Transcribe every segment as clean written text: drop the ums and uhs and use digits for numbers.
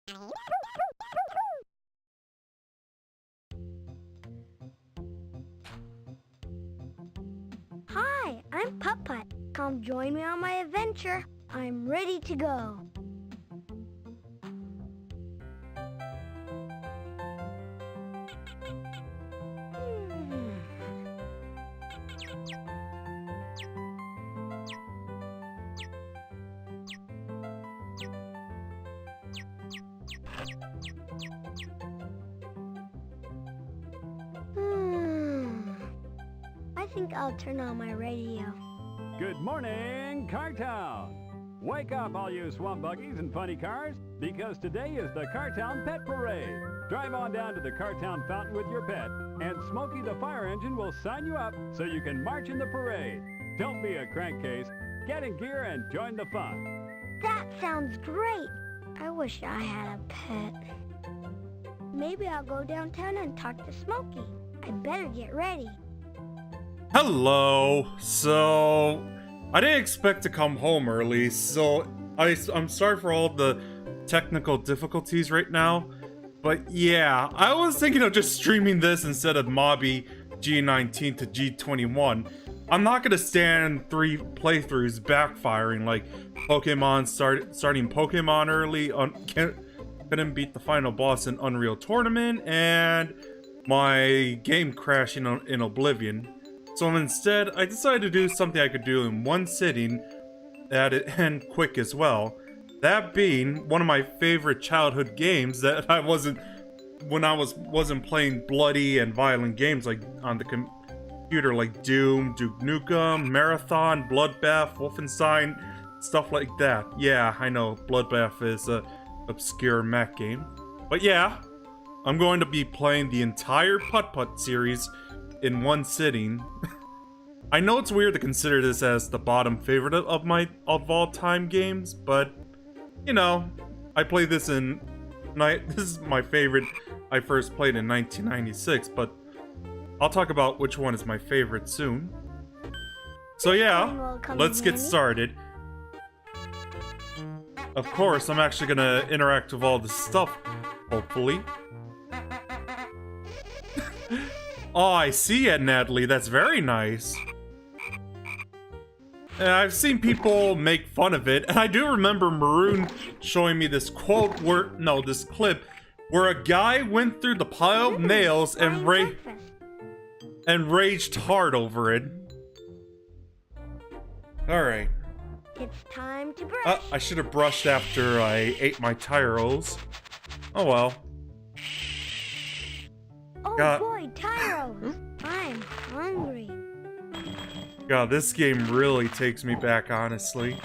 Hi, I'm Putt. Come join me on my adventure. I'm ready to go. I think I'll turn on my radio. Good morning, Cartown! Wake up, all you swamp buggies and funny cars, because today is the Cartown Pet Parade. Drive on down to the Cartown Fountain with your pet, and Smokey the Fire Engine will sign you up so you can march in the parade. Don't be a crankcase. Get in gear and join the fun. That sounds great. I wish I had a pet. Maybe I'll go downtown and talk to Smokey. I better get ready. Hello. So, I didn't expect to come home early, so I'm sorry for all the technical difficulties right now. But yeah, I was thinking of just streaming this instead of Mobby G19 to G21. I'm not gonna stand 3 playthroughs backfiring, like Pokemon starting Pokemon early, couldn't beat the final boss in Unreal Tournament, and my game crashing in Oblivion. So instead, I decided to do something I could do in one sitting, and quick as well. That being one of my favorite childhood games that I wasn't playing bloody and violent games like on the computer, like Doom, Duke Nukem, Marathon, Bloodbath, Wolfenstein, stuff like that. Yeah, I know Bloodbath is a obscure mech game, but yeah, I'm going to be playing the entire Putt series in one sitting. I know it's weird to consider this as the bottom favorite of all time games, but you know, I played this this is my favorite. I first played in 1996, but I'll talk about which one is my favorite soon. So yeah, let's get started. Of course, I'm actually gonna interact with all this stuff, hopefully. Oh, I see it, Natalie. That's very nice. And I've seen people make fun of it, and I do remember Maroon showing me this quote this clip where a guy went through the pile of nails and raged hard over it. Alright. It's time to brush. I should have brushed after I ate my tyros. Oh well. Oh boy, tyros! I'm hungry. God, this game really takes me back, honestly.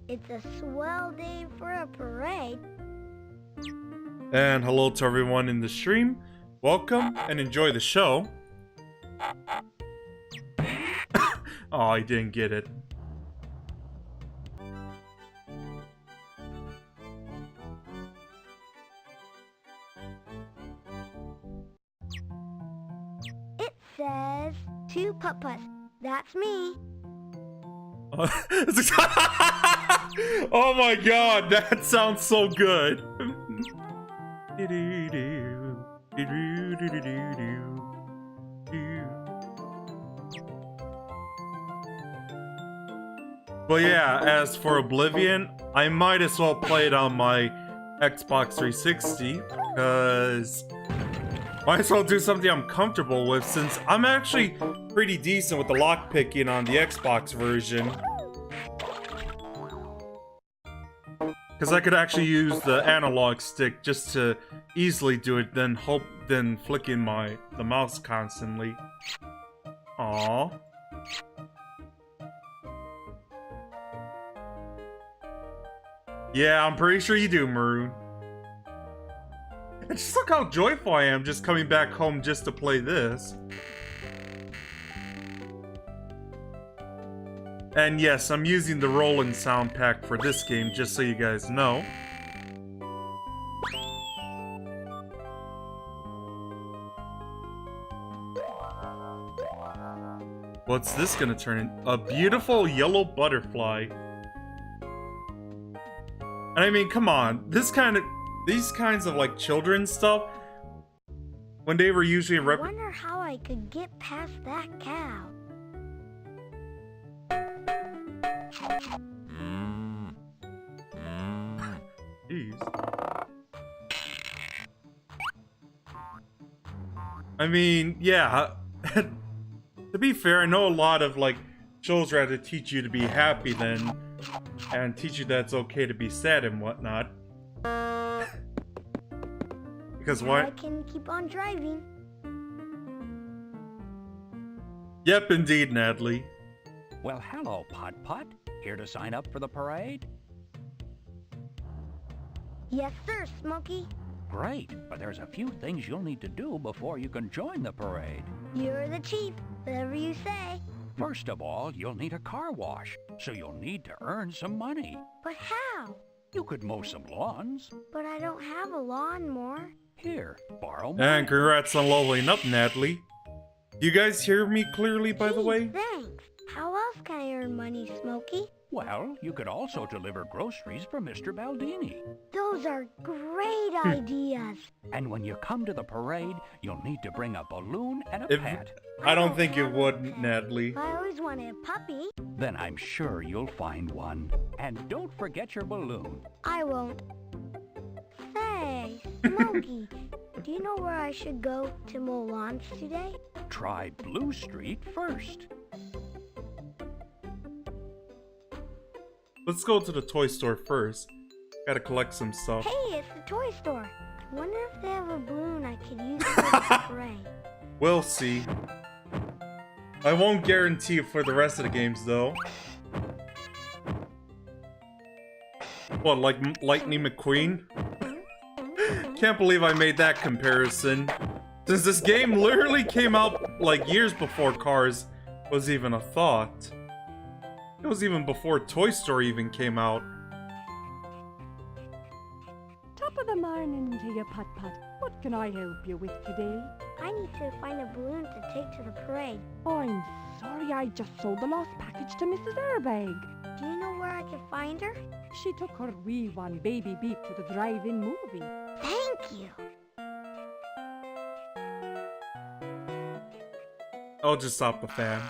It's a swell day for a parade. And hello to everyone in the stream. Welcome and enjoy the show. Oh, I didn't get it. It says 2 Putt. That's me. Oh my god, that sounds so good. But yeah, as for Oblivion, I might as well play it on my Xbox 360, because might as well do something I'm comfortable with, since I'm actually pretty decent with the lockpicking on the Xbox version. Because I could actually use the analog stick just to easily do it, than flicking the mouse constantly. Aww. Yeah, I'm pretty sure you do, Maroon. And just look how joyful I am just coming back home just to play this. And yes, I'm using the Roland sound pack for this game, just so you guys know. What's this gonna turn in? A beautiful yellow butterfly. And I mean, come on. These kinds of like children's stuff, when they were usually I wonder how I could get past that cow. Jeez. I mean, yeah. To be fair, I know a lot of like shows rather teach you to be happy than and teach you that it's okay to be sad and whatnot. Because Now why? I can keep on driving. Yep, indeed, Natalie. Well, hello, Putt. Here to sign up for the parade? Yes, sir, Smokey. Great, but there's a few things you'll need to do before you can join the parade. You're the chief. Whatever you say. First of all, you'll need a car wash, so you'll need to earn some money. But how? You could mow some lawns. But I don't have a lawnmower. Here, borrow mine. And congrats on leveling up, Natalie. You guys hear me clearly, by the Gee, way? Thanks. How else can I earn money, Smokey? Well, you could also deliver groceries for Mr. Baldini. Those are great ideas. And when you come to the parade, you'll need to bring a balloon and a If- pet. I don't think you have a would, pet. Natalie. I always wanted a puppy. Then I'm sure you'll find one. And don't forget your balloon. I won't. Say, Smokey, do you know where I should go to mow lawns today? Try Blue Street first. Let's go to the toy store first. Gotta collect some stuff. Hey, it's the toy store. I wonder if they have a balloon I could use for the parade. We'll see. I won't guarantee it for the rest of the games, though. What, like Lightning McQueen? Can't believe I made that comparison. Since this game literally came out like years before Cars was even a thought. It was even before Toy Story even came out. Top of the morning to you, Putt. What can I help you with today? I need to find a balloon to take to the parade. I'm sorry, I just sold the lost package to Mrs. Airbag. Do you know where I can find her? She took her wee one, Baby Beep, to the drive-in movie. Thank you. I'll just stop the fan.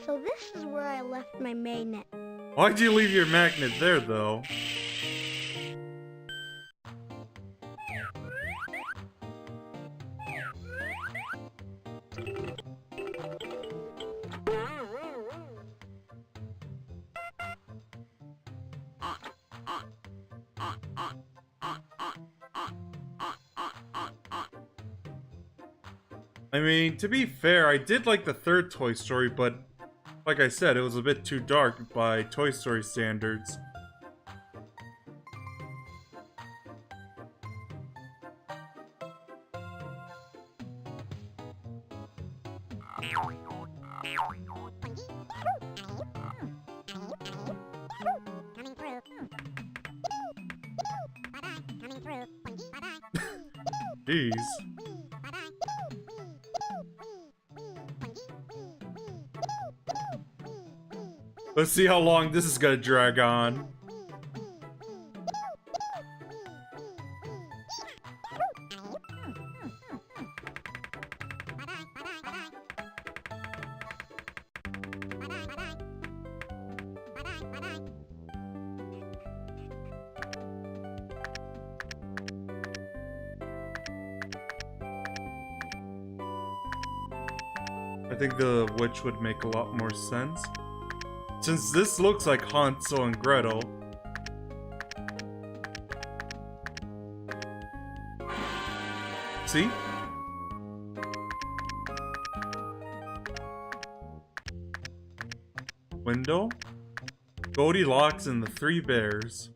So this is where I left my magnet. Why'd you leave your magnet there, though? I mean, to be fair, I did like the third Toy Story, but like I said, it was a bit too dark by Toy Story standards. Jeez. Let's see how long this is gonna drag on. I think the witch would make a lot more sense. Since this looks like Hansel and Gretel. See? Window? Goldilocks and the Three Bears.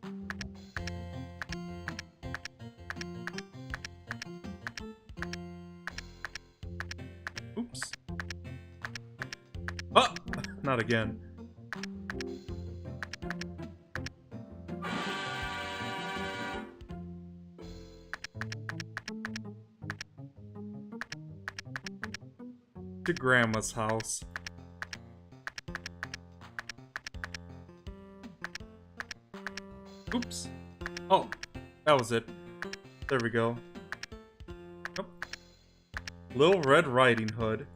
Oops. Ah! Not again. to Grandma's house. Oops. Oh, that was it. There we go. Oh. Little Red Riding Hood.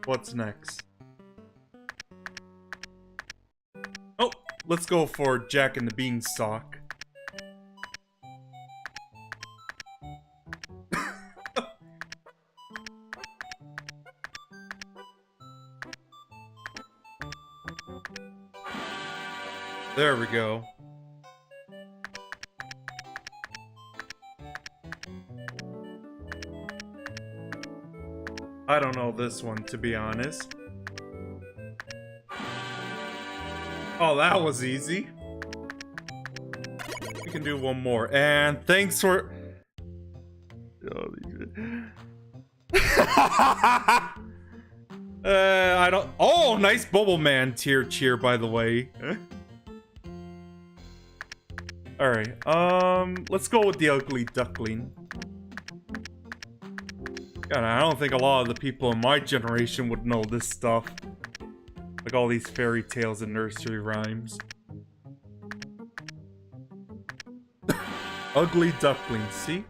What's next? Oh, let's go for Jack and the Beanstalk. There we go. I don't know this one, to be honest. Oh, that was easy. We can do one more. And thanks for... I don't... Oh, nice Bubble Man cheer, by the way. Alright, let's go with the Ugly Duckling. God, I don't think a lot of the people in my generation would know this stuff. Like all these fairy tales and nursery rhymes. Ugly Duckling, see?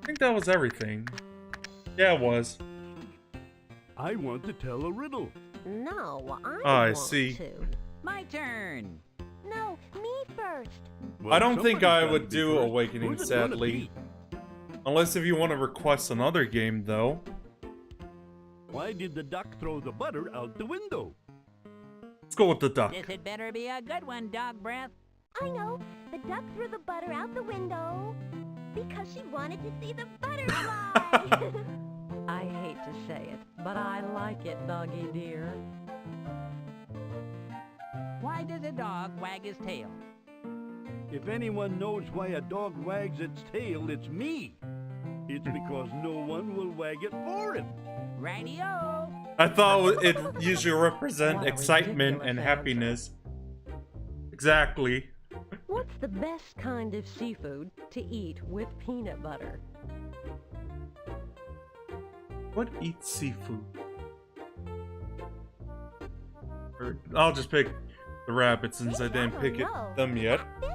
I think that was everything. Yeah, it was. I want to tell a riddle. No, I want see. to. My turn. No, me first. Well, I don't think I somebody's would gotta be do first. Awakening, Who's it gonna sadly. be? Unless if you want to request another game, though. Why did the duck throw the butter out the window? Let's go with the duck. This had better be a good one, Dog Breath. I know. The duck threw the butter out the window because she wanted to see the butterfly. I hate to say it, but I like it, doggy dear. Why does a dog wag his tail? If anyone knows why a dog wags its tail, it's me. It's because no one will wag it for him. Radio. I thought it usually represent What a excitement ridiculous and answer. happiness. Exactly. What's the best kind of seafood to eat with peanut butter? What eats seafood? Or, I'll just pick the rabbit since I didn't pick them yet. Fish?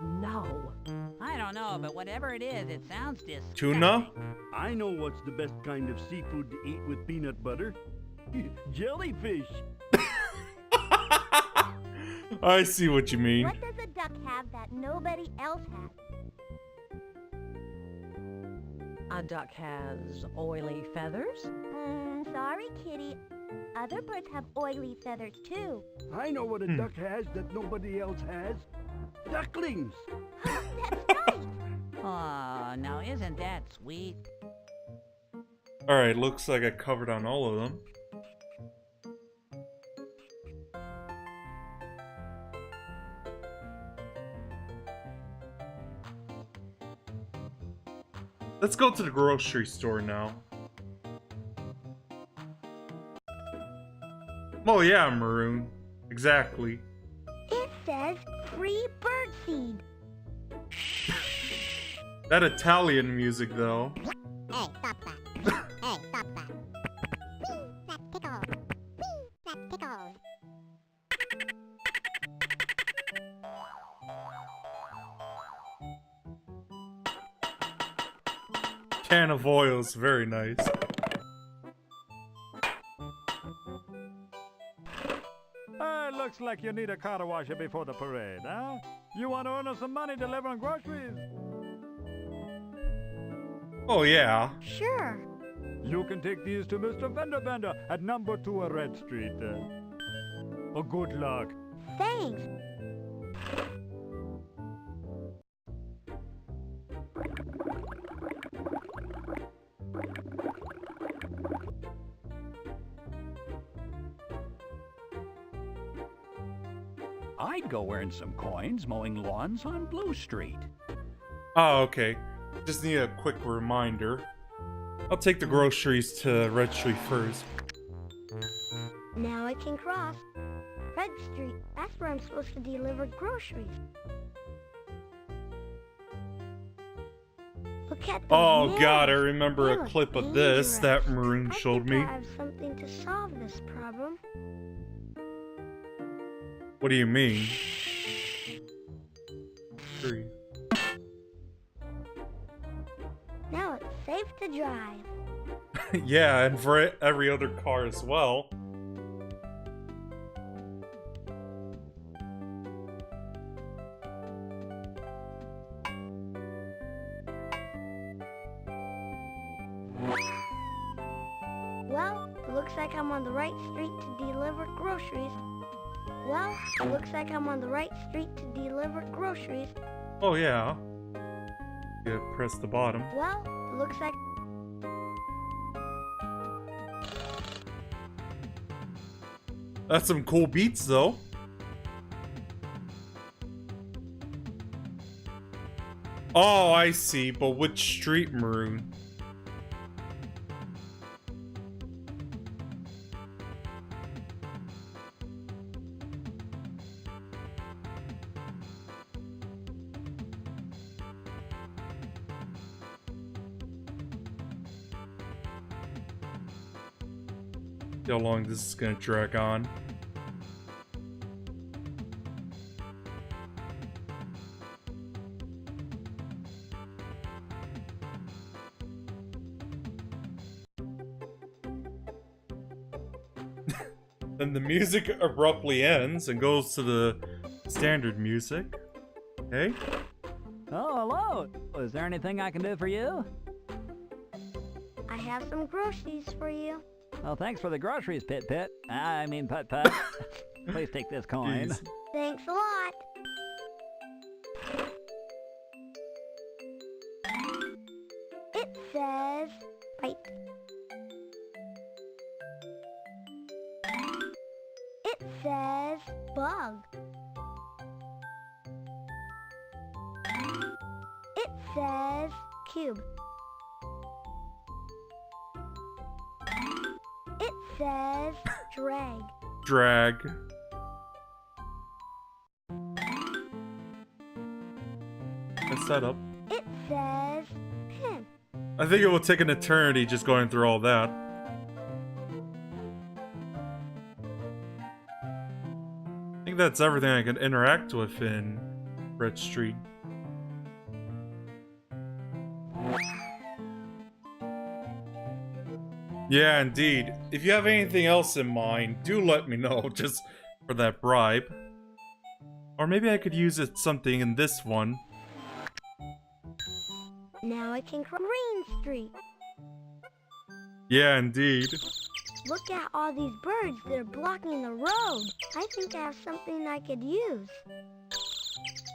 No. I don't know, but whatever it is, it sounds disgusting. Tuna? I know what's the best kind of seafood to eat with peanut butter. Jellyfish. I see what you mean. What does a duck have that nobody else has? A duck has oily feathers? Sorry, kitty. Other birds have oily feathers too. I know what a duck has that nobody else has. Ducklings. That's right. Oh, now isn't that sweet? Alright, looks like I covered on all of them. Let's go to the grocery store now. Oh yeah, Maroon. Exactly. It says free birdseed. That Italian music, though. Hey, stop that. Hey, stop that. That tickles. That tickles. Can of oils, very nice. Looks like you need a car washer before the parade, huh? You want to earn us some money delivering groceries? Oh yeah. Sure. You can take these to Mr. Fender Bender at number 2 Red Street. Oh, good luck. Thanks. I'd go earn some coins mowing lawns on Blue Street. Oh, okay. Just need a quick reminder. I'll take the groceries to Red Street first. can cross Red Street. That's where I'm supposed to deliver groceries. Look at the Oh god, I remember They a look clip of this that dangerous. Maroon showed me. I have something to solve this problem. What do you mean? 3. Now it's safe to drive. Yeah, and for every other car as well. Well, it looks like I'm on the right street to deliver groceries. Well, it looks like I'm on the right street to deliver groceries. Oh yeah. Yeah, press the bottom. Well, it looks like... That's some cool beats though. Oh, I see, but which street, Maroon? How long this is gonna drag on. Then the music abruptly ends and goes to the standard music. Okay. Oh, hello. Is there anything I can do for you? I have some groceries for you. Oh, thanks for the groceries, Pit Pit. I mean, Putt Putt. Please take this coin. Jeez. Thanks a lot. It says... Right. It says bug. It says cube. It says drag. Drag. Let's set up. It says pin. I think it will take an eternity just going through all that. I think that's everything I can interact with in Red Street. Yeah, indeed. If you have anything else in mind, do let me know, just for that bribe. Or maybe I could use it something in this one. Now I can cross Green Street. Yeah, indeed. Look at all these birds. They're blocking the road. I think I have something I could use.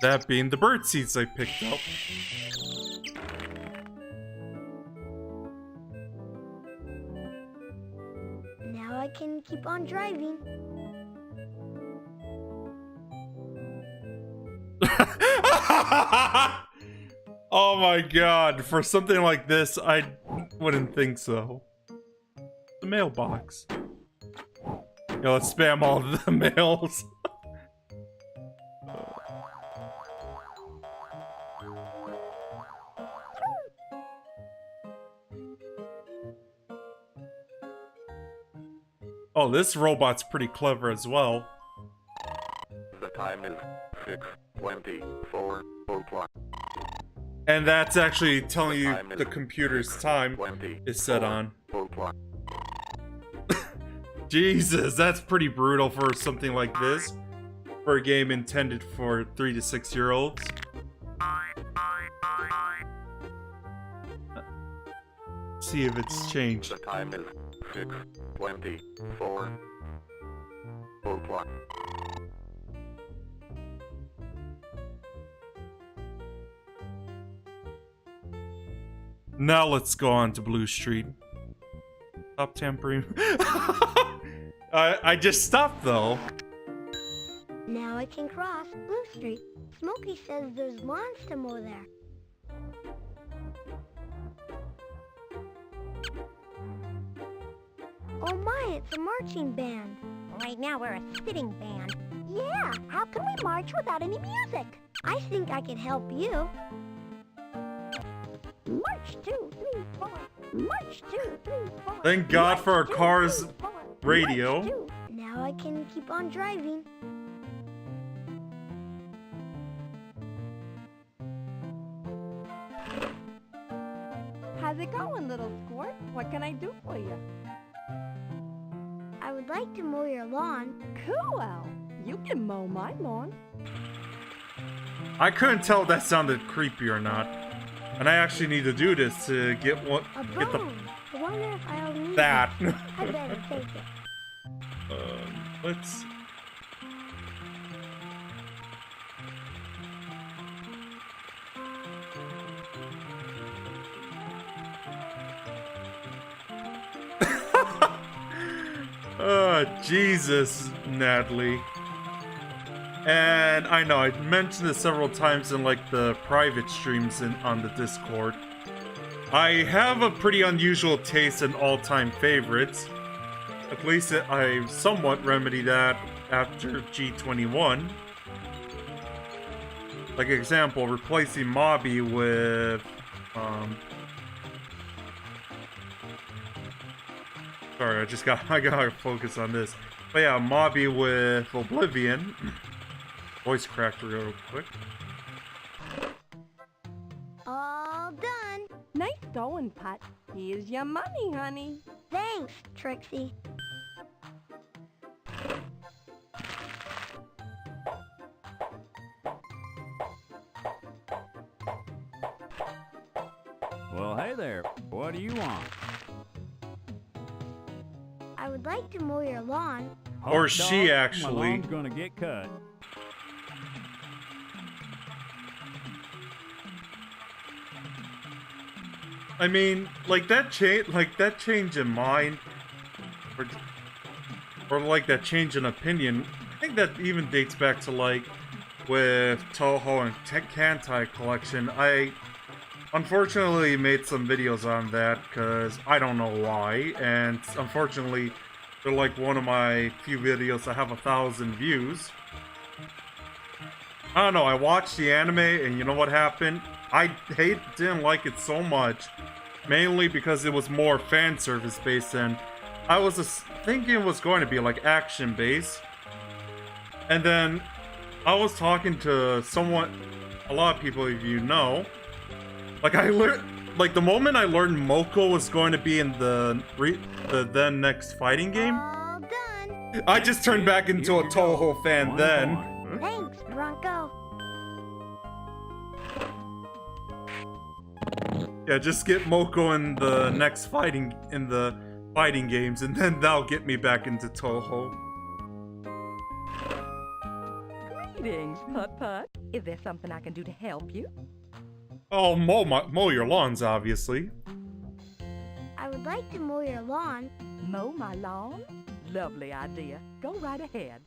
That being the bird seeds I picked up. Now I can keep on driving. Oh my god, for something like this, I wouldn't think so. The mailbox. Yeah, let's spam all of the mails. Oh, this robot's pretty clever as well. The time is 6:24 o'clock. And that's actually telling you the computer's time is set on. O'clock. Jesus, that's pretty brutal for something like this. For a game intended for 3 to 6 year olds. See if it's changed. The time is 6:24 o'clock. Now let's go on to Blue Street. Stop tampering. I just stopped though. Now I can cross Blue Street. Smokey says there's lawns to mow there. Oh my, it's a marching band. Right now we're a sitting band. Yeah, how can we march without any music? I think I can help you. March 2, 3, 4. March 2, 3, 4. Thank God for our March 2, car's 3, 4. radio. March 2. Now I can keep on driving. How's it going, little squirt? What can I do for you? I would like to mow your lawn. Cool. You can mow my lawn. I couldn't tell if that sounded creepy or not. And I actually need to do this to get what A get the bone. I wonder if I'll need that. it. I better take it. Let's. Oh, Jesus, Natalie. And I know I mentioned this several times in like the private streams on the Discord. I have a pretty unusual taste in all-time favorites. At least I somewhat remedied that after G21. Like example, replacing Mobby with sorry, I gotta focus on this. But yeah, Mobby with Oblivion. Voice cracked real quick. All done. Nice going, Putt. Here's your money, honey. Thanks, Trixie. Well, hey there. What do you want? I would like to mow your lawn. Or Hot she dog, actually. My lawn's gonna get cut. I mean, like that change in mind, or like that change in opinion. I think that even dates back to like with Toho and Kantai collection. I unfortunately made some videos on that because I don't know why, and unfortunately, they're like one of my few videos that have 1,000 views. I don't know. I watched the anime, and you know what happened? I didn't like it so much, mainly because it was more fan service based, and I was just thinking it was going to be like action based. And then I was talking to someone, a lot of people of you know, like I learned, like the moment I learned Moko was going to be in the then next fighting game, All done. I just turned back into a Here you go. Toho fan 1 then. point. Thanks, Bronco. Yeah, just get Moko in the next fighting games, and then that'll get me back into Toho. Greetings, Putt. Is there something I can do to help you? Oh, mow your lawns, obviously. I would like to mow your lawn. Mow my lawn? Lovely idea. Go right ahead.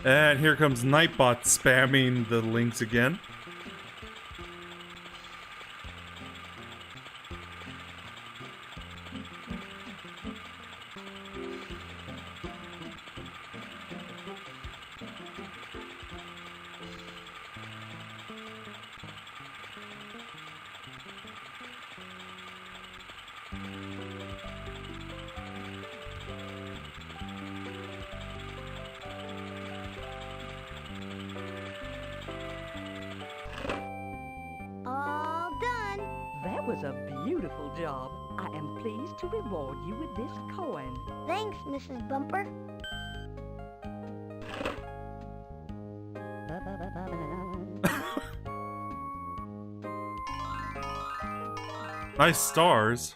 And here comes Nightbot spamming the links again. All done. That was a beautiful job. I am pleased to reward you with this coin. Thanks, Mrs. Bumper. Nice stars.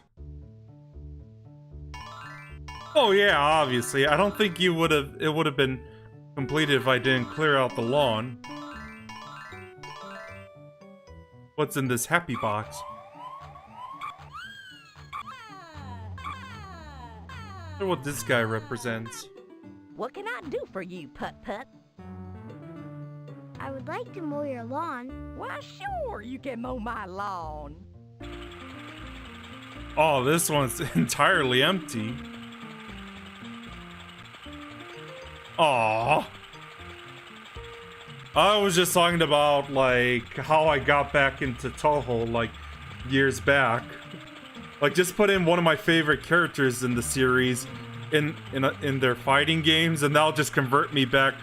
Oh yeah, obviously. I don't think it would have been completed if I didn't clear out the lawn. what's in this happy box. I wonder what this guy represents. What can I do for you, Putt Putt? I would like to mow your lawn. Why, sure, you can mow my lawn. Oh, this one's entirely empty. Aww. I was just talking about, like, how I got back into Toho, like, years back. Like, just put in one of my favorite characters in the series in their fighting games, and that'll just convert me back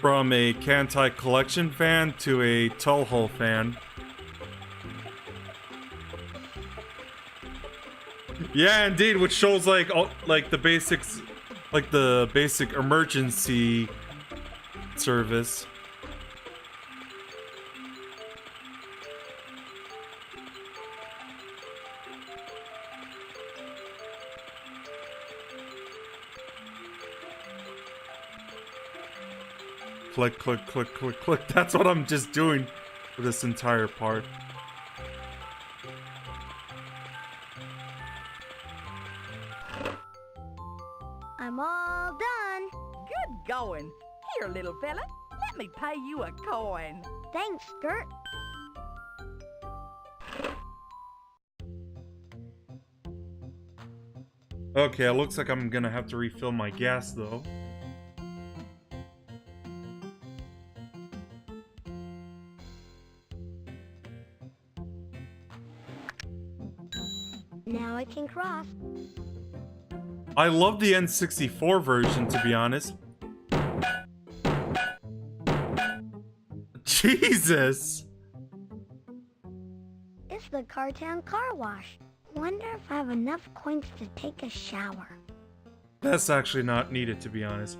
from a Kantai Collection fan to a Toho fan. Yeah, indeed, which shows like the basics, like the basic emergency service. Click, click, click, click, click. That's what I'm just doing for this entire part. I'm all done. Good going. Here, little fella, let me pay you a coin. Thanks, Skirt. Okay, it looks like I'm gonna have to refill my gas though. Now I can cross. I love the N64 version, to be honest. Jesus! It's the Cartown Car Wash. Wonder if I have enough coins to take a shower. That's actually not needed, to be honest.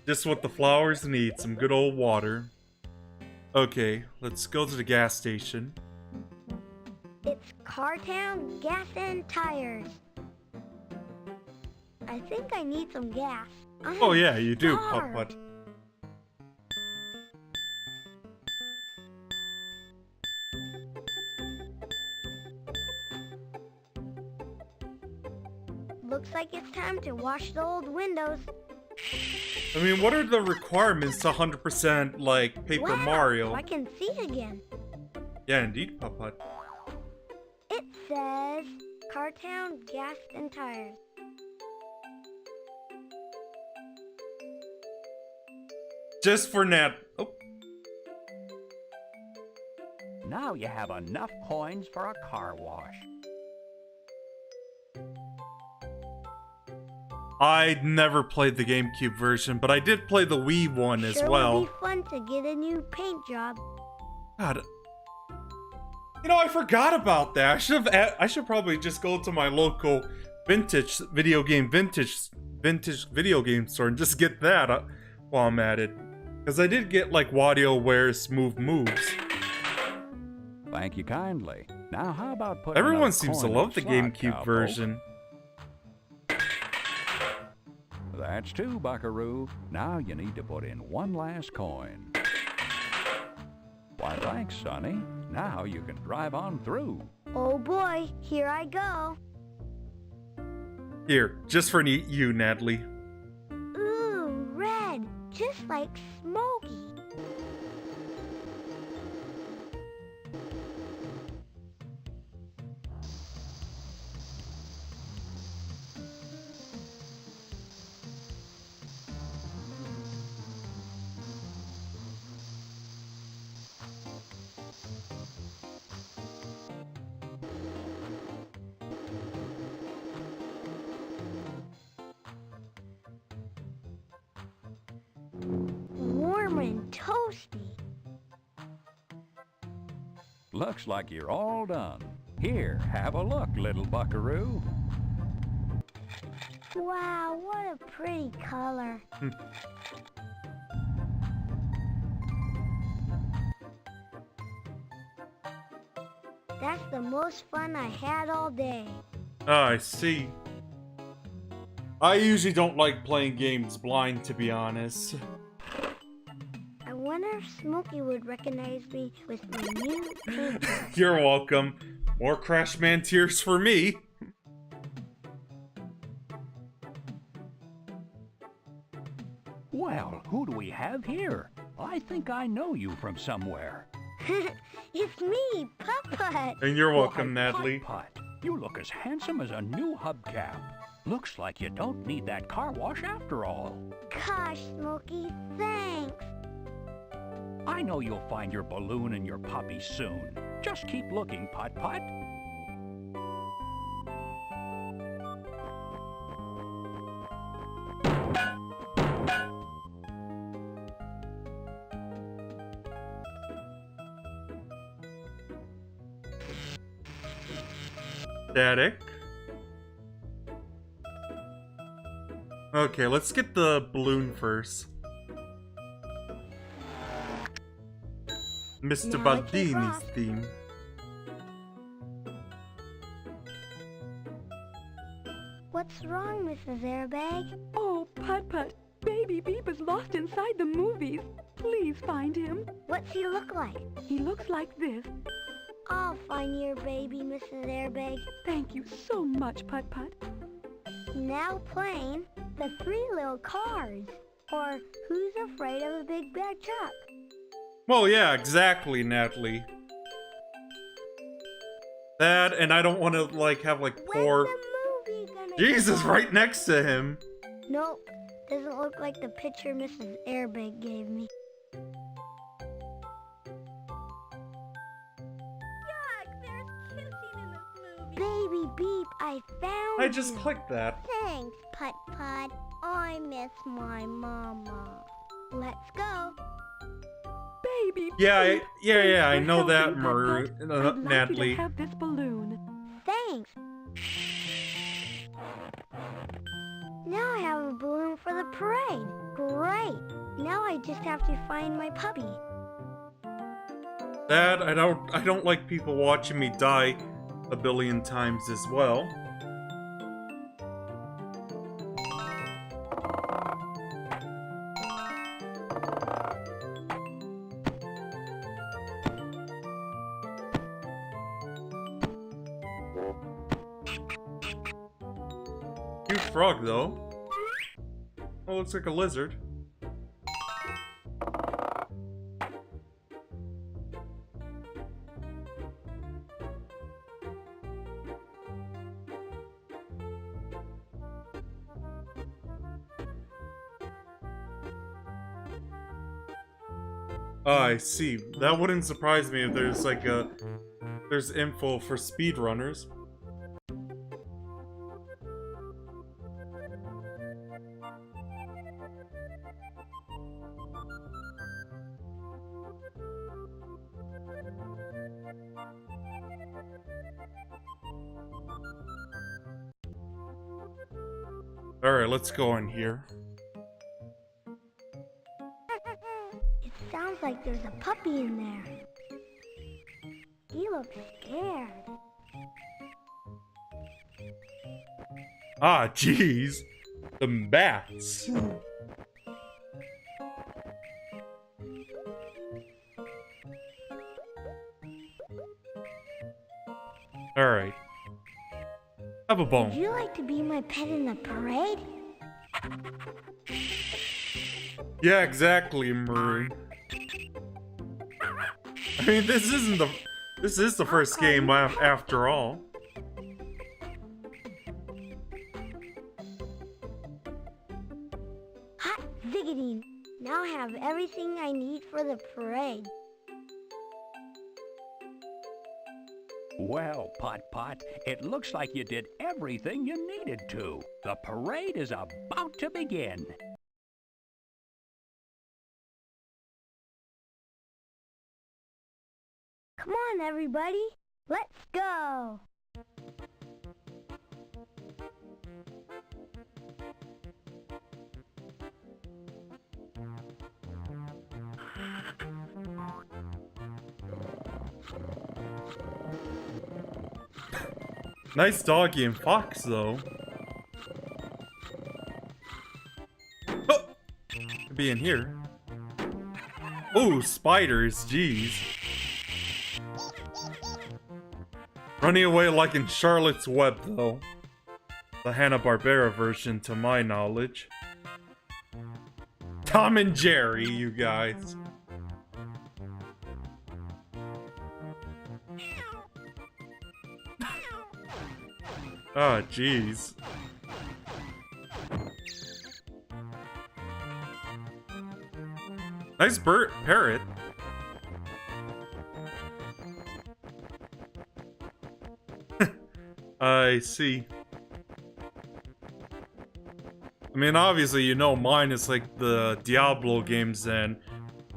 Just what the flowers need, some good old water. Okay, let's go to the gas station. It's Cartown Gas and Tires. I think I need some gas. Oh yeah, you do, Darn. Putt Putt. Looks like it's time to wash the old windows. I mean, what are the requirements to 100% like Paper Wow, Mario? I can see again. Yeah, indeed, Putt Putt. It says Cartown Gas and Tires. Just for Nat. Oh, Now you have enough coins for a car wash. I never played the GameCube version, but I did play the Wii one as Sure well. would be fun to get a new paint job. God. You know, I forgot about that. I should probably just go to my local vintage video game store and just get that while I'm at it. Because I did get like WarioWare Smooth Moves. Thank you kindly. Now how about putting Everyone another seems to coin in love the slot, GameCube cowpoke? version. That's two, buckaroo. Now you need to put in one last coin. Why, thanks, Sonny. Now you can drive on through. Oh boy, here I go. Here, just for you, Natalie. Ooh, red, just like Smokey. Warm and toasty. Looks like you're all done. Here, have a look, little buckaroo. Wow, what a pretty color. That's the most fun I had all day. Oh, I see. I usually don't like playing games blind, to be honest. I wonder if Smokey would recognize me with my new paint. You're welcome. More Crash Man tears for me. Well, who do we have here? I think I know you from somewhere. It's me, Putt. And you're welcome, Why, Natalie. Putt, you look as handsome as a new hubcap. Looks like you don't need that car wash after all. Gosh, Smokey, thanks. I know you'll find your balloon and your puppy soon. Just keep looking, Putt. Static. Okay, let's get the balloon first. Mr. Now I can Baldini's rock. theme. What's wrong, Mrs. Airbag? Oh, Putt, Baby Beep is lost inside the movies. Please find him. What's he look like? He looks like this. I'll find your baby, Mrs. Airbag. Thank you so much, Putt. Now playing the three little cars. Or who's afraid of a big bad truck? Well, yeah, exactly, Natalie. That, and I don't want to, like, have, like, poor... When's the movie gonna Jesus, come? right next to him. Nope. Doesn't look like the picture Mrs. Airbag gave me. Baby Beep, I found I just you. clicked that. Thanks, Putt. I miss my mama. Let's go. Baby Yeah, Beep, yeah, I thanks for know that, helping, Putt. I'd like you Natalie. to have this balloon. Thanks. Now I have a balloon for the parade. Great. Now I just have to find my puppy. That, I don't like people watching me die a billion times as well. Cute frog, though. Oh, looks like a lizard. I see. That wouldn't surprise me if there's like there's info for speedrunners. Alright, let's go in here. It sounds like there's a puppy in there. He looks scared. Ah, jeez. The bats. Alright. Have a Would bone. you like to be my pet in the parade? Yeah, exactly, Maroon. I mean, this is the first game after all. Hot ziggity! Now I have everything I need for the parade. Well, Putt, it looks like you did everything you needed to. The parade is about to begin. Come on, everybody. Let's go. Nice doggy and fox, though. Oh! Could be in here. Ooh, spiders, jeez. Running away like in Charlotte's Web, though. The Hanna-Barbera version, to my knowledge. Tom and Jerry, you guys. Oh, jeez. Nice parrot. I see. I mean, obviously, you know mine is like the Diablo games and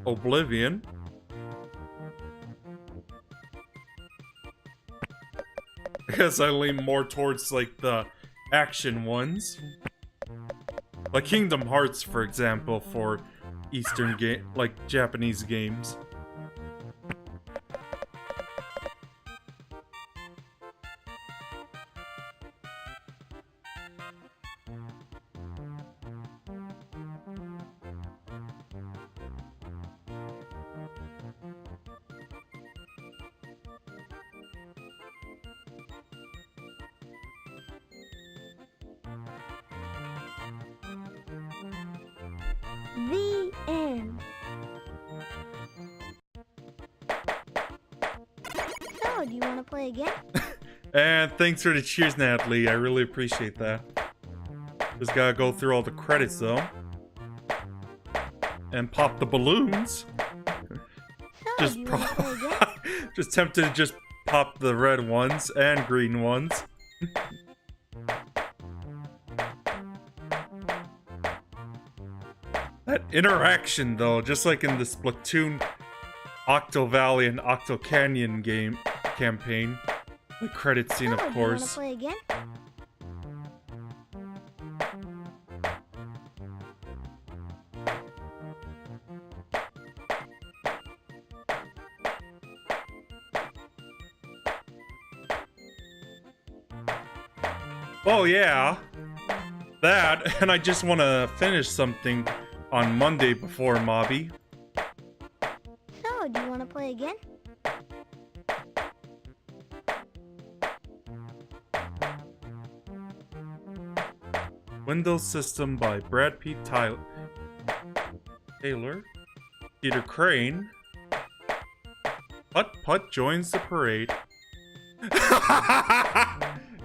Oblivion. I guess I lean more towards like the action ones. Like Kingdom Hearts, for example, for Eastern game, like Japanese games. The end. So, do you want to play again? And thanks for the cheers, Natalie. I really appreciate that. Just gotta go through all the credits, though. And pop the balloons. So, do you want to play again? Just tempted to just pop the red ones and green ones. That interaction, though, just like in the Splatoon Octo Valley and Octo Canyon game campaign. The credit scene, of So, do you want to course. play again? Oh yeah, that, and I just want to finish something on Monday before Mobby. So, do you want to play again? Windows System by Brad P. Taylor, Peter Crane. Putt joins the parade.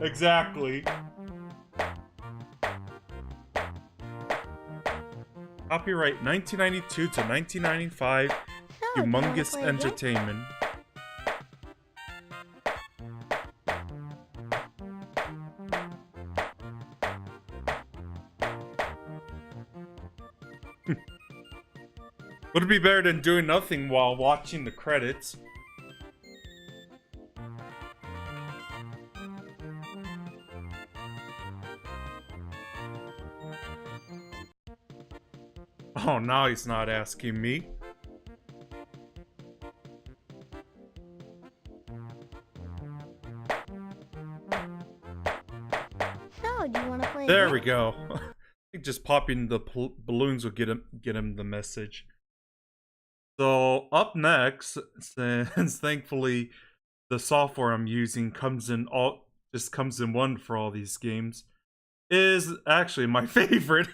Exactly. Copyright 1992 to 1995. So, do you wanna Humongous play again? Entertainment. Would it be better than doing nothing while watching the credits? Oh, now he's not asking me. So, do you want to play There again? we go. I think just popping the balloons will get him the message. So up next, since thankfully the software I'm using comes in one for all these games, is actually my favorite.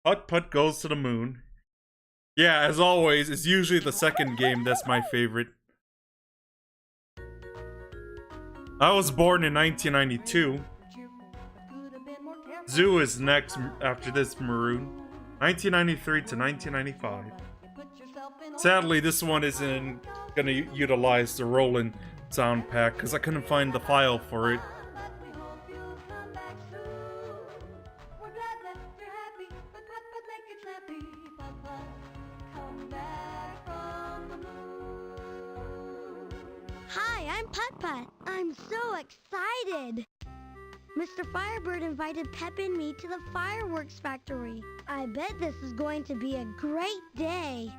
Putt Goes to the Moon. Yeah, as always, it's usually the second game that's my favorite. I was born in 1992. Zoo is next after this, Maroon. 1993 to 1995. Sadly, this one isn't gonna utilize the Roland sound pack because I couldn't find the file for it. Hi, I'm Putt. I'm so excited. Mr. Firebird invited Pep and me to the fireworks factory. I bet this is going to be a great day.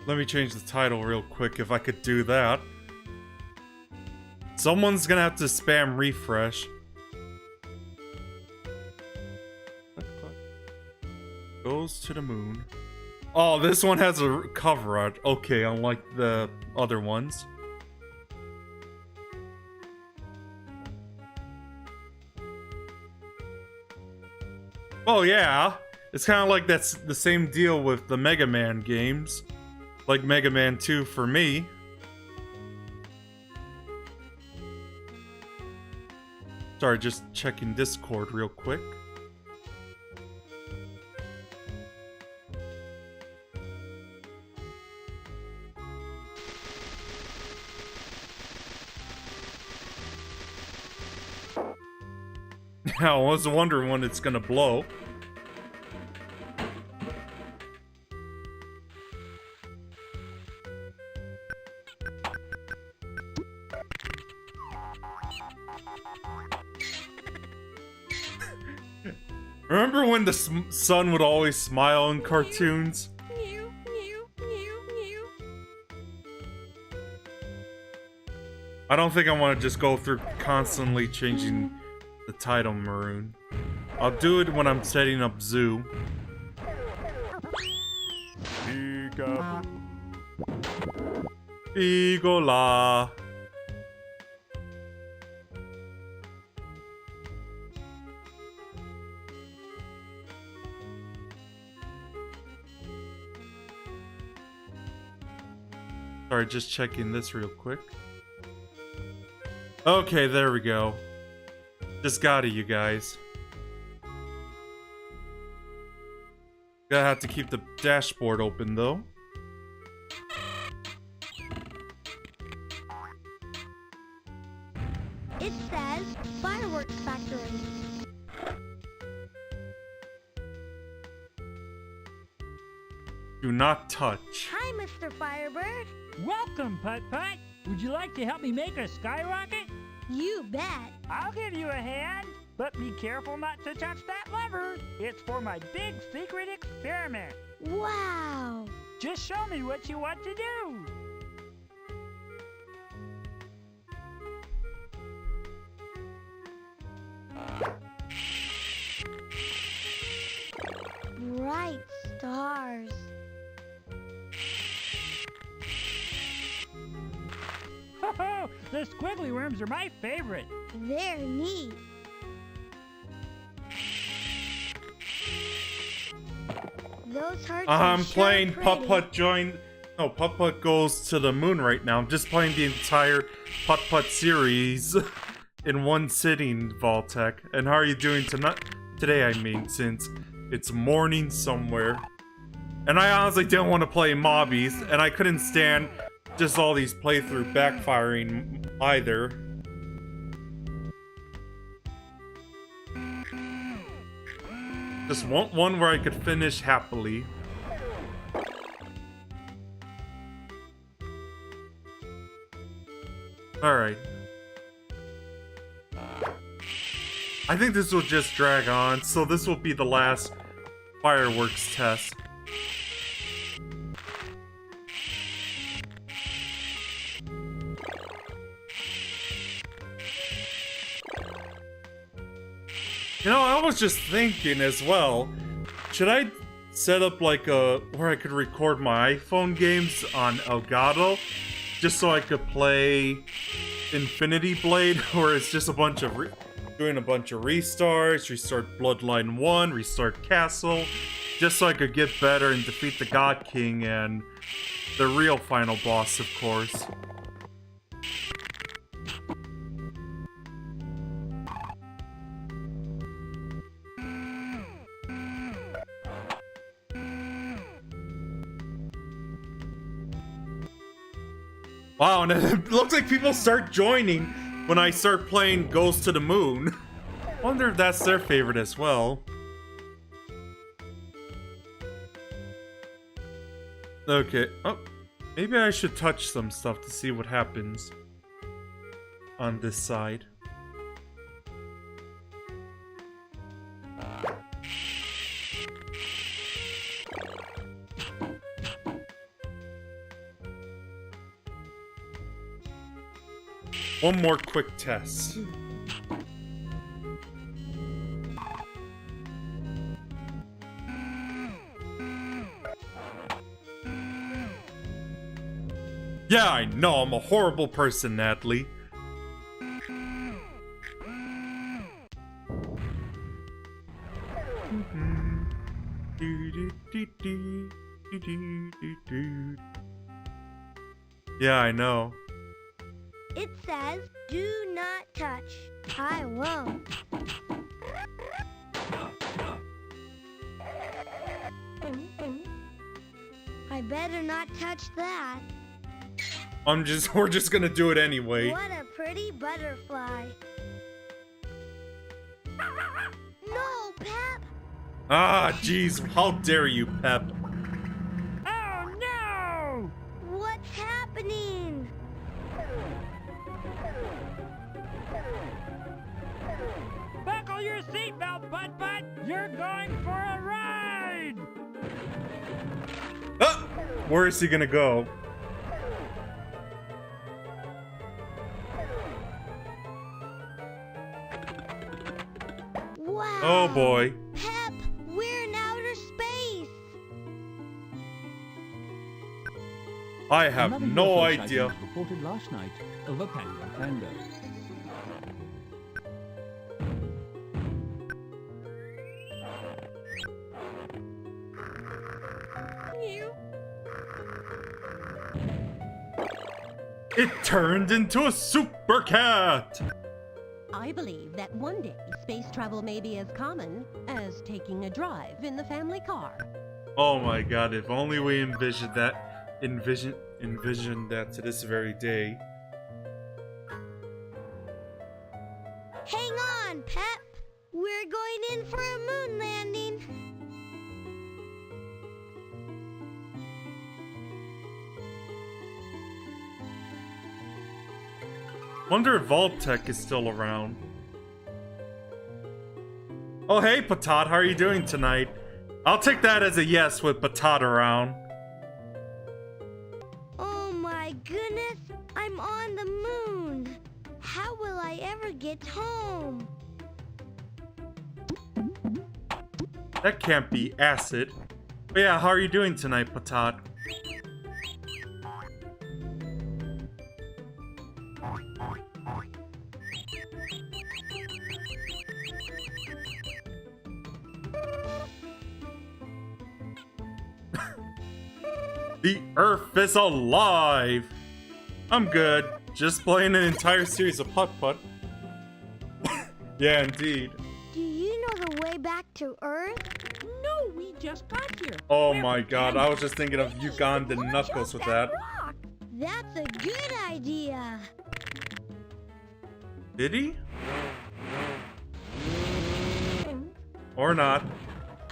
Let me change the title real quick if I could do that. Someone's gonna have to spam refresh. Goes to the moon. Oh, this one has a cover art. Okay, unlike the other ones. Oh yeah, it's kind of like that's the same deal with the Mega Man games. Like Mega Man 2 for me. Sorry, just checking Discord real quick. I was wondering when it's gonna blow. Remember when the sun would always smile in cartoons? I don't think I want to just go through constantly changing the title maroon. I'll do it when I'm setting up Zoo. Eagle-a. Sorry, just checking this real quick. Okay, there we go. Just got it, you guys. Gonna have to keep the dashboard open, though. It says Fireworks Factory. Do not touch. Hi, Mr. Firebird. Welcome, Putt. Would you like to help me make a skyrocket? You bet. I'll give you a hand, but be careful not to touch that lever. It's for my big secret experiment. Wow. Just show me what you want to do. Bright stars. Oh, the squiggly worms are my favorite. They're neat. Those hearts are I'm sure playing pretty. Putt join. No, Putt goes to the moon right now. I'm just playing the entire Putt series in one sitting, Vaultec. And how are you doing tonight? Today, I mean, since it's morning somewhere. And I honestly didn't want to play mobbies, and I couldn't stand just all these playthrough backfiring either. Just want one where I could finish happily. Alright. I think this will just drag on, so this will be the last fireworks test. You know, I was just thinking as well, should I set up like a, where I could record my iPhone games on Elgato, just so I could play Infinity Blade, where it's just a bunch of, doing a bunch of restarts, restart Bloodline 1, restart Castle, just so I could get better and defeat the God King and the real final boss, of course. Wow, and it looks like people start joining when I start playing Goes to the Moon. Wonder if that's their favorite as well. Okay. Oh, maybe I should touch some stuff to see what happens on this side. One more quick test. Yeah, I know, I'm a horrible person, Natalie. Yeah, I know. It says, do not touch. I won't. I better not touch that. We're just gonna do it anyway. What a pretty butterfly. No, Pep! Ah, jeez, how dare you, Pep. Oh no! What's happening? Buckle your seatbelt, Putt. You're going for a ride! Ah, where is he gonna go? Wow! Oh boy. Pep, we're in outer space! I have Another no UFO idea. sighting was reported last night over Pango Pango. It turned into a super cat! I believe that one day space travel may be as common as taking a drive in the family car. Oh my god, if only we envisioned that to this very day. Hang on, Pep! We're going in for a moon landing. Wonder if Vault-Tec is still around. Oh hey, Patat, how are you doing tonight? I'll take that as a yes with Patat around. Oh my goodness, I'm on the moon. How will I ever get home? That can't be acid. But yeah, how are you doing tonight, Patat? The Earth is alive! I'm good. Just playing an entire series of Putt Putt. Yeah, indeed. Do you know the way back to Earth? No, we just got here. Oh my god, I was just thinking of Ugandan Knuckles with that. Rock. That's a good idea. Did he? Or not.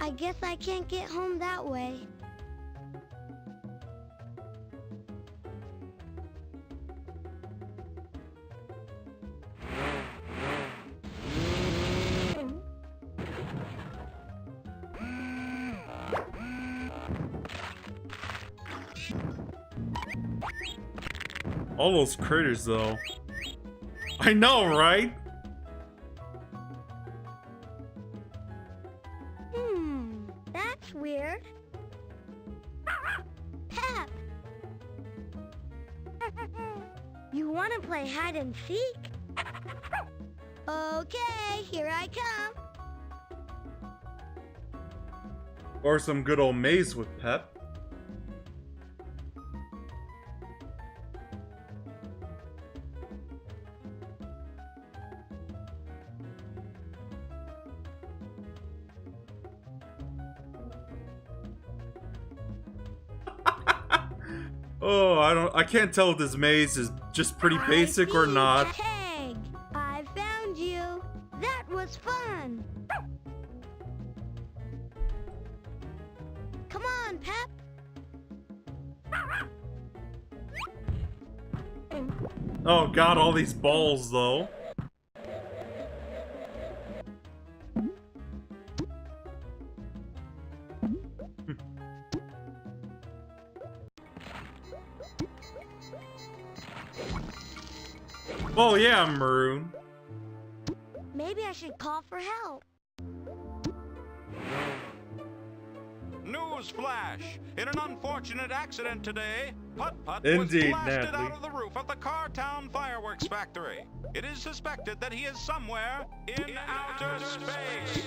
I guess I can't get home that way. All those critters, though. I know, right? That's weird. Pep! You want to play hide and seek? Okay, here I come. Or some good old maze with Pep. Oh, I can't tell if this maze is just pretty basic or not. Tag! I found you. That was fun. Come on, Pep. Oh god, all these balls though. Oh yeah, Maroon. Maybe I should call for help. News flash! In an unfortunate accident today, Putt was Indeed, blasted Natalie. out of the roof of the Cartown Fireworks Factory. It is suspected that he is somewhere in outer space.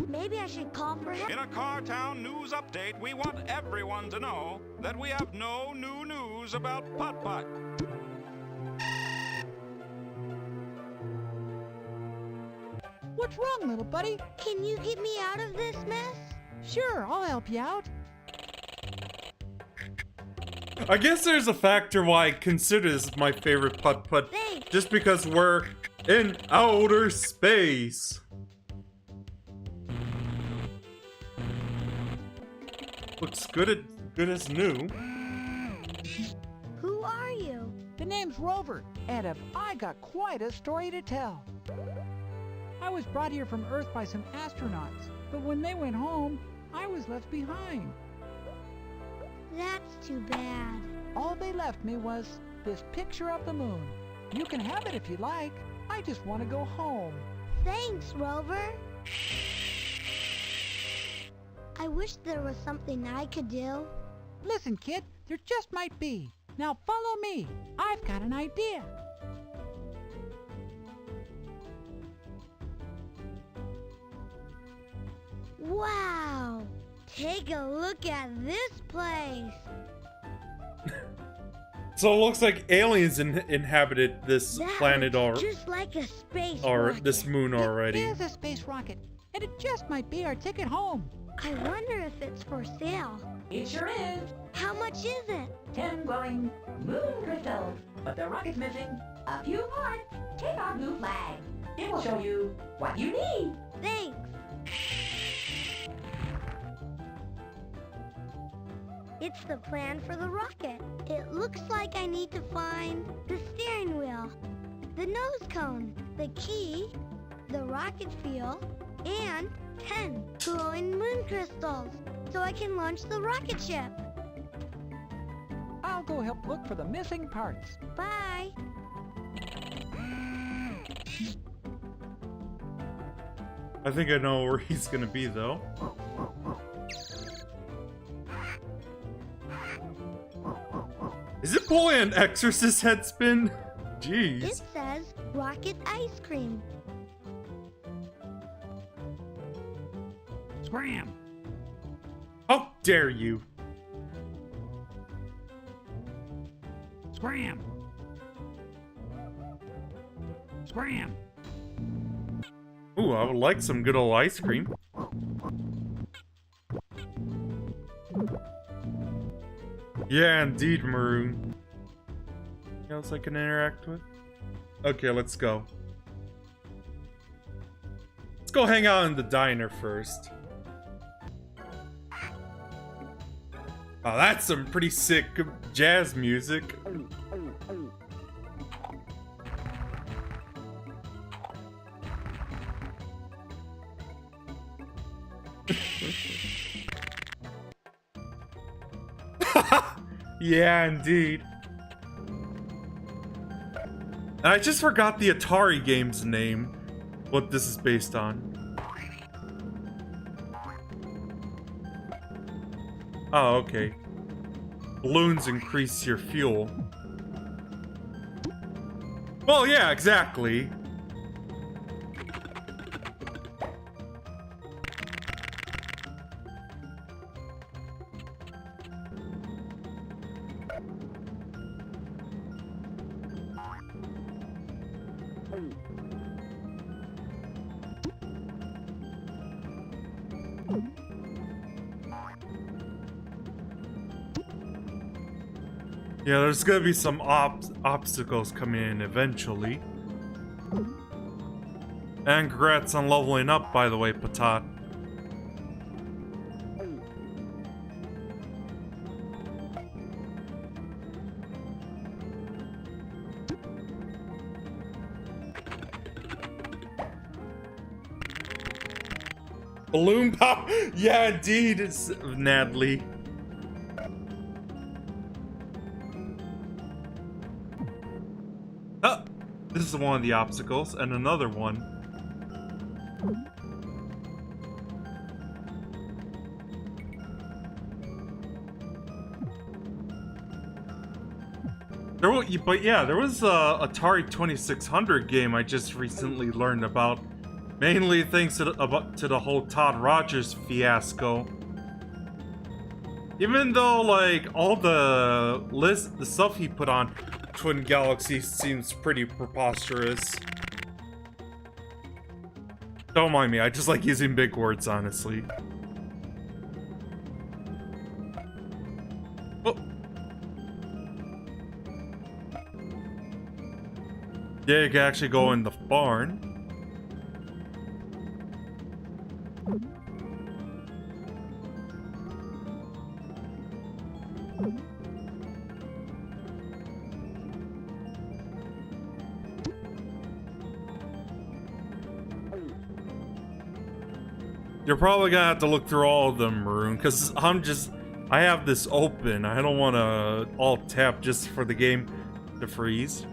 Maybe I should call for help. In a Cartown news update, we want everyone to know that we have no new news about Putt. What's wrong, little buddy? Can you get me out of this mess? Sure, I'll help you out. I guess there's a factor why I consider this my favorite Putt, Thanks. just because we're in outer space. Looks good as new. Who are you? The name's Rover, and I got quite a story to tell. I was brought here from Earth by some astronauts, but when they went home, I was left behind. That's too bad. All they left me was this picture of the moon. You can have it if you like. I just want to go home. Thanks, Rover. I wish there was something I could do. Listen, kid, there just might be. Now follow me. I've got an idea. Wow! Take a look at this place. So it looks like aliens inhabited this That planet looks just like a space or rocket. this moon already. It is a space rocket, and it just might be our ticket home. I wonder if it's for sale. It sure is. How much is it? 10 glowing moon crystals. But the rocket's missing a few parts. Take our blue flag. It will show you what you need. Thanks. It's the plan for the rocket. It looks like I need to find the steering wheel, the nose cone, the key, the rocket fuel, and 10 glowing moon crystals so I can launch the rocket ship. I'll go help look for the missing parts. Bye. I think I know where he's gonna be though. Is it pulling an exorcist head spin? Jeez. It says rocket ice cream. Scram! How dare you? Scram! Scram! Ooh, I would like some good old ice cream. Yeah, indeed, Maroon. Anything else I can interact with? Okay, let's go. Let's go hang out in the diner first. Oh, that's some pretty sick jazz music. Yeah, indeed. And I just forgot the Atari game's name. What this is based on. Oh, okay. Balloons increase your fuel. Well, yeah, exactly. Yeah, there's gonna be some obstacles coming in eventually. And congrats on leveling up, by the way, Patat. Balloon pop! Yeah, indeed, it's Natalie. This is one of the obstacles, and another one. But yeah, there was a Atari 2600 game I just recently learned about. Mainly thanks to the whole Todd Rogers fiasco. Even though, like, all the stuff he put on Twin Galaxies seems pretty preposterous. Don't mind me, I just like using big words, honestly. Oh. Yeah, you can actually go in the barn. You're probably gonna have to look through all of them, Maroon, because I have this open. I don't want to alt tab just for the game to freeze.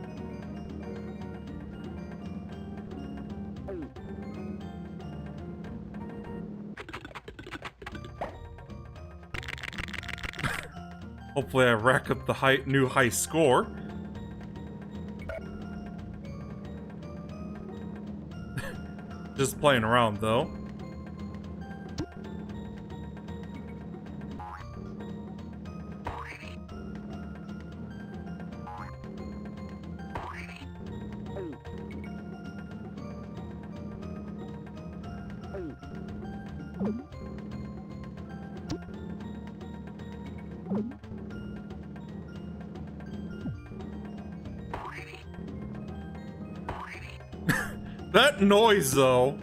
Hopefully I rack up the new high score. Just playing around, though. That noise, though.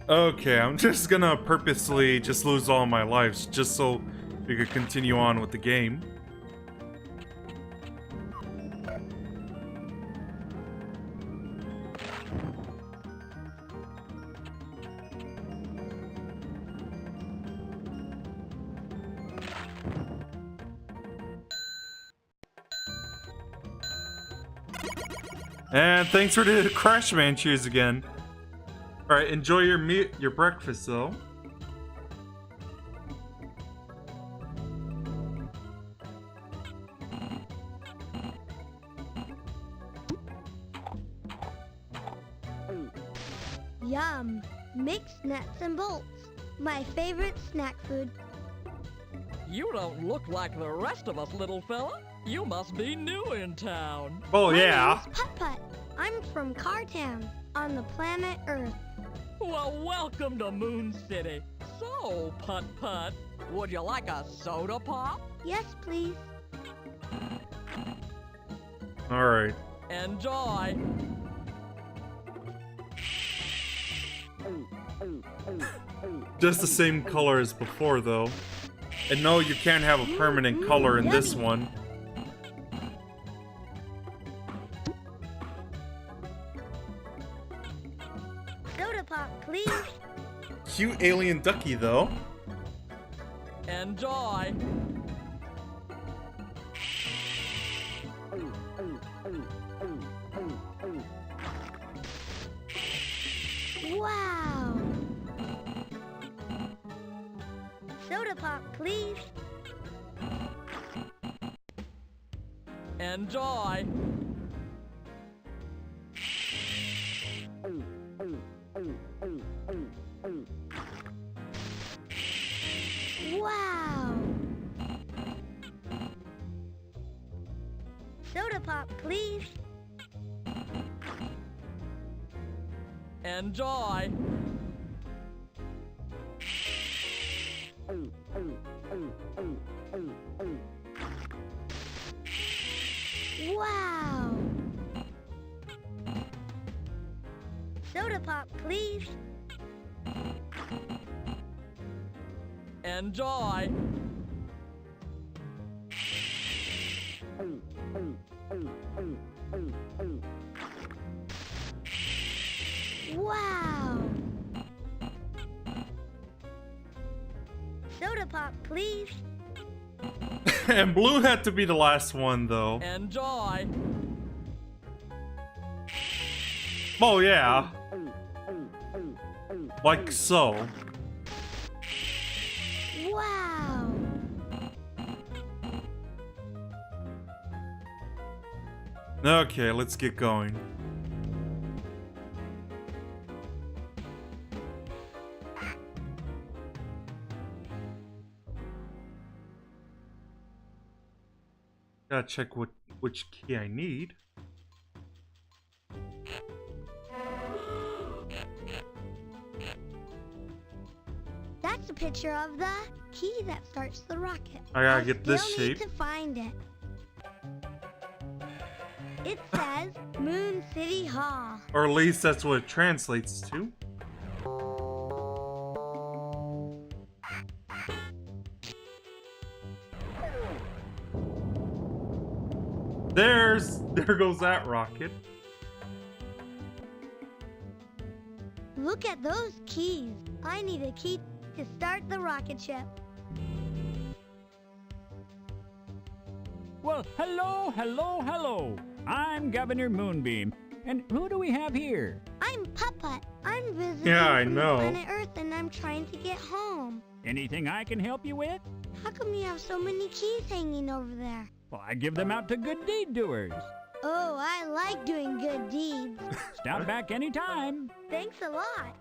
Okay, I'm just gonna purposely just lose all my lives just so we could continue on with the game. And thanks for the Crashman cheers again. Alright, enjoy your breakfast though. Yum! Mixed nuts and bolts. My favorite snack food. You don't look like the rest of us, little fella. You must be new in town. Oh, yeah. My name's Putt. I'm from Cartown, on the planet Earth. Well, welcome to Moon City. So, Putt, would you like a soda pop? Yes, please. Alright. Enjoy. Just the same color as before, though. And no, you can't have a permanent color in this one. Soda pop, please. Cute alien ducky, though. Enjoy. Wow. Soda pop, please. Enjoy. Wow. Soda pop, please. Enjoy. Wow. Soda pop, please. Enjoy. Wow! Soda pop, please. And Blue had to be the last one, though. Enjoy. Oh, yeah. Like so. Wow! Okay, let's get going. Gotta check which key I need. That's a picture of the key that starts the rocket. I gotta get this still need shape. to find it. It says Moon City Hall. Or at least that's what it translates to. There goes that rocket. Look at those keys. I need a key to start the rocket ship. Well, hello, hello, hello. I'm Governor Moonbeam. And who do we have here? I'm Putt. I'm visiting Yeah, I from know. the planet Earth and I'm trying to get home. Anything I can help you with? How come you have so many keys hanging over there? Well, I give them out to good deed doers. Oh, I like doing good deeds. Stop back anytime. Thanks a lot.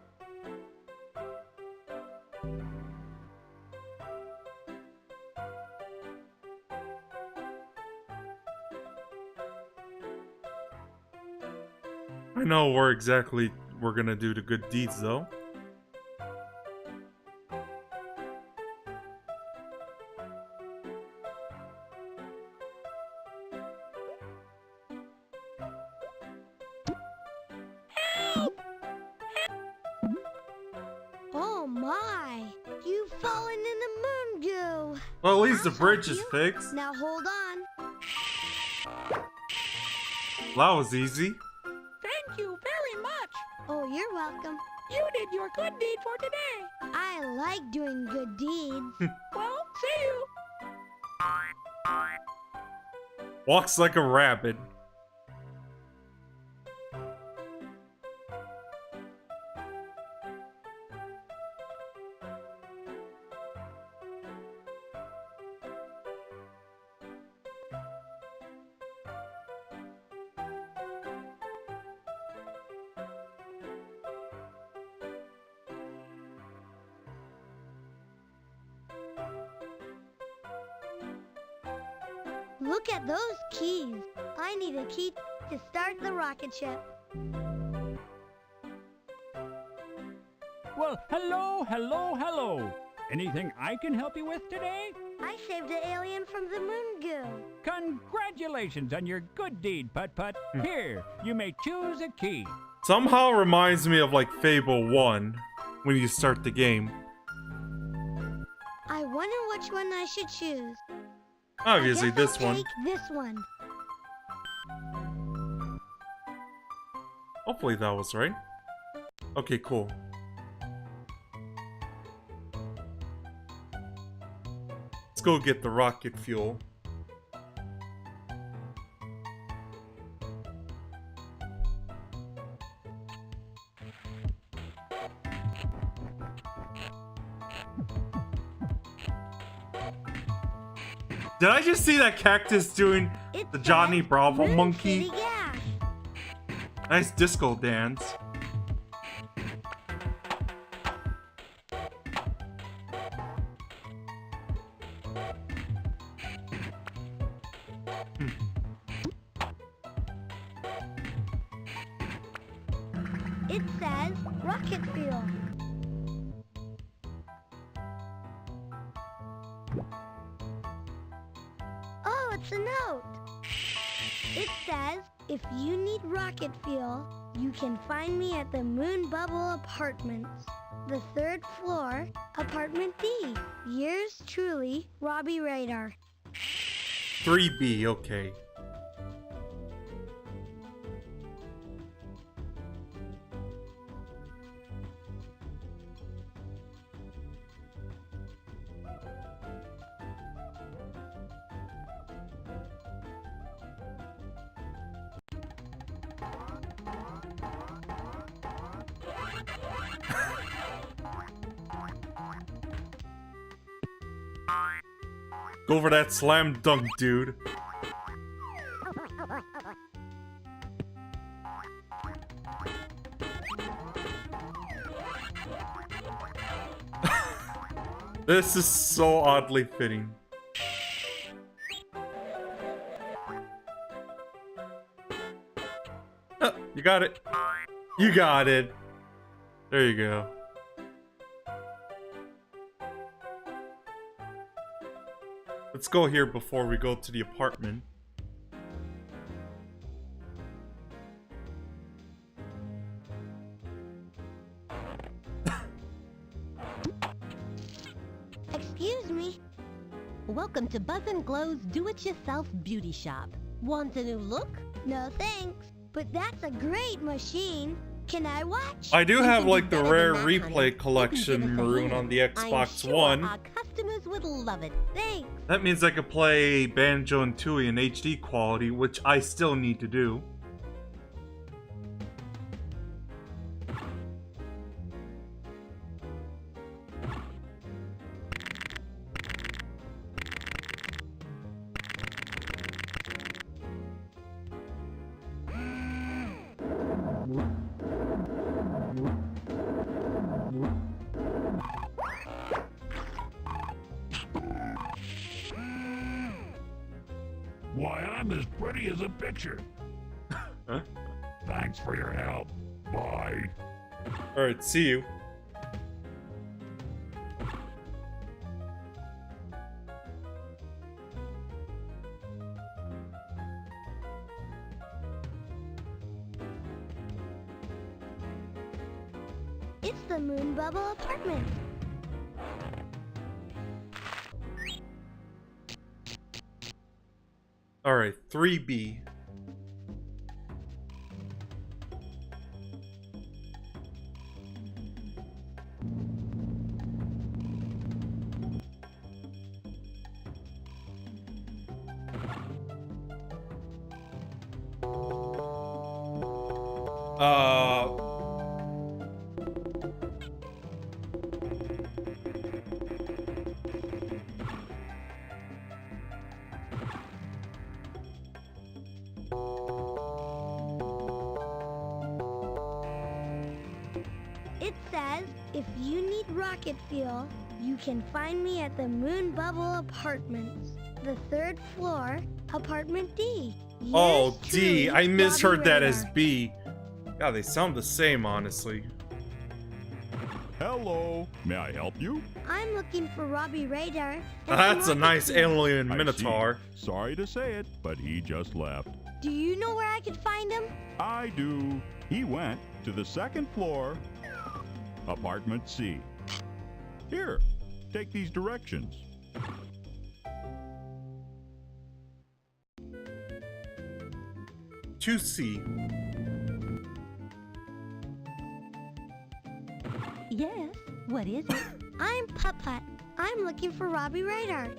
I know where exactly we're gonna do the good deeds, though. Oh my! You've fallen in the moon goo. Well, at least the I'll bridge help is you. fixed. Now hold on. That was easy. Thank you very much. Oh, you're welcome. You did your good deed for today. I like doing good deeds. Well, see you. Walks like a rabbit. Look at those keys. I need a key to start the rocket ship. Well, hello, hello, hello. Anything I can help you with today? I saved an alien from the moon goo. Congratulations on your good deed, Putt. Here, you may choose a key. Somehow reminds me of like Fable 1 when you start the game. I wonder which one I should choose. Obviously I guess this I'll one. take this one. Hopefully that was right. Okay, cool. Let's go get the rocket fuel. Did I just see that cactus doing It the Johnny says Bravo Moon monkey? City Gas. Nice disco dance. It says rocket fuel. Oh, it's a note. It says, if you need rocket fuel, you can find me at the Moon Bubble Apartments, the 3rd floor, apartment D. Yours truly, Robbie Radar. 3B, okay. Go for that slam dunk, dude. This is so oddly fitting. Oh, you got it. You got it. There you go. Let's go here before we go to the apartment. Excuse me. Welcome to Buzz and Glow's Do-It-Yourself Beauty Shop. Want a new look? No thanks, but that's a great machine. Can I watch? I do You have can like do the better rare than that, honey. replay You can collection give us a maroon hand. on the I'm Xbox sure One. our customers would love it. Thanks. That means I could play Banjo and Tooie in HD quality, which I still need to do. Why, I'm as pretty as a picture. Huh? Thanks for your help. Bye. Alright, see you. It's the Moon Bubble apartment. Alright, 3B. It says, if you need rocket fuel, you can find me at the Moon Bubble Apartments, the 3rd floor, apartment D. Oh, Yours D. truly, I misheard Robbie that as Radar. B. Yeah, they sound the same, honestly. Hello, may I help you? I'm looking for Robbie Radar. and That's a some nice rocket fuel. alien I minotaur. see. Sorry to say it, but he just left. Do you know where I could find him? I do. He went to the 2nd floor, apartment C. Here, take these directions. To C. Yes, what is it? I'm Putt. I'm looking for Robbie Radar.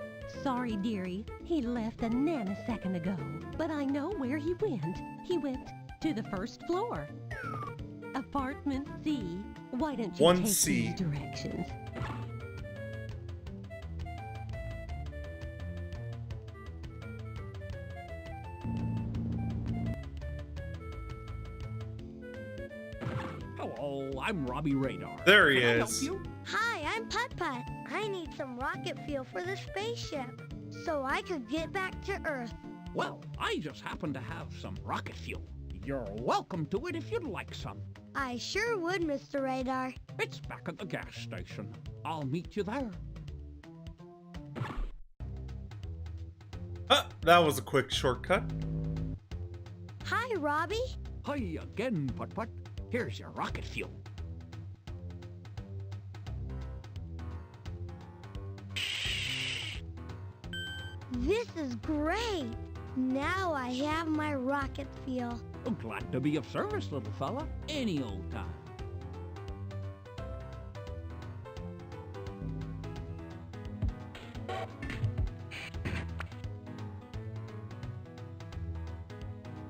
Sorry, dearie. He left a nanosecond ago. But I know where he went. He went to the 1st floor. Apartment C. Why don't you take 1C. these directions? Hello, I'm Robbie Radar. There he Can I help is. you? Hi, I'm Putt. I need some rocket fuel for the spaceship so I could get back to Earth. Well, I just happen to have some rocket fuel. You're welcome to it if you'd like some. I sure would, Mr. Radar. It's back at the gas station. I'll meet you there. That was a quick shortcut. Hi, Robbie. Hi again, Putt. Here's your rocket fuel. This is great. Now I have my rocket fuel. Oh, glad to be of service, little fella. Any old time.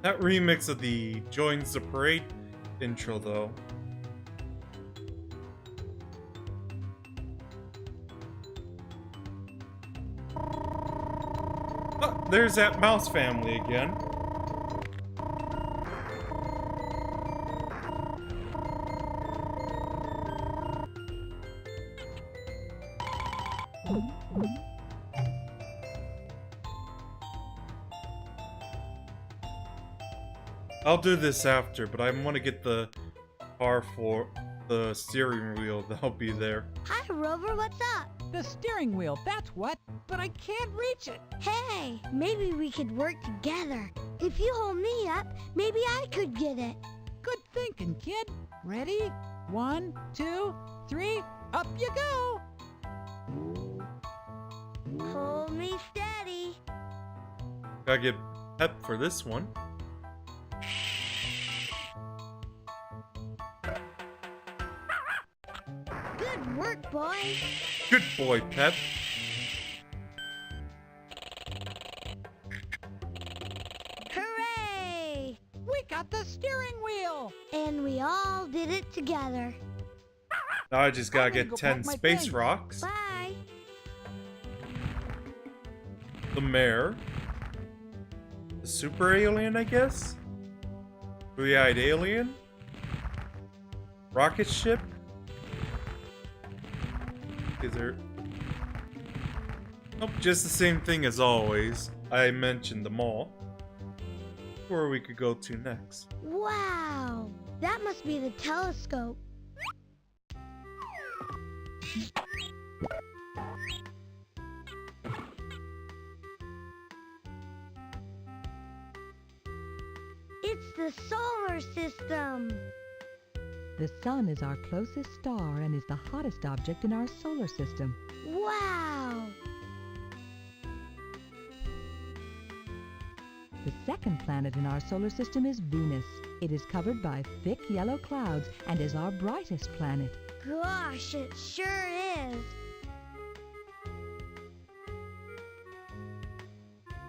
That remix of the Joins the Parade intro, though. there's that mouse family again. I'll do this after, but I want to get the car for the steering wheel. That'll be there. Hi, Rover, what's up? The steering wheel, that's what. But I can't reach it. Hey, maybe we could work together. If you hold me up, maybe I could get it. Good thinking, kid. Ready? 1, 2, 3, up you go. Hold me steady. Gotta get pep for this one. Good work, boy. Good boy, Pep. Hooray! We got the steering wheel. And we all did it together. Now I just gotta I'm gonna get go 10 pack my space things. rocks. Bye. The mare. The super alien, I guess? Three-eyed alien? Rocket ship? Is there... Nope, just the same thing as always. I mentioned them all. Where we could go to next. Wow, that must be the telescope. It's the solar system. The sun is our closest star and is the hottest object in our solar system. Wow. The second planet in our solar system is Venus. It is covered by thick yellow clouds and is our brightest planet. Gosh, it sure is.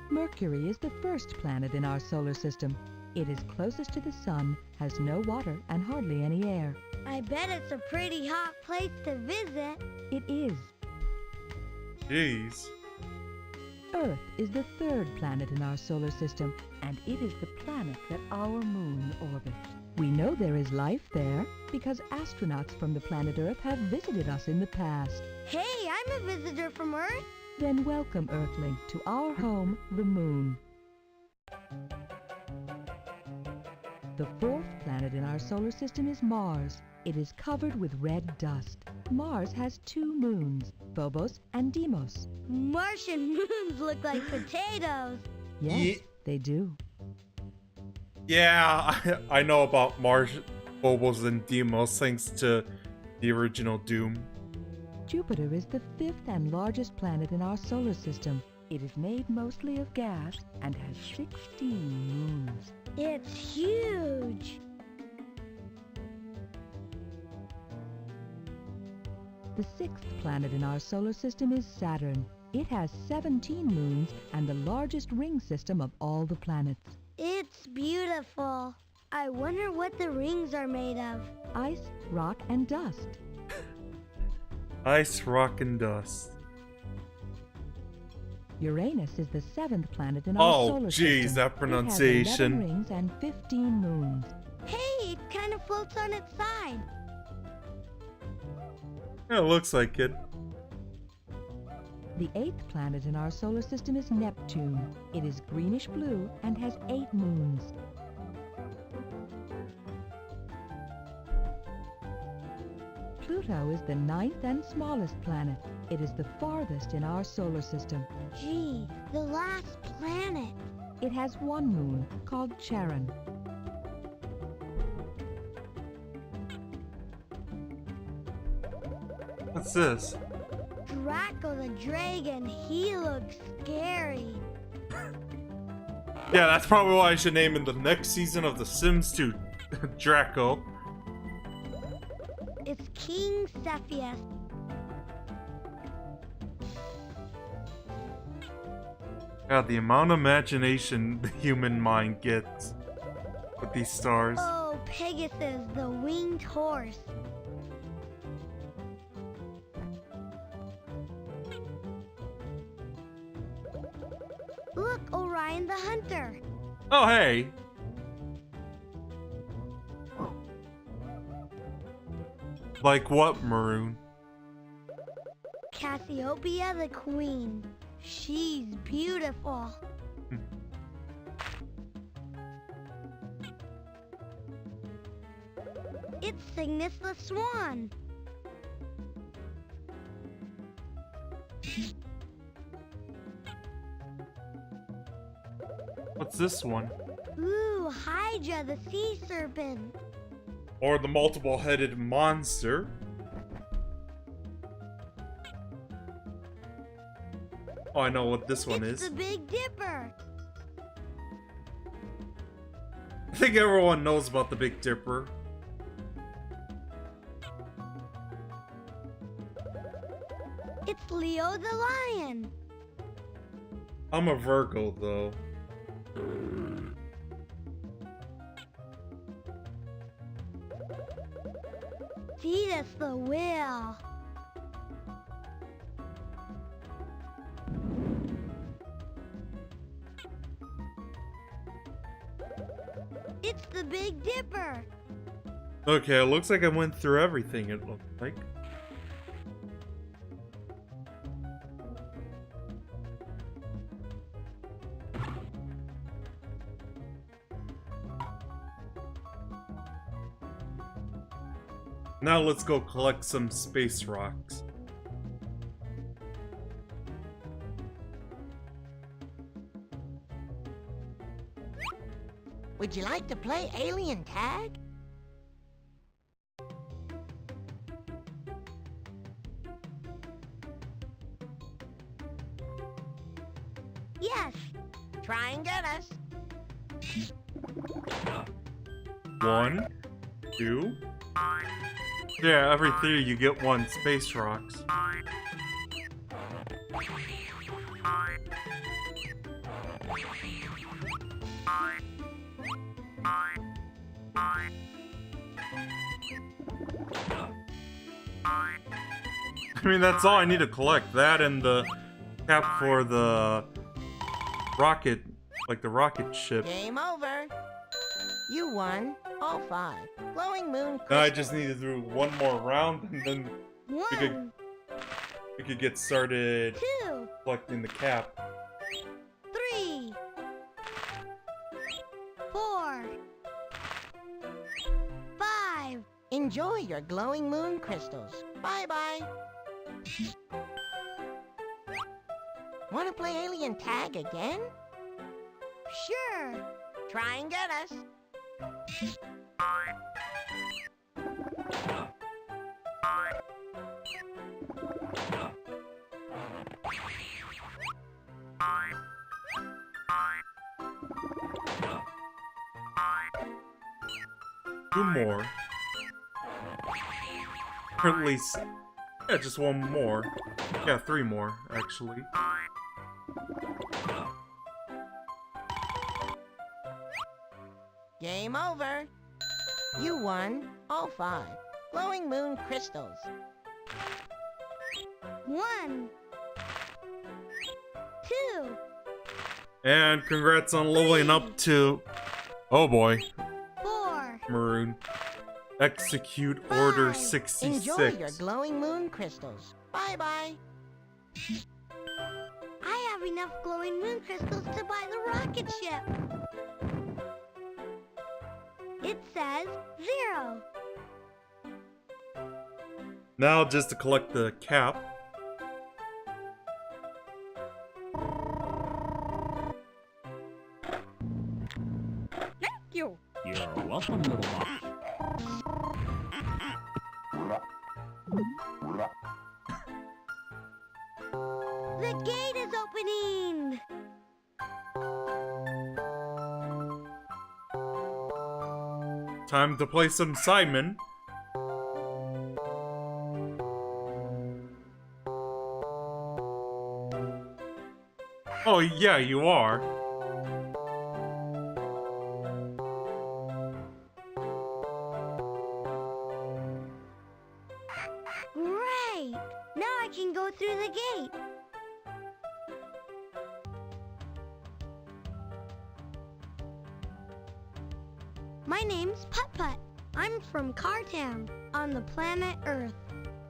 Mercury is the first planet in our solar system. It is closest to the sun, has no water, and hardly any air. I bet it's a pretty hot place to visit. It is. Jeez. Earth is the third planet in our solar system, and it is the planet that our moon orbits. We know there is life there because astronauts from the planet Earth have visited us in the past. Hey, I'm a visitor from Earth. Then welcome, Earthling, to our home, the moon. The fourth planet in our solar system is Mars. It is covered with red dust. Mars has 2 moons, Phobos and Deimos. Martian moons look like potatoes. Yes, they do. Yeah, I know about Mars, Phobos, and Deimos thanks to the original Doom. Jupiter is the 5th and largest planet in our solar system. It is made mostly of gas and has 16 moons. It's huge. The 6th planet in our solar system is Saturn. It has 17 moons and the largest ring system of all the planets. It's beautiful. I wonder what the rings are made of. Ice, rock, and dust. Ice, rock, and dust. Uranus is the 7th planet in our solar system. Oh, jeez, that pronunciation. It has 11 rings and 15 moons. Hey, it kind of floats on its side. Yeah, it looks like it. The 8th planet in our solar system is Neptune. It is greenish blue and has 8 moons. Pluto is the 9th and smallest planet. It is the farthest in our solar system. Gee, the last planet. It has 1 moon, called Charon. What's this? Draco the dragon, he looks scary. Yeah, that's probably why I should name in the next season of The Sims 2 Draco. It's King Cepheus. God, the amount of imagination the human mind gets with these stars. Oh, Pegasus, the winged horse. Look find the hunter. Oh, hey. Like what, Maroon? Cassiopeia the queen. She's beautiful. It's Cygnus the swan. What's this one? Ooh, Hydra the sea serpent. Or the multiple-headed monster. Oh, I know what this one It's is. the Big Dipper. I think everyone knows about the Big Dipper. It's Leo the lion. I'm a Virgo, though. Cetus the whale. It's the Big Dipper. Okay, it looks like I went through everything, it looked like. Now let's go collect some space rocks. Would you like to play alien tag? Yes. Try and get us. 1, 2. Yeah, every 3 you get 1 space rocks. I mean, that's all I need to collect. That and the cap for the rocket, like the rocket ship. Game over. You won all 5. Glowing moon crystals. Now I just need to do 1 more round, and then we could get started 2, collecting the cap. 3, 4, 5. Enjoy your glowing moon crystals. Bye-bye. Want to play alien tag again? Sure. Try and get us. Two more. Or at least, yeah, just 1 more. Yeah, 3 more, actually. Game over. You won all 5. Glowing moon crystals. 1, 2. And congrats on leveling up to... Oh boy. 4. Maroon. Execute Order 66. Enjoy your glowing moon crystals. Bye-bye. I have enough glowing moon crystals to buy the rocket ship. It says 0. Now just to collect the cap. Thank you. You're welcome, little box. The gate is opening. Time to play some Simon. Oh yeah, you are. Great. Now I can go through the gate. My name's Putt. I'm from Cartown, on the planet Earth.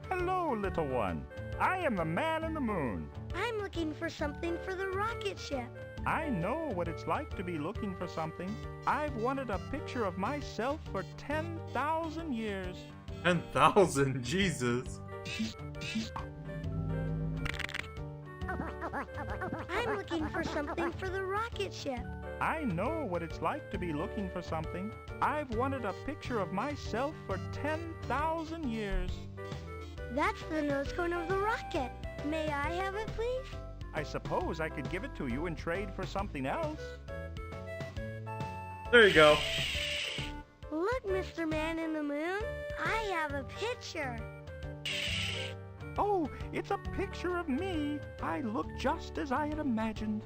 Hello, little one. I am the man in the moon. I'm looking for something for the rocket ship. I know what it's like to be looking for something. I've wanted a picture of myself for 10,000 years. 10,000? Jesus. I'm looking for something for the rocket ship. I know what it's like to be looking for something. I've wanted a picture of myself for 10,000 years. That's the nose cone of the rocket. May I have it, please? I suppose I could give it to you and trade for something else. There you go. Look, Mr. Man in the Moon. I have a picture. Oh, it's a picture of me. I look just as I had imagined.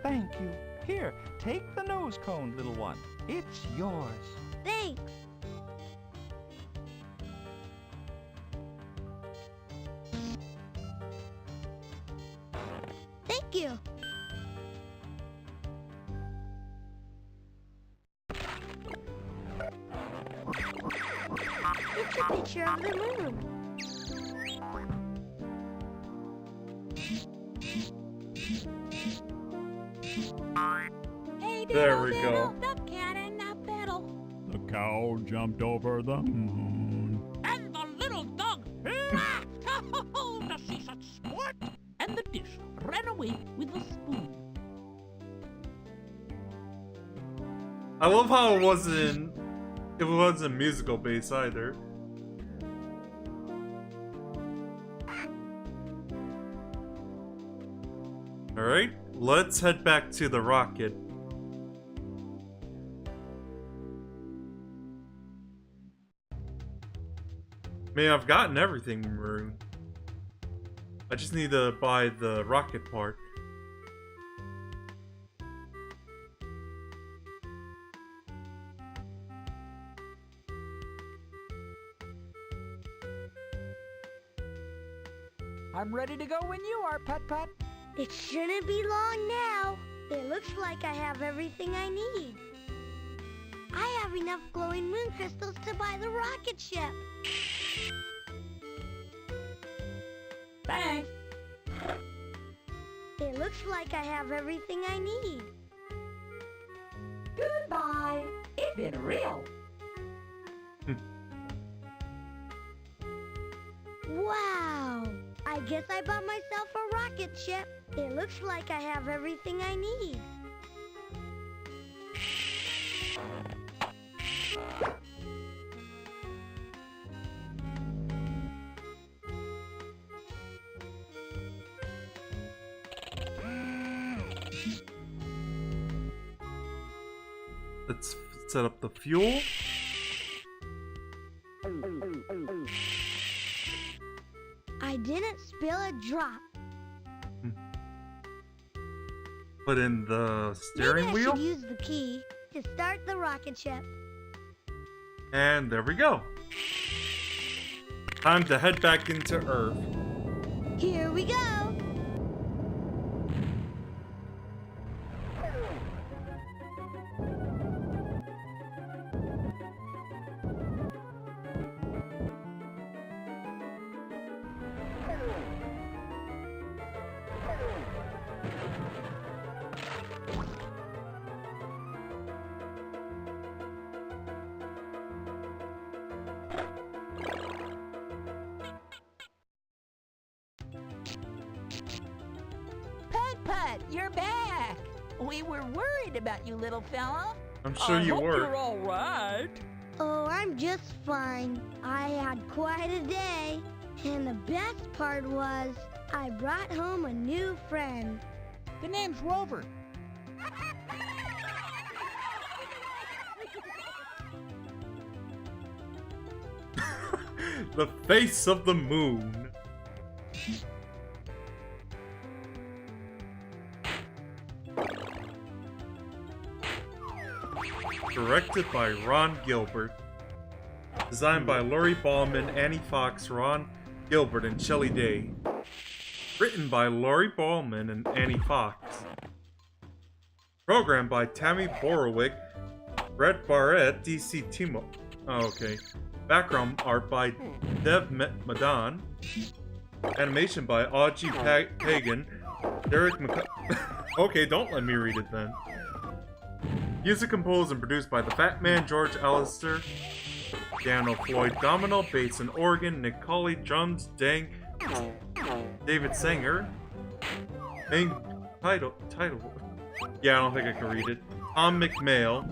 Thank you. Here, take the nose cone, little one. It's yours. Thanks. Thank you. It's a picture of the moon. Hey, There we go. The cat and the fiddle. The cow jumped over the moon. And the little dog laughed to see such sport. And the dish ran away with the spoon. I love how it wasn't musical bass either. Alright, let's head back to the rocket. Man, I've gotten everything maroon. I just need to buy the rocket part. I'm ready to go when you are, Putt. It shouldn't be long now. It looks like I have everything I need. I have enough glowing moon crystals to buy the rocket ship. Thanks. It looks like I have everything I need. Goodbye. It's been real. Wow! I guess I bought myself a rocket ship. It looks like I have everything I need. Let's set up the fuel. I didn't spill a drop. Put in the steering Maybe I wheel. should use the key to start the rocket ship. And there we go. Time to head back into Earth. Here we go. Putt, you're back. We were worried about you, little fella. I'm sure I you hope were. you're all right. Oh, I'm just fine. I had quite a day. And the best part was, I brought home a new friend. The name's Rover. The face of the moon. Directed by Ron Gilbert. Designed by Laurie Ballman, Annie Fox, Ron Gilbert, and Shelley Day. Written by Laurie Ballman and Annie Fox. Programmed by Tammy Borowick, Red Barrett, DC Timo. Oh, okay. Background art by Dev Madan. Animation by Audrey Pagan. Derek Okay, don't let me read it then. Music composed and produced by the Fat Man, George Allister. Piano, Floyd Domino. Bass and organ, Nick Colley. Drums, David Sanger. Main title. Yeah, I don't think I can read it. Tom McMail.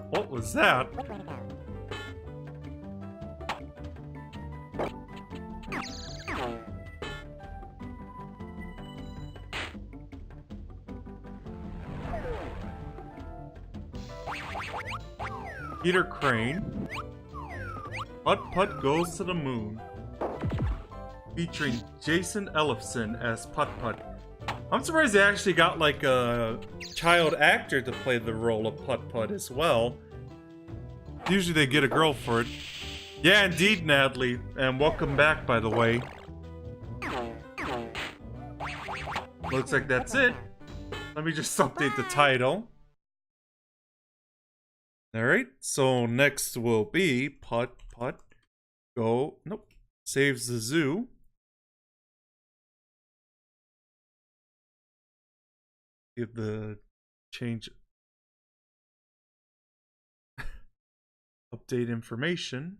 What was that? Peter Crane. Putt Goes to the Moon. Featuring Jason Ellefson as Putt. I'm surprised they actually got like a child actor to play the role of Putt as well. Usually they get a girl for it. Yeah, indeed, Natalie. And welcome back, by the way. Looks like that's it. Let me just update the title. Alright, so next will be Putt Go. Nope. Saves the Zoo. Give the change. Update information.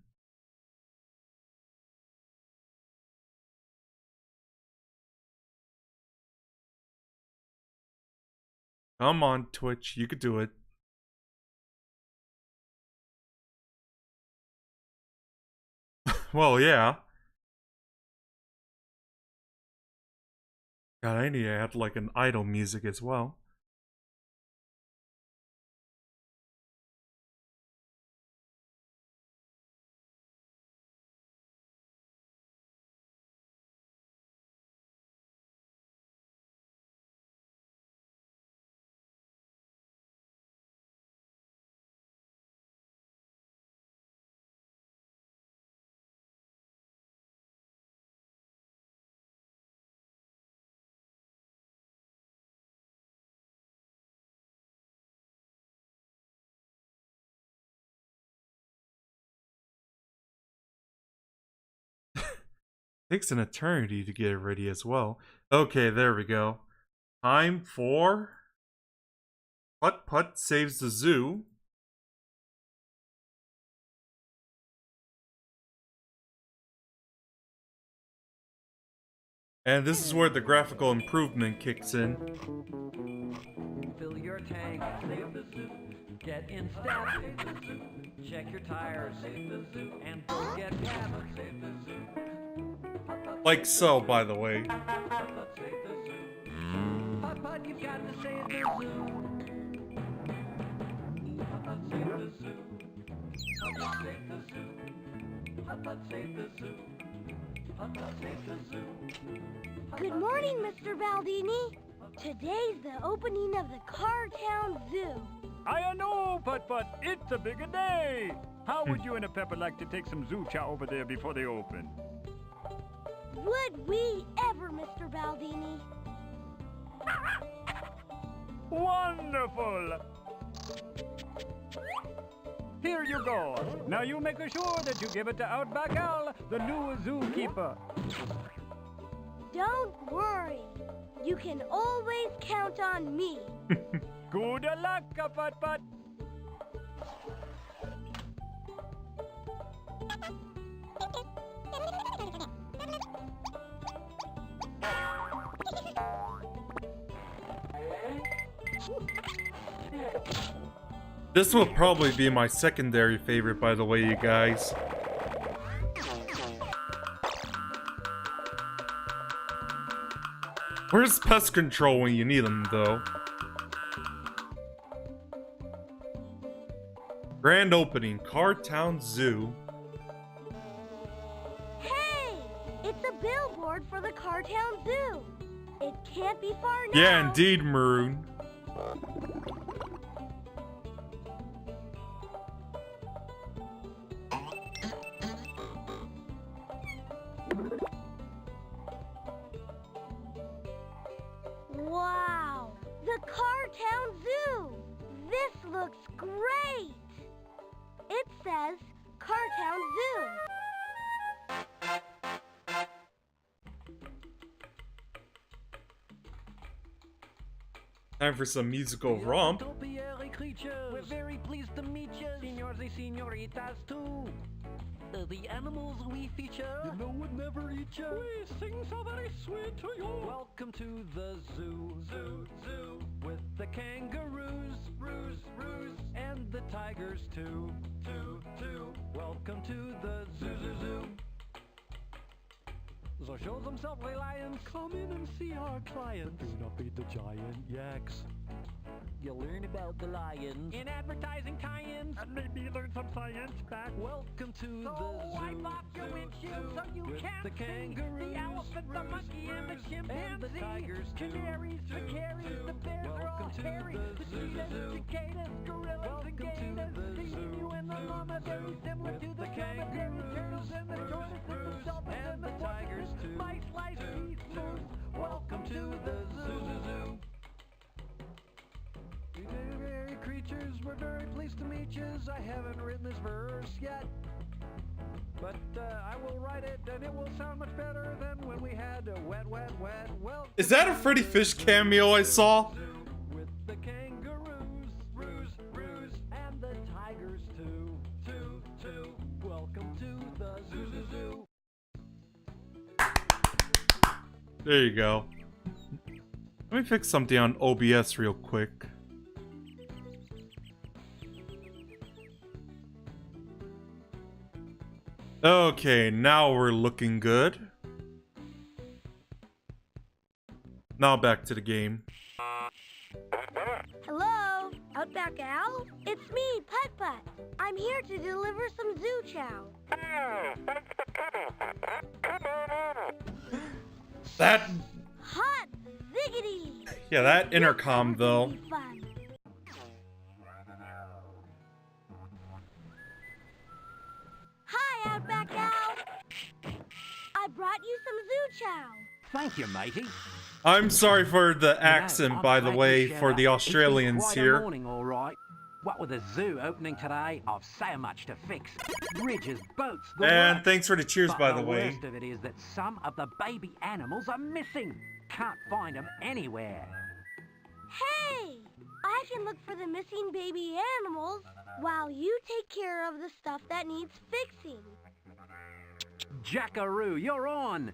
Come on, Twitch. You could do it. Well, yeah. God, I need to add like an idle music as well. Takes an eternity to get it ready as well. Okay, there we go. Time for Putt Saves the Zoo. And this is where the graphical improvement kicks in. Fill your tank, save the zoo. Get in step, save the zoo. Check your tires, save the zoo. And don't get mad, save the zoo. Like so, by the way. Putt, you've got to save the zoo. Putt, save the zoo. Putt, save the zoo. Putt, save the zoo. Putt, save the zoo. Good morning, Mr. Baldini. Today's the opening of the Cartown Zoo. I know, Putt. It's a big day. How would you and a Pepper like to take some zoo chow over there before they open? Would we ever, Mr. Baldini? Wonderful! Here you go. Now you make sure that you give it to Outback Al, the new zookeeper. Don't worry. You can always count on me. Good luck, Putt. This will probably be my secondary favorite, by the way, you guys. Where's pest control when you need them, though? Grand opening, Cartown Zoo. Hey! It's a billboard for the Cartown Zoo. It can't be far now. Yeah, indeed, Maroon. Wow, the Cartown Zoo. This looks great. It says Cartown Zoo. Time for some musical romp. We're very pleased to meet you, senors and senoritas too. The animals we feature, you know would never eat you. We sing so very sweet to you. Welcome to the zoo, zoo, zoo, with the kangaroos, roos, roos, and the tigers too, too, too. Welcome to the zoo, zoo, zoo. So show them self-play lions, come in and see our clients. Do not beat the giant yaks. You'll learn about the lions in advertising tie-ins, and maybe learn some science back. Welcome to the zoo. Wipe off your windshield so you can't the kangaroos, the elephant, the monkey, and the chimpanzee, and the tigers, canaries, the carries, the bears are all hairy, the cheetahs, cicadas, gorillas, and gators, the emu and the llama, very similar to the dromedary turtles and the tortoise and the dolphins and the tigers too. Mice, lice, bees, moose. Welcome to the zoo. Very creatures, we're very pleased to meet you. I haven't written this verse yet, but I will write it, and it will sound much better than when we had a wet. Well, Is that a Freddy Fish cameo I saw? with the kangaroos, roos, roos, and the tigers too, too, too. Welcome to the zoo. There you go. Let me fix something on OBS real quick. Okay, now we're looking good. Now back to the game. Hello, Outback Al? It's me, Putt. I'm here to deliver some zoo chow. That... Hot ziggity! Yeah, that intercom though. Fun. Hi, Outback Al. I brought you some zoo chow. Thank you, matey. I'm sorry for the accent, by the I'm glad way, you showed for up. the It's been Australians quite a here. morning, all right. What with the zoo opening today, I've so much to fix. Bridges, boats, the And works. thanks for the cheers, But by the way. worst of it is that some of the baby animals are missing. Can't find them anywhere. Hey! I can look for the missing baby animals while you take care of the stuff that needs fixing. Jackaroo, you're on!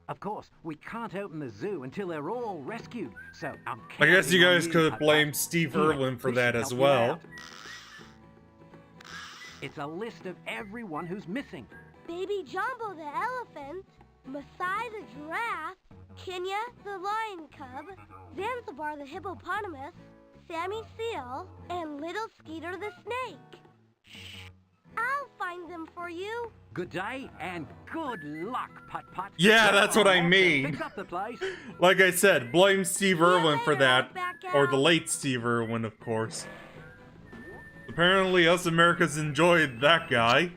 Of course, we can't open the zoo until they're all rescued, so I'm I guess you counting on guys could have Putt. blamed Steve Here, Irwin for this that should as help you well. out. It's a list of everyone who's missing. Baby Jumbo the elephant, Masai the giraffe, Kenya the lion cub, Zanzibar the hippopotamus, Sammy Seal, and Little Skeeter the snake. I'll find them for you. Good day and good luck, Putt. Yeah, that's what I Off to mean. Fix up the place. Like I said, blame Steve Irwin for that. Outback Or Al. the late Steve Irwin, of course. Apparently, us Americans enjoyed that guy.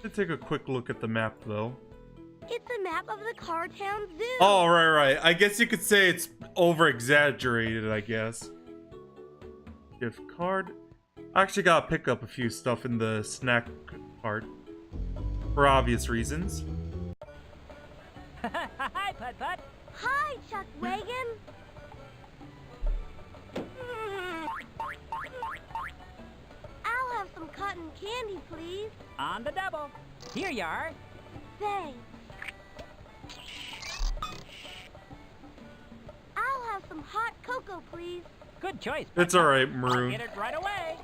Let's take a quick look at the map, though. It's a map of the Cartown Zoo. Oh, right. I guess you could say it's over-exaggerated, I guess. Gift card. I actually gotta pick up a few stuff in the snack cart. For obvious reasons. Hi, Putt. Hi, Chuck Wagon. I'll have some cotton candy, please. On the double. Here you are. Thanks. I'll have some hot cocoa, please. Good choice. It's Putt. alright, I'll Maroon. get it right away.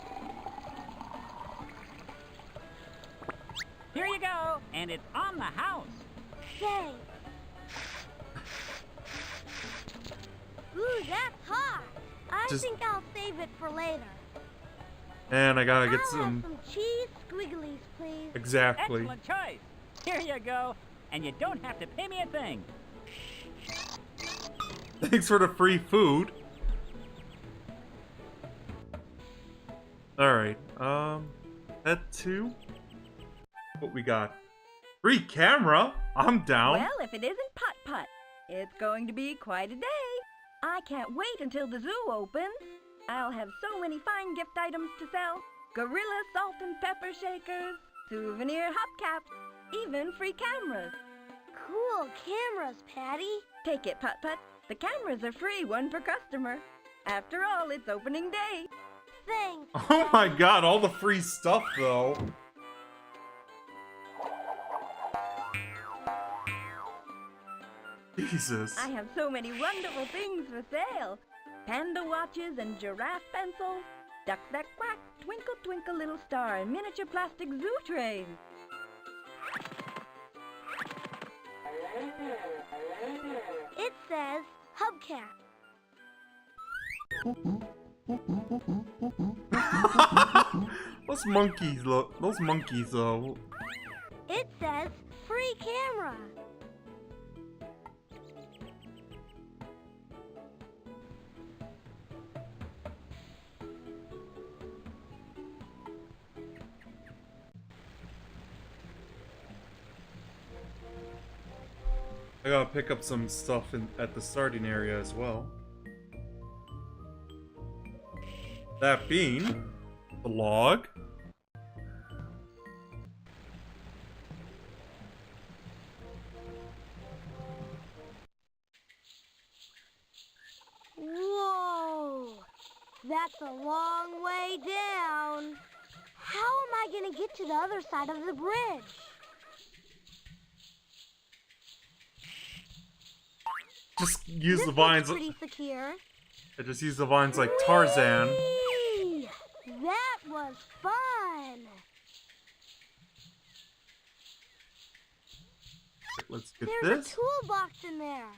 Here you go, and it's on the house. Thanks. Ooh, that's hot. I think I'll save it for later. And I gotta get I'll some... have some cheese squigglies, please. Exactly. Excellent choice. Here you go. And you don't have to pay me a thing. Thanks for the free food. Alright, head to... What we got? Free camera? I'm down. Well, if it isn't Putt, it's going to be quite a day. I can't wait until the zoo opens. I'll have so many fine gift items to sell. Gorilla salt and pepper shakers, souvenir hubcaps, even free cameras. Cool cameras, Patty. Take it, Putt. The cameras are free, one per customer. After all, it's opening day. Thanks. Oh my god, all the free stuff though. Jesus. I have so many wonderful things for sale. Panda watches and giraffe pencils. Duck that quack, twinkle twinkle little star, and miniature plastic zoo trays. It says hubcap. Those monkeys look. Those monkeys though. It says free camera. I gotta pick up some stuff at the starting area as well. That being the log. Whoa! That's a long way down. How am I gonna get to the other side of the bridge? Just use This the vines. looks pretty secure. I just use the vines like Tarzan. Whee! That was fun. Let's get There's this. a toolbox in there.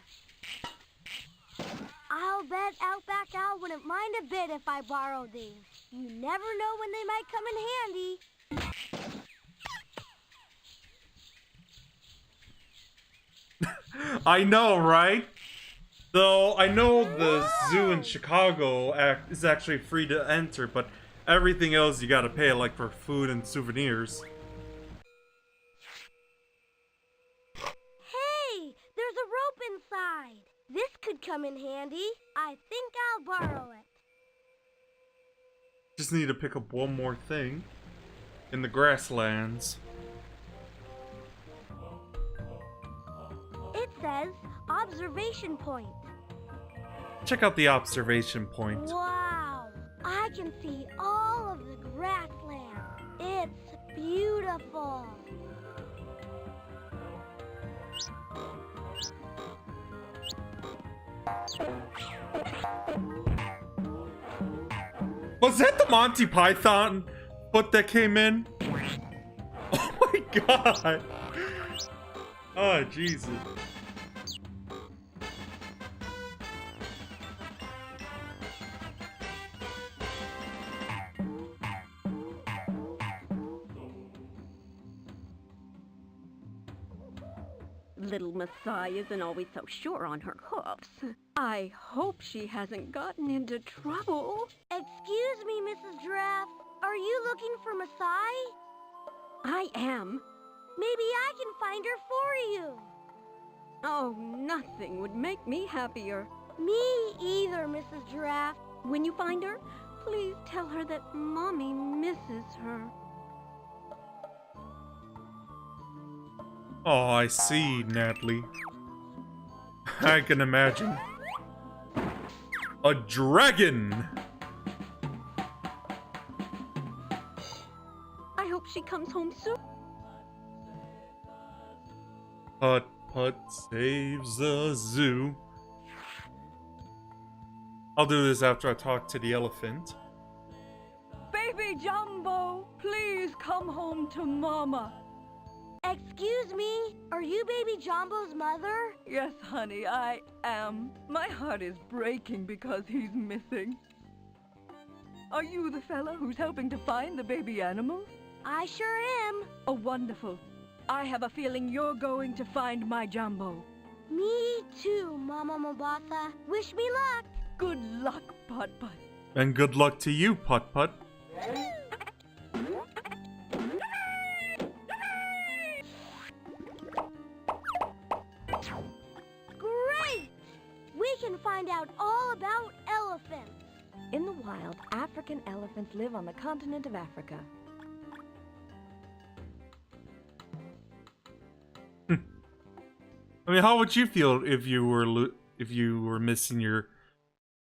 I'll bet Outback Al wouldn't mind a bit if I borrowed these. You never know when they might come in handy. I know, right? Though I know the zoo in Chicago is actually free to enter, but everything else you gotta pay, like for food and souvenirs. Hey, there's a rope inside. This could come in handy. I think I'll borrow it. Just need to pick up one more thing in the grasslands. It says observation point. Check out the observation point. Wow, I can see all of the grassland. It's beautiful. Was that the Monty Python foot that came in? Oh my god! Oh, Jesus. Little Messiah isn't always so sure on her hoofs. I hope she hasn't gotten into trouble. Excuse me, Mrs. Giraffe. Are you looking for Masai? I am. Maybe I can find her for you. Oh, nothing would make me happier. Me either, Mrs. Giraffe. When you find her, please tell her that Mommy misses her. Oh, I see, Natalie. I can imagine. A dragon! I hope she comes home soon. Putt Putt saves the zoo. I'll do this after I talk to the elephant. Baby Jumbo, please come home to Mama. Excuse me, are you baby Jumbo's mother? Yes, honey, I am. My heart is breaking because he's missing. Are you the fellow who's helping to find the baby animals? I sure am. Oh, wonderful. I have a feeling you're going to find my Jumbo. Me too, Mama Mobatha. Wish me luck. Good luck, Putt Putt. And good luck to you, Putt Putt. Great! We can find out all about elephants. In the wild, African elephants live on the continent of Africa. I mean, how would you feel if you were missing you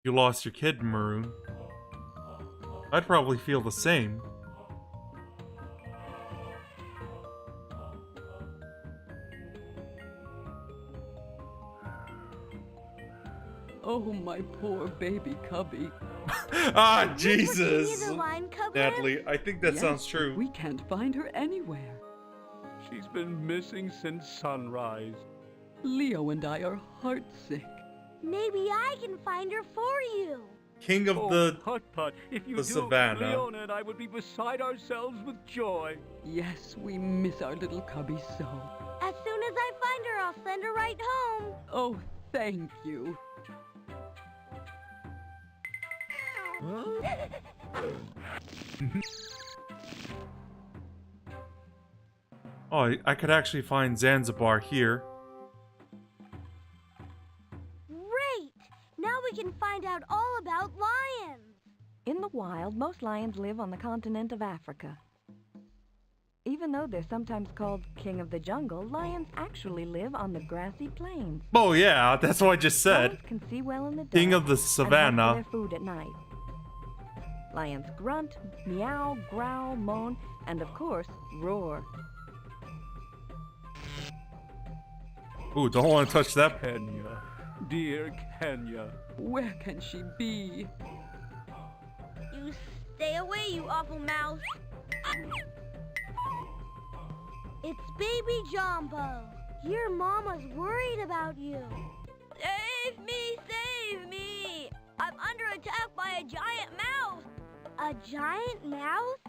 lost your kid, Maroon? I'd probably feel the same. Oh, my poor baby cubby. Ah, Jesus! The line cover? Natalie, I think that Yes, sounds true. We can't find her anywhere. She's been missing since sunrise. Leo and I are heartsick. Maybe I can find her for you. King of the Putt, if you the do, savannah. Leona and I would be beside ourselves with joy. Yes, we miss our little cubby so. As soon as I find her, I'll send her right home. Oh, thank you. Oh, I could actually find Zanzibar here. Great! Now we can find out all about lions. In the wild, most lions live on the continent of Africa. Even though they're sometimes called king of the jungle, lions actually live on the grassy plains. Oh yeah, that's what I just said. Lions can see well in the dark King of the and hunt for savannah. their food at night. Lions grunt, meow, growl, moan, and of course, roar. Ooh, don't want to touch that. Kenya, dear Kenya. Where can she be? You stay away, you awful mouse. It's baby Jumbo. Your mama's worried about you. Save me, save me! I'm under attack by a giant mouse. A giant mouse?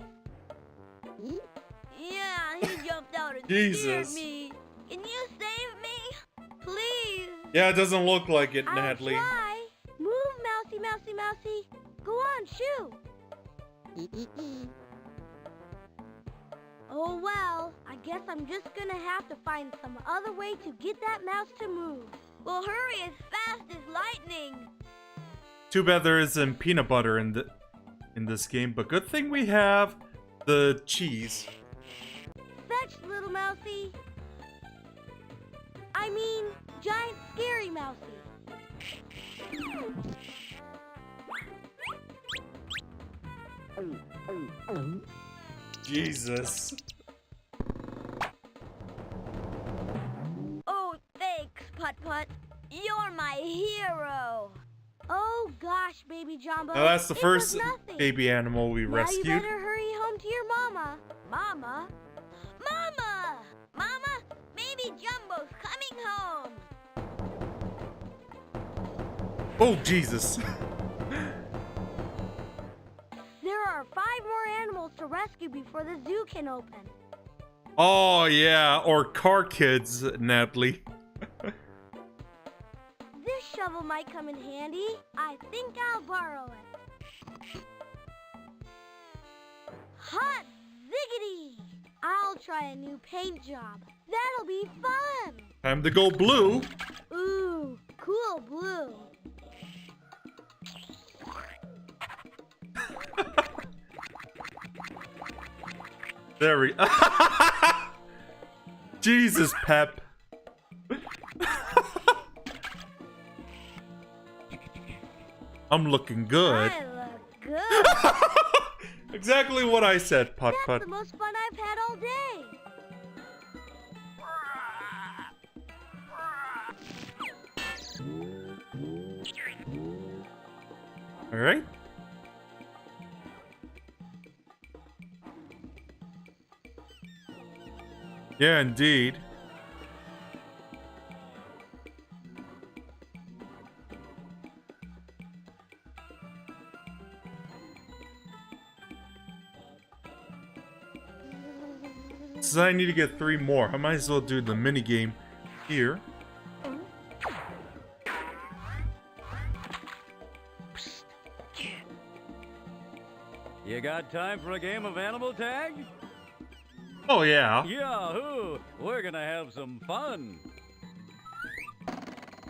Yeah, he jumped out and Jesus. scared me. Can you save me? Please. Yeah, it doesn't look like it, I'll Natalie. try. Move, mousy, mousy, mousy. Go on, shoo. Oh well, I guess I'm just gonna have to find some other way to get that mouse to move. Well, hurry as fast as lightning. Too bad there isn't peanut butter in this game, but good thing we have the cheese. Fetch, little mousy. I mean, giant scary mousy. Jesus. Oh, thanks, Putt Putt. You're my hero. Oh gosh, baby Jumbo. Now that's the it first was nothing. baby animal we Now rescued. you better hurry home to your mama. Mama? Mama! Mama, baby Jumbo's coming home. Oh, Jesus. There are 5 more animals to rescue before the zoo can open. Oh, yeah, or car kids, Natalie. This shovel might come in handy. I think I'll borrow it. Hot ziggity! I'll try a new paint job. That'll be fun! Time to go blue. Ooh, cool blue. There we Jesus, Pep. I'm looking good. I look good. Exactly what I said, Putt Putt. That's the most fun I've had all day. All right. Yeah, indeed. Since I need to get 3 more, I might as well do the mini game here. You got time for a game of animal tag? Oh, yeah. Yahoo! We're gonna have some fun.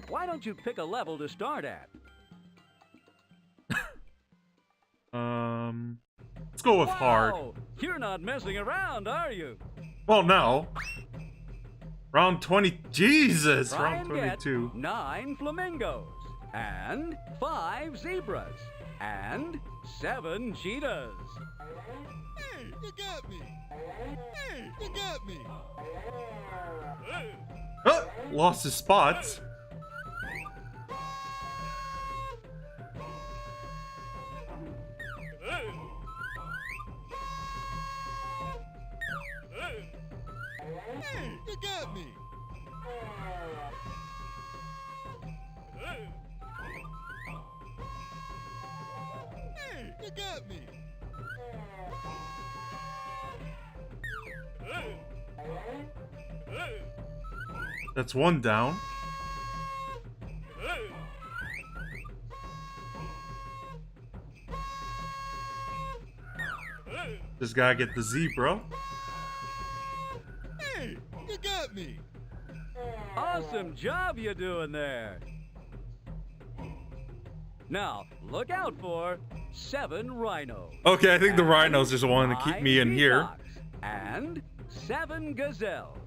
Why don't you pick a level to start at? Let's go with hard. You're not messing around, are you? Well, no. Round 20. Jesus! Try Round and get 22. 9 flamingos, and 5 zebras, and 7 cheetahs. Hey, you got me! Hey, you got me! Lost his spots. Hey, you got me! Hey, you got me! That's 1 down. Just gotta get the zebra. Hey, you got me! Awesome job you doing there. Now, look out for 7 rhinos. Okay, I think the rhinos just wanted to keep me in here. And 7 gazelles.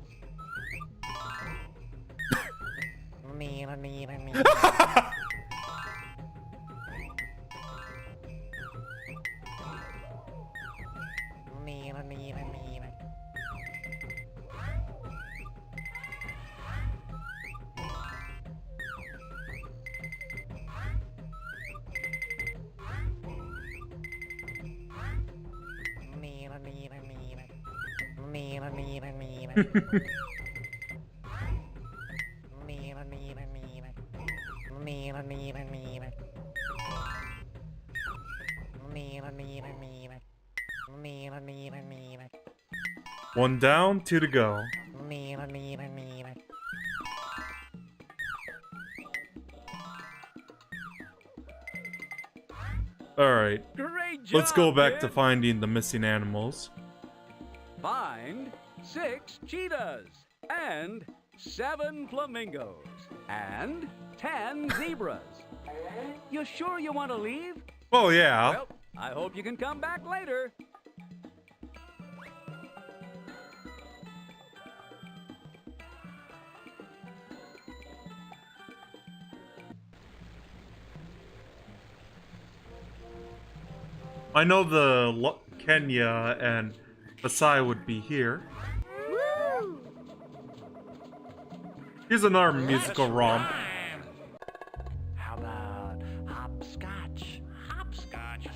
One down, 2 to go. Alright, let's go back to finding the missing animals. Find 6 cheetahs, and 7 flamingos, and 10 zebras. You sure you want to leave? Oh, yeah. Well, I hope you can come back later. I know the Kenya and Masai would be here. Woo! Here's another musical romp. How about hopscotch? Hopscotch,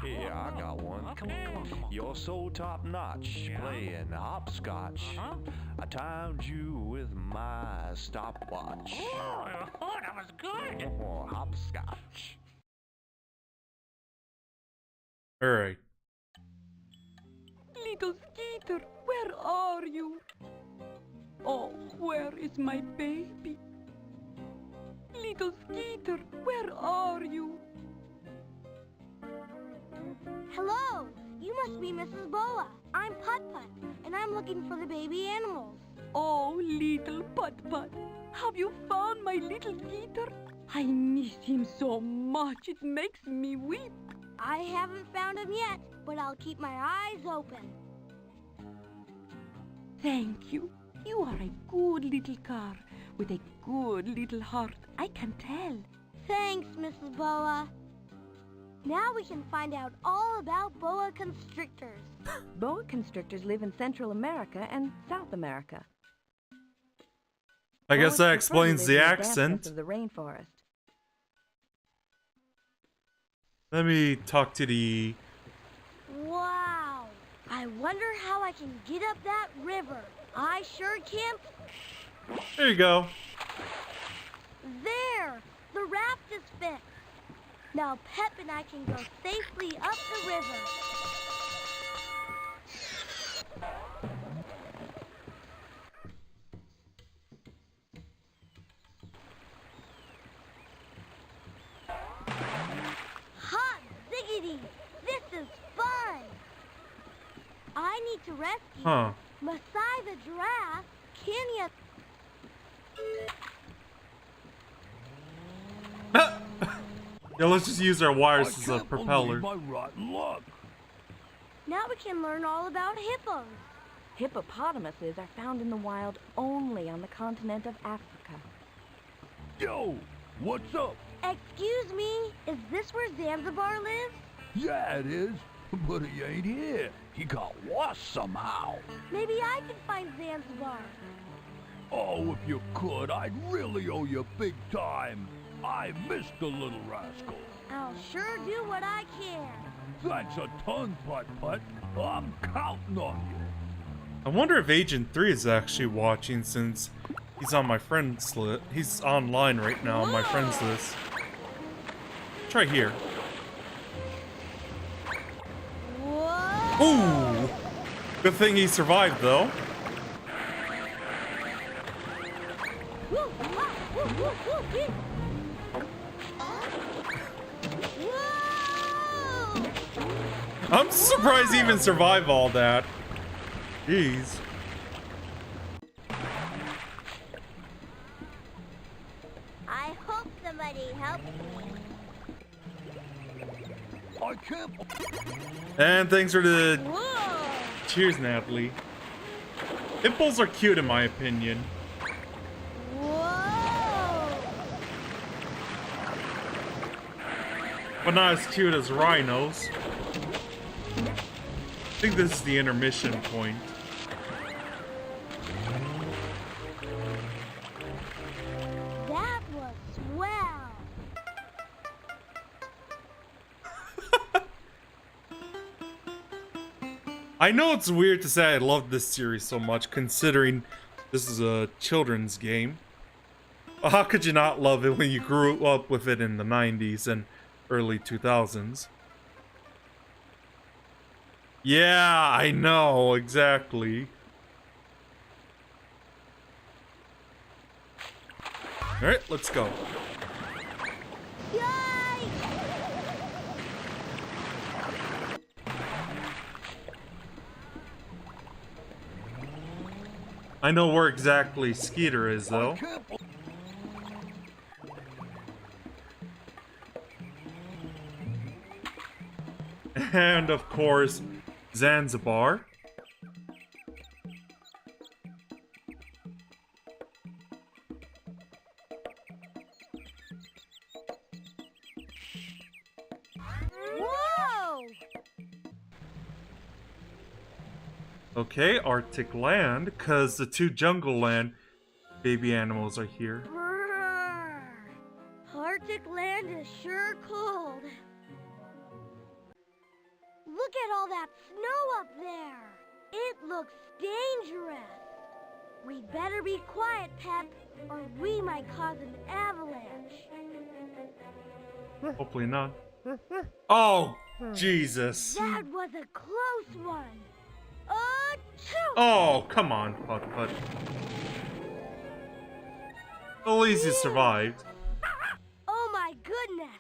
Here, I got one. Come on. You're so top notch playing hopscotch. I timed you with my stopwatch. Oh, that was good. Oh, hopscotch. Alright. Little Skeeter, where are you? Oh, where is my baby? Little Skeeter, where are you? Hello, you must be Mrs. Boa. I'm Putt, and I'm looking for the baby animals. Oh, little Putt, have you found my little Skeeter? I miss him so much, it makes me weep. I haven't found him yet, but I'll keep my eyes open. Thank you. You are a good little car with a good little heart, I can tell. Thanks, Mrs. Boa. Now we can find out all about boa constrictors. Boa constrictors live in Central America and South America. I guess that Boas explains prefer the to live in dampness accent. of the rainforest. Let me talk to the... Wow! I I wonder how I can get up that river. I sure can. There you go. There! The raft is fixed. Now Pep and I can go safely up the river. Hot ziggity! This is fun! I need to rescue Masai the giraffe. Can you? Yeah, let's just use our wires as a propeller. My rotten luck. Now we can learn all about hippos. Hippopotamuses are found in the wild only on the continent of Africa. Yo, what's up? Excuse me, is this where Zanzibar lives? Yeah, it is. But he ain't here. He got lost somehow. Maybe I can find Zanzibar. Oh, if you could, I'd really owe you big time. I missed the little rascal. I'll sure do what I can. Thanks a ton, Putt. I'm counting on you. I wonder if Agent 3 is actually watching since he's on my friends list. He's online right now on my friends list. Try here. Ooh! Good thing he survived, though. I'm surprised he even survived all that. Jeez. I hope somebody helps me. I can't. And thanks for the... Cheers, Natalie. Hippos are cute in my opinion. But not as cute as rhinos. I think this is the intermission point. That was swell. I know it's weird to say I love this series so much, considering this is a children's game. But how could you not love it when you grew up with it in the 90s and early 2000s? Yeah, I know, exactly. Alright, let's go. I know where exactly Skeeter is, though. And, of course, Zanzibar. Whoa! Okay, Arctic land, because the two jungle land baby animals are here. Brrr. Arctic land is sure cold. Look at all that snow up there. It looks dangerous. We'd better be quiet, Pep, or we might cause an avalanche. Hopefully not. Oh, Jesus. That was a close one. Oh, come on, Putt. At least you survived. Oh my goodness.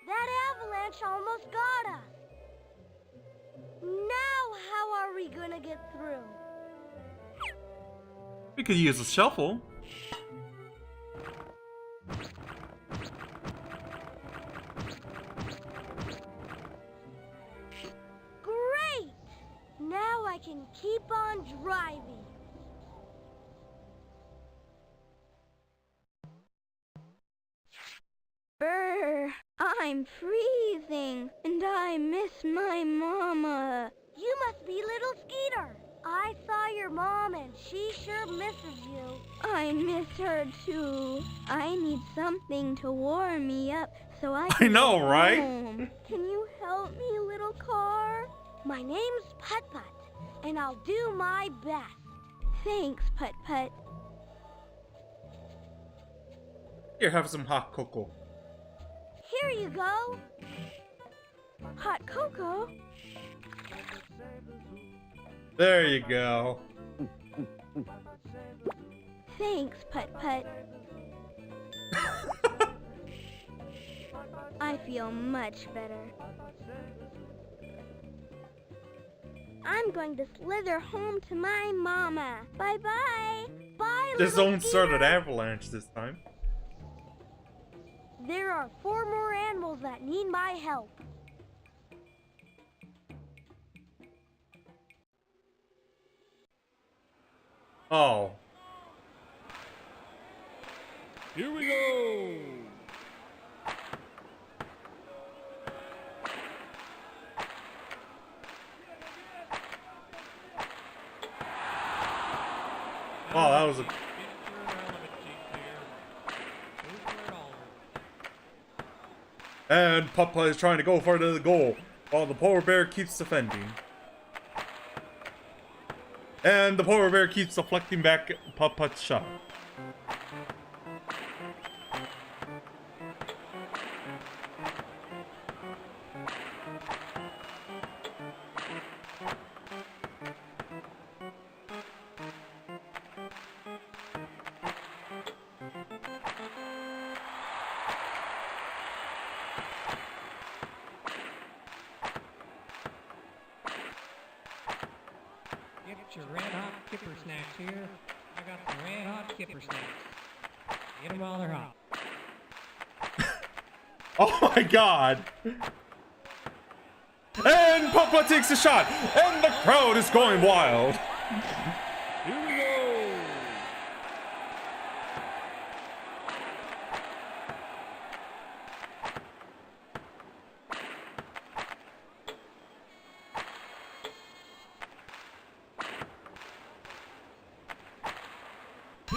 That avalanche almost got us. Now how are we gonna get through? We could use a shuffle. Great! Now I can keep on driving. Brr, I'm freezing, and I miss my mama. You must be little Skeeter. I saw your mom, and she sure misses you. I miss her, too. I need something to warm me up so I can know, get right? home. Can you help me, little car? My name's Putt. and I'll do my best. Thanks, Putt Putt. Here, have some hot cocoa. Here you go. Hot cocoa? There you go. Thanks, Putt Putt. I feel much better. I'm going to slither home to my mama. Bye-bye. Bye, Just little don't start an dear. avalanche this time. There are 4 more animals that need my help. Oh. Here we go! Oh, that was a... And Papa is trying to go for the goal, while the polar bear keeps defending. And the polar bear keeps deflecting back Papa's shot. Get your red hot kipper snacks here. I got the red hot kipper snacks. Get them while they're hot. Oh my god! And Papa takes a shot! And the crowd is going wild! Here we go!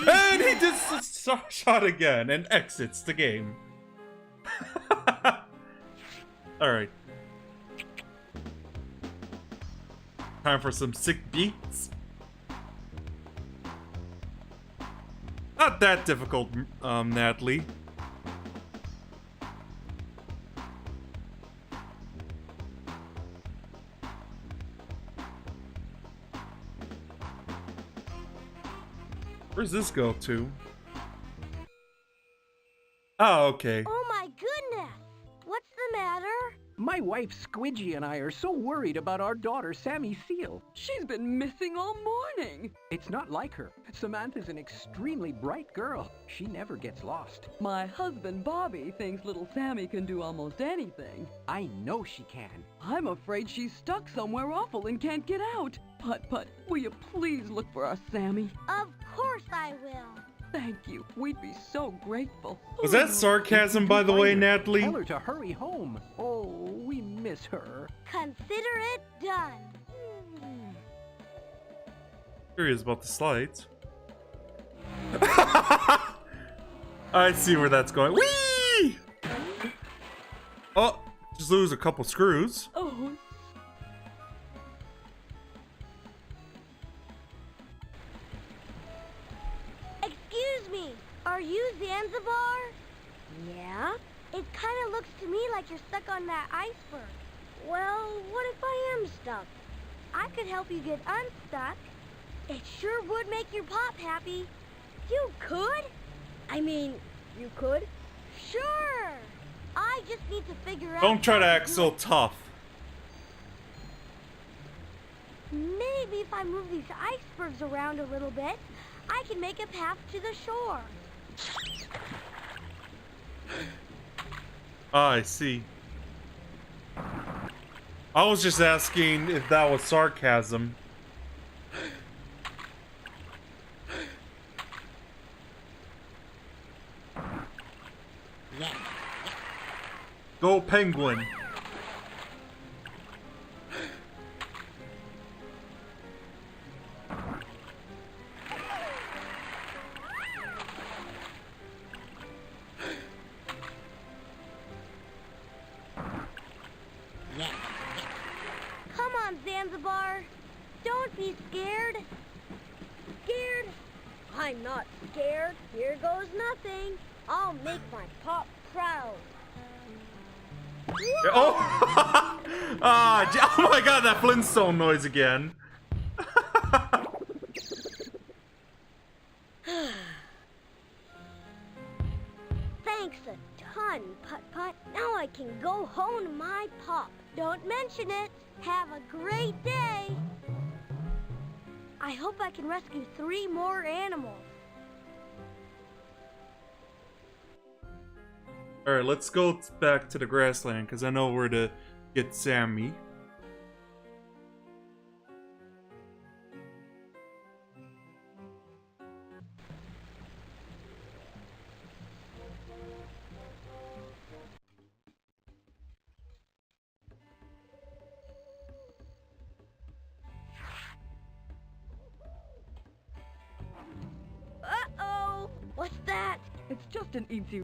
And he does the shot again and exits the game. Alright. Time for some sick beats. Not that difficult, Natalie. Where's this go to? Oh, okay. Oh my goodness! What's the matter? My wife Squidgy and I are so worried about our daughter Sammy Seal. She's been missing all morning. It's not like her. Samantha's an extremely bright girl. She never gets lost. My husband Bobby thinks little Sammy can do almost anything. I know she can. I'm afraid she's stuck somewhere awful and can't get out. Putt Putt, will you please look for our Sammy? Of course I will. Thank you. We'd be so grateful. Was that sarcasm, by the way, Natalie? Tell her to hurry home. Oh, we miss her. Consider it done. Curious about the slides. I see where that's going. Whee! Oh, just lose a couple screws. Oh. Excuse me, are you Zanzibar? Yeah? It kind of looks to me like you're stuck on that iceberg. Well, what if I am stuck? I could help you get unstuck. It sure would make your pop happy. You could? I mean, you could? Sure! I just need to figure out... Don't try to how act do so it. tough. Maybe if I move these icebergs around a little bit, I can make a path to the shore. I see. I was just asking if that was sarcasm. Go Penguin. Come on, Zanzibar. Don't be scared. Scared? I'm not scared. Here goes nothing. I'll make my pop proud. Oh! Oh my god, that Flintstone noise again. Thanks a ton, Putt-Putt. Now I can go home to my pop. Don't mention it. Have a great day. I hope I can rescue 3 more animals. Alright, let's go back to the grassland, because I know where to get Sammy. Uh-oh! What's that? It's just an easy...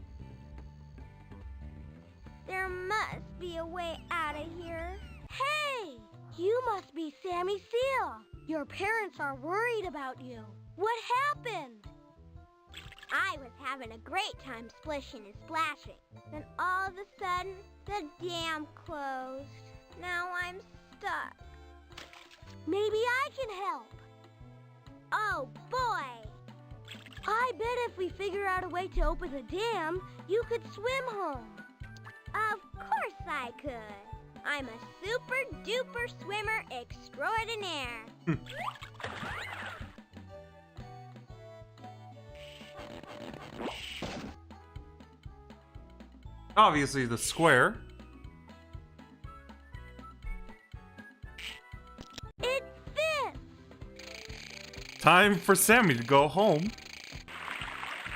There must be a way out of here. Hey! You must be Sammy Seal. Your parents are worried about you. What happened? I was having a great time splishing and splashing. Then all of a sudden, the dam closed. Now I'm stuck. Maybe I can help. Oh, boy! I bet if we figure out a way to open the dam, you could swim home. Of course I could. I'm a super-duper swimmer extraordinaire. Obviously the square. It fits! Time for Sammy to go home.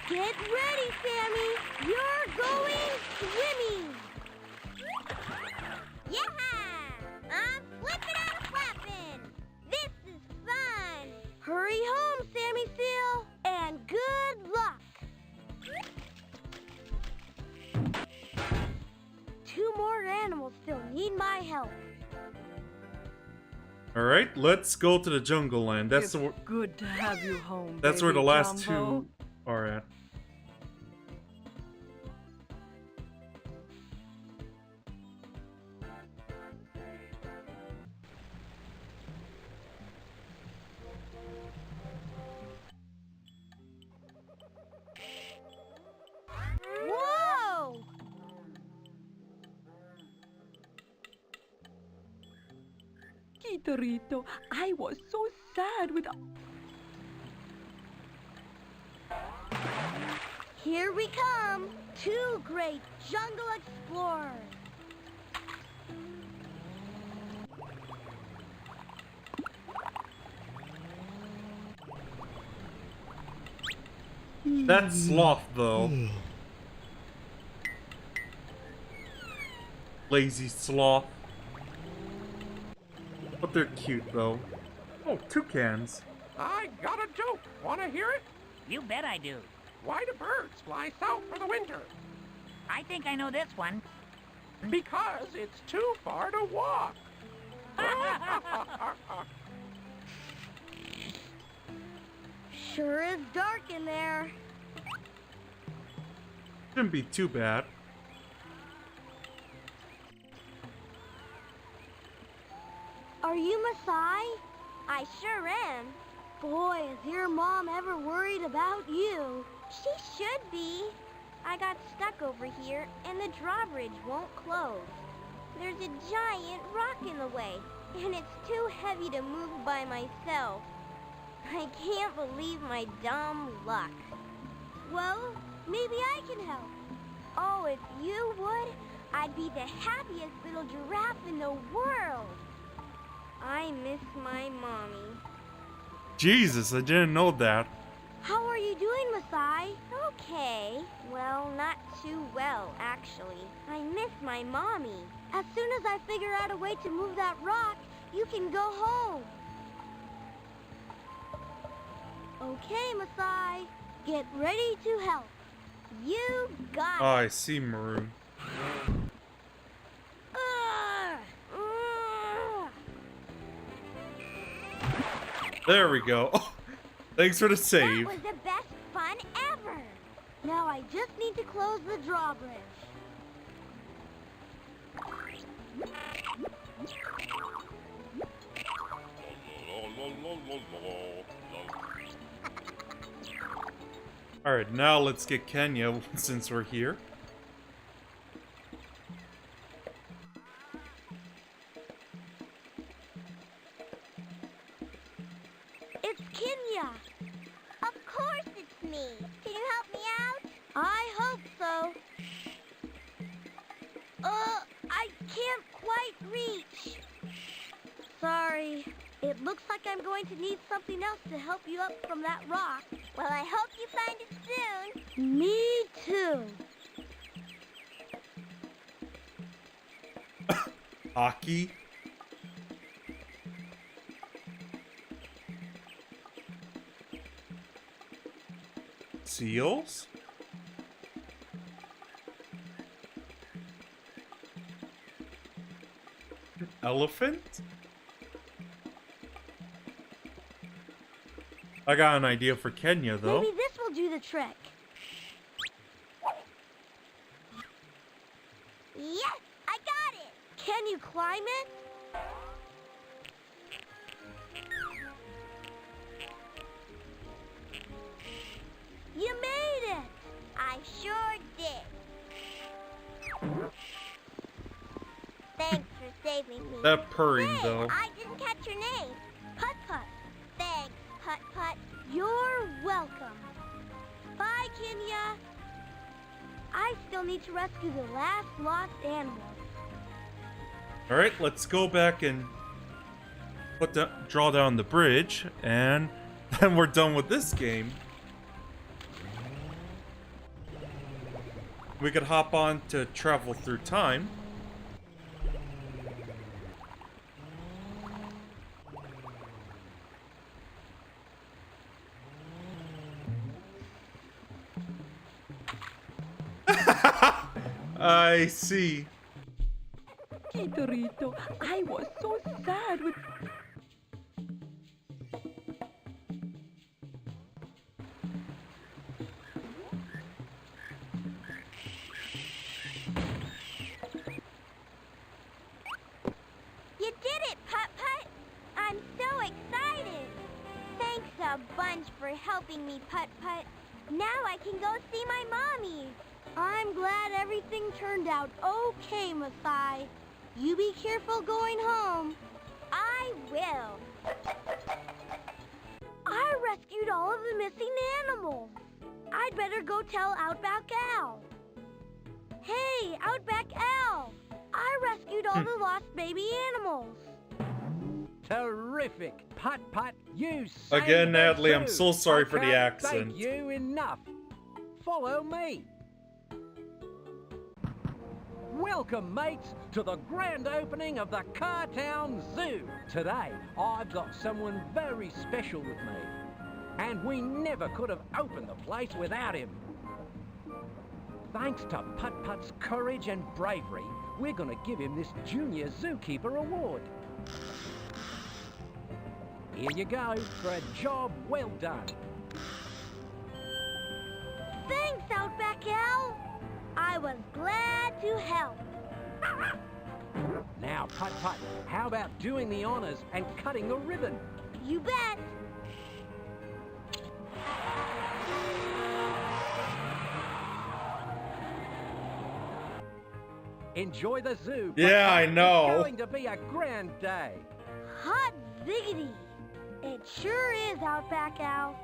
Get ready, Sammy! You're going swimming! Yeah! I'm flipping and flapping! This is fun! Hurry home, Sammy Seal! And good luck! 2 more animals still need my help. Alright, let's go to the jungle land. That's It's good to have you home, that's where the baby last Jumbo. 2 are at. Whoa! Kitarito, I was so sad without... Here we come! 2 great jungle explorers! That sloth, though. Lazy sloth. But they're cute, though. Oh, toucans. I got a joke. Want to hear it? You bet I do. Why do birds fly south for the winter? I think I know this one. Because it's too far to walk. Sure is dark in there. Shouldn't be too bad. Are you Masai? I sure am. Boy, is your mom ever worried about you. She should be. I got stuck over here and the drawbridge won't close. There's a giant rock in the way and it's too heavy to move by myself. I can't believe my dumb luck. Well, maybe I can help. Oh, if you would, I'd be the happiest little giraffe in the world. I miss my mommy. Jesus, I didn't know that. How are you doing, Masai? Okay. Well, not too well, actually. I miss my mommy. As soon as I figure out a way to move that rock, you can go home. Okay, Masai. Get ready to help. You got it. Oh, I see, Maroon. There we go. Oh, thanks for the save. That was the best fun ever. Now I just need to close the drawbridge. Alright, now let's get Kenya since we're here. It's Kenya. Of course it's me. Can you help me out? I hope so. I can't quite reach. Sorry. It looks like I'm going to need something else to help you up from that rock. Well, I hope you find it soon. Me too. Hockey. Seals? Elephant? I got an idea for Kenya, though. Maybe this will do the trick. Yes, I got it. Can you climb it? You made it. I sure did. Thanks for saving me. That purring, hey, though. I didn't catch your name. Putt Putt. Thanks, Putt Putt. You're welcome. Bye, Kenya. I still need to rescue the last lost animal. Alright, let's go back and draw down the bridge, and then we're done with this game. We could hop on to travel through time. I see. Kitorito, I was so sad with... You did it, Putt Putt! I'm so excited! Thanks a bunch for helping me, Putt Putt. Now I can go see my mommy. I'm glad everything turned out okay, Masai. You be careful going home. I will. I rescued all of the missing animals. I'd better go tell Outback Al. Hey, Outback Al! I rescued all the lost baby animals. Terrific! Putt Putt, you saved Again, Natalie, I'm us so sorry too. for the I can't accent. Thank you enough. Follow me. Welcome, mates, to the grand opening of the Cartown Zoo. Today, I've got someone very special with me. And we never could have opened the place without him. Thanks to Putt Putt's courage and bravery, we're going to give him this Junior Zookeeper Award. Here you go, for a job well done. Thanks, Outback Al. I was glad to help. Now, Putt Putt, how about doing the honors and cutting the ribbon? You bet. Enjoy the zoo. Yeah, Putt-Putt. I know. It's going to be a grand day. Hot ziggity. It sure is, Outback Al.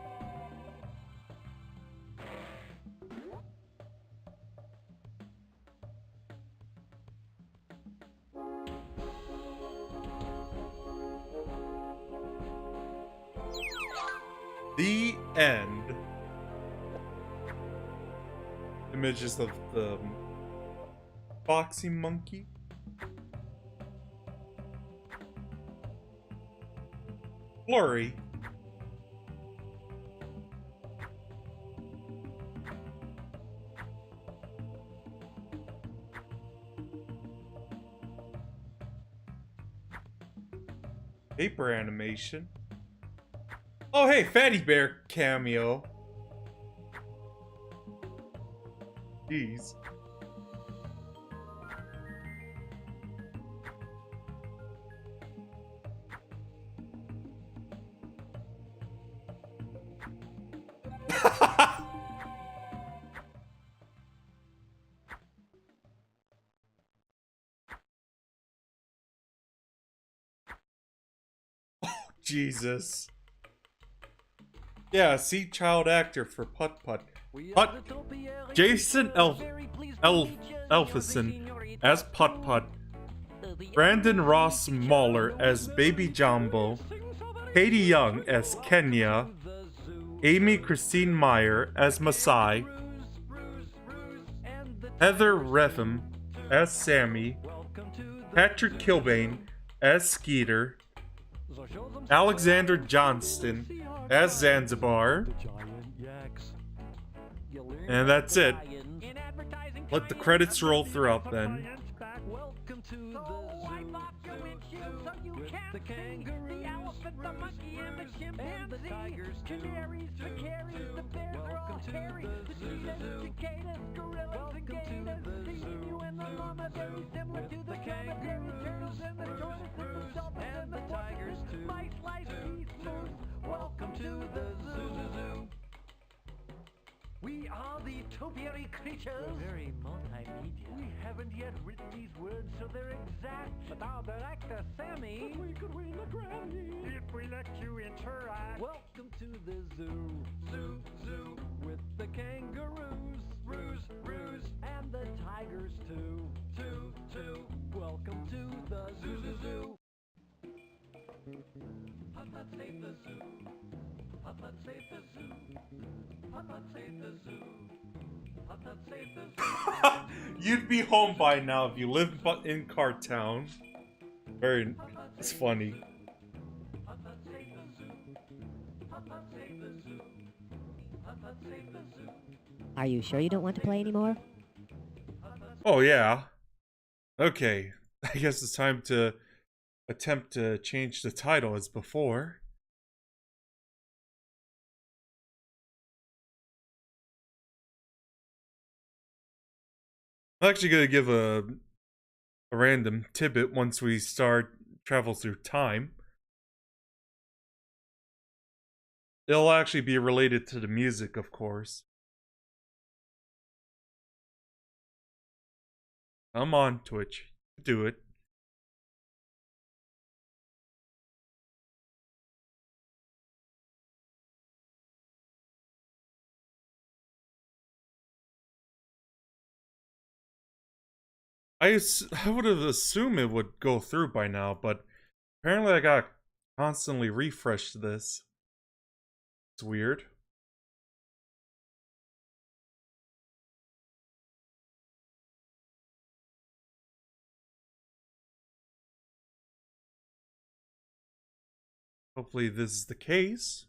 The end. Images of the boxing monkey. Blurry. Paper animation. Oh, hey, Fatty Bear cameo. Jeez. Jesus. Yeah, see child actor for Putt Putt. Putt. Jason Elfison as Putt Putt. Brandon Ross Mahler as Baby Jumbo. Katie Young as Kenya. Amy Christine Meyer as Masai. Heather Retham as Sammy. Patrick Kilbane as Skeeter. Alexander Johnston as Zanzibar. And that's it. Let the credits roll throughout then. The kangaroo, the elephant, the monkey, and the chimpanzee, the tigers, canaries, the carries, the bears are all hairy, the cheetahs, cicadas, gorillas, and gators, the emu and the llama, very similar to the kangaroo, turtles and the tortoise and the dolphins and the tigers too. Mice, lice, geese, moose, welcome to the zoo. We are the topiary creatures. We're very multimedia. We haven't yet written these words so they're exact. But our director, Sammy, but we could win the Grammy if we let you interact. Welcome to the zoo. Zoo, zoo. With the kangaroos. Roos, roos. And the tigers too. Too, too. Welcome to the zoo, zoo, zoo. Putt, putt, save the zoo. Putt, putt, save the zoo. Putt, putt, save the zoo. Putt, putt, save the zoo. You'd be home by now if you lived in Cartown. Very, it's funny. Putt, putt, save the zoo. Putt, putt, save the zoo. Putt, putt, save the zoo. Are you sure you don't want to play anymore? Oh yeah. Okay, I guess it's time to attempt to change the title as before. I'm actually going to give a random tidbit once we start travel through time. It'll actually be related to the music, of course. I'm on Twitch. Do it. I would have assumed it would go through by now, but apparently I got constantly refreshed this. It's weird. Hopefully this is the case.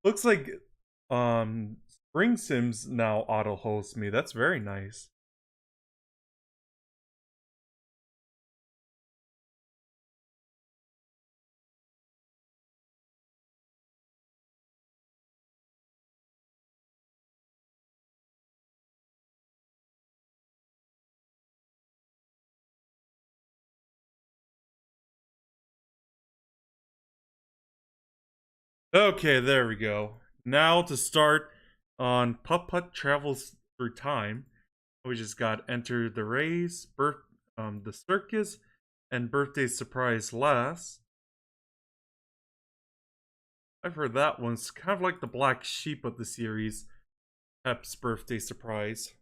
Looks like Spring Sims now auto hosts me. That's very nice. Okay, there we go. Now to start on Putt Putt Travels Through Time. We just got Enter the Race, the Circus, and Birthday Surprise last. I've heard that one's kind of like the black sheep of the series, Pep's Birthday Surprise.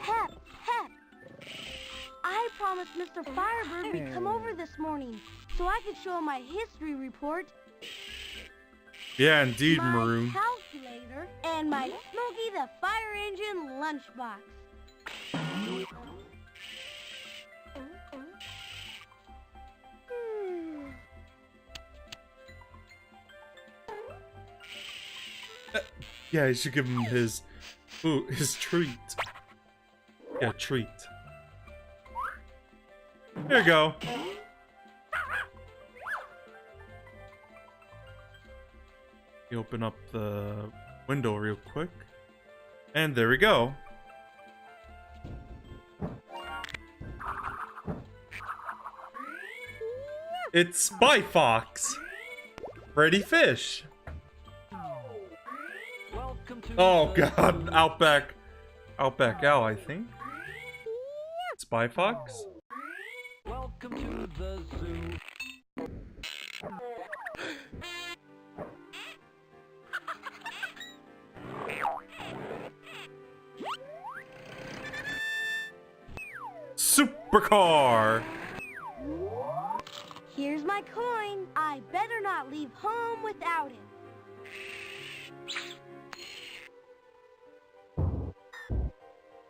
Pep, Pep! I promised Mr. Firebird we'd come over this morning so I could show him my history report, Yeah, indeed, my Maroon. calculator, and my Smokey the Fire Engine lunchbox. Yeah, you should give him his treat. Yeah, treat. There you go. You open up the window real quick. And there we go. It's Spy Fox. Freddy Fish. Oh god, Outback Owl, I think. Spy Fox? Welcome to the zoo. Supercar! Here's my coin. I better not leave home without it.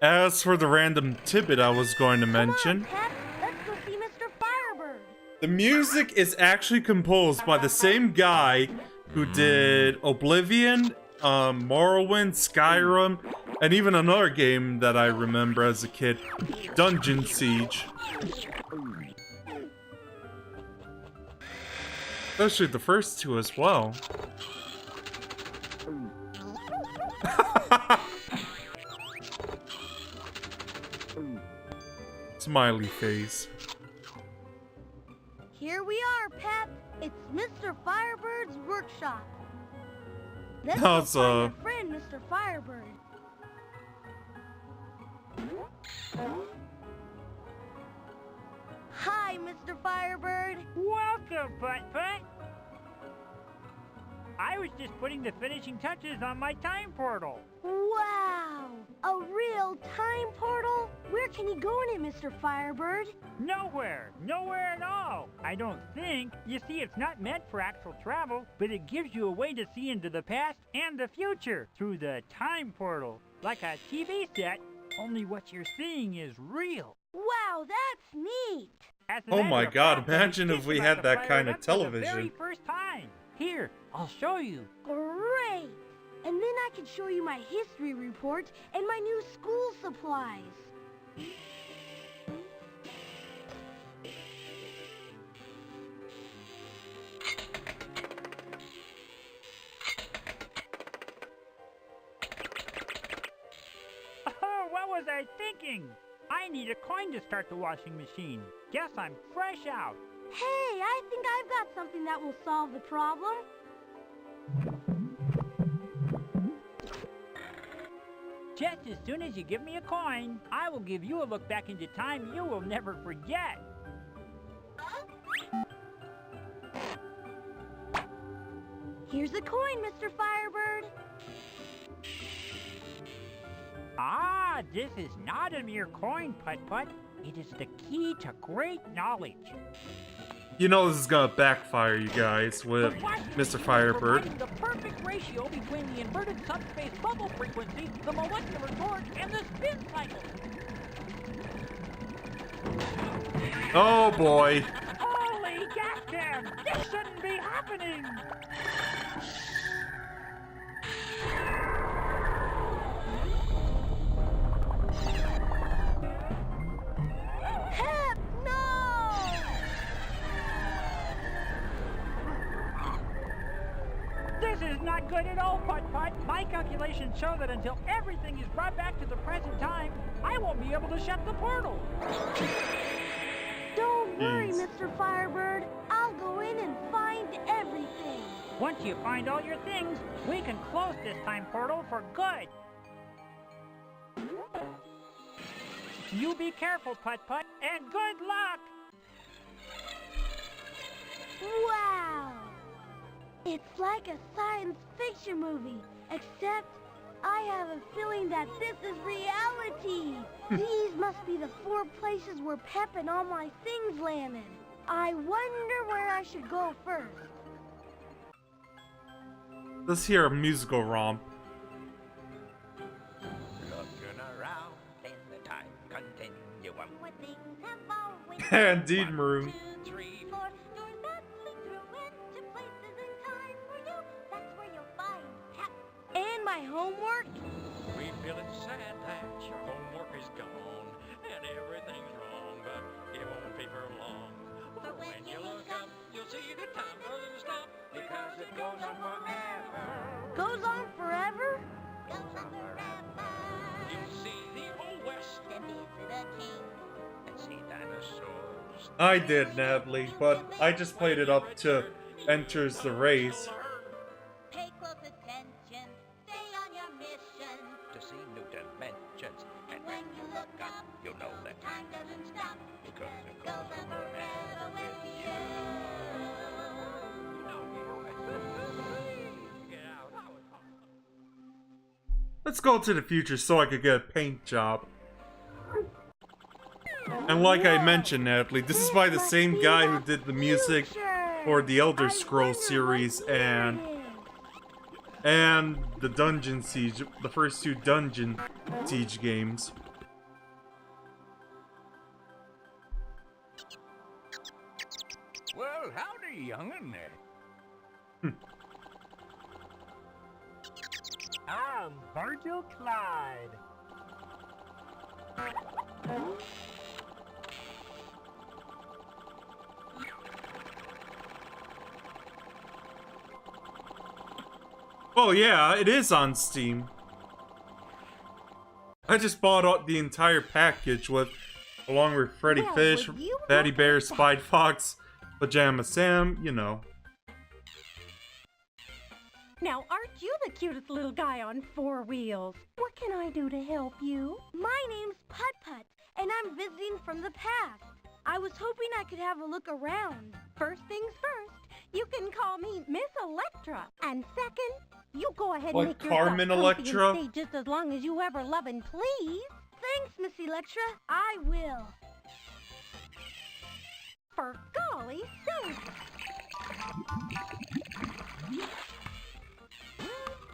As for the random tidbit I was going to mention, Pep, let's go see Mr. Firebird. the music is actually composed by the same guy who did Oblivion, Morrowind, Skyrim, and even another game that I remember as a kid, Dungeon Siege. Especially the first two as well. Smiley face. Here we are, Pep. It's Mr. Firebird's workshop. Let's That's, go find your friend, Mr. Firebird. Hi, Mr. Firebird. Welcome, Putt Putt. I was just putting the finishing touches on my time portal. Wow! A real time portal? Where can you go in it, Mr. Firebird? Nowhere. Nowhere at all. I don't think. You see, it's not meant for actual travel, but it gives you a way to see into the past and the future through the time portal. Like a TV set, only what you're seeing is real. Wow, that's neat! Oh my god, imagine if we had that kind of television. For the very first time. Here, I'll show you. Great! And then I can show you my history report and my new school supplies. Oh, what was I thinking? I need a coin to start the washing machine. Guess I'm fresh out. Hey, I think I've got something that will solve the problem. Just as soon as you give me a coin, I will give you a look back into time you will never forget. Here's a coin, Mr. Firebird. Ah, this is not a mere coin, Putt Putt. It is the key to great knowledge. You know this is gonna backfire, you guys, with Mr. Firebird. The perfect ratio between the inverted subspace bubble frequency, the molecular torque, and the spin cycle. Oh boy. Holy goddamn! This shouldn't be happening! Pep, no! This is not good at all, Putt Putt. My calculations show that until everything is brought back to the present time, I won't be able to shut the portal. Don't worry, Mr. Firebird. I'll go in and find everything. Once you find all your things, we can close this time portal for good. You be careful, Putt Putt, and good luck! Wow! It's like a science fiction movie, except I have a feeling that this is reality. These must be the 4 places where Pep and all my things landed. I wonder where I should go first. Let's hear a musical romp. Looking around in the time continuum. Where things have always Indeed, Maroon. 2, 3, 4 doors that lead through into places in time for you. That's where you'll find Pep. And my homework? We feel it sad that your homework is gone and everything's wrong, but it won't be for long. But when you look up, you'll see the time doesn't stop because it goes on forever. Goes on forever? Goes on forever. You'll see the old west and visit a king and see dinosaurs. I did, Natalie, but I just played it up to Enters the Race. Pay close attention, stay on your mission. To see new dimensions. And When you look up, you'll know that time doesn't stop. because it Goes on forever with you. Let's go to the future so I could get a paint job. And like I mentioned, Natalie, this is by the same guy who did the music for the Elder Scrolls series and the Dungeon Siege, the first 2 Dungeon Siege games. Well, howdy, young'un. I'm Virgil Clyde. Oh yeah, it is on Steam. I just bought out the entire package with, along with Freddy Well, Fish, would you Fatty look Bear, at that? Spide Fox, Pajama Sam, you know. Now, aren't you the cutest little guy on 4 wheels? What can I do to help you? My name's Putt, and I'm visiting from the past. I was hoping I could have a look around. First things first, you can call me Miss Electra. And second, you go ahead Like and make yourself Carmen comfy Electra? and stay just as long as you ever love and please. Thanks, Miss Electra. I will. For golly sakes!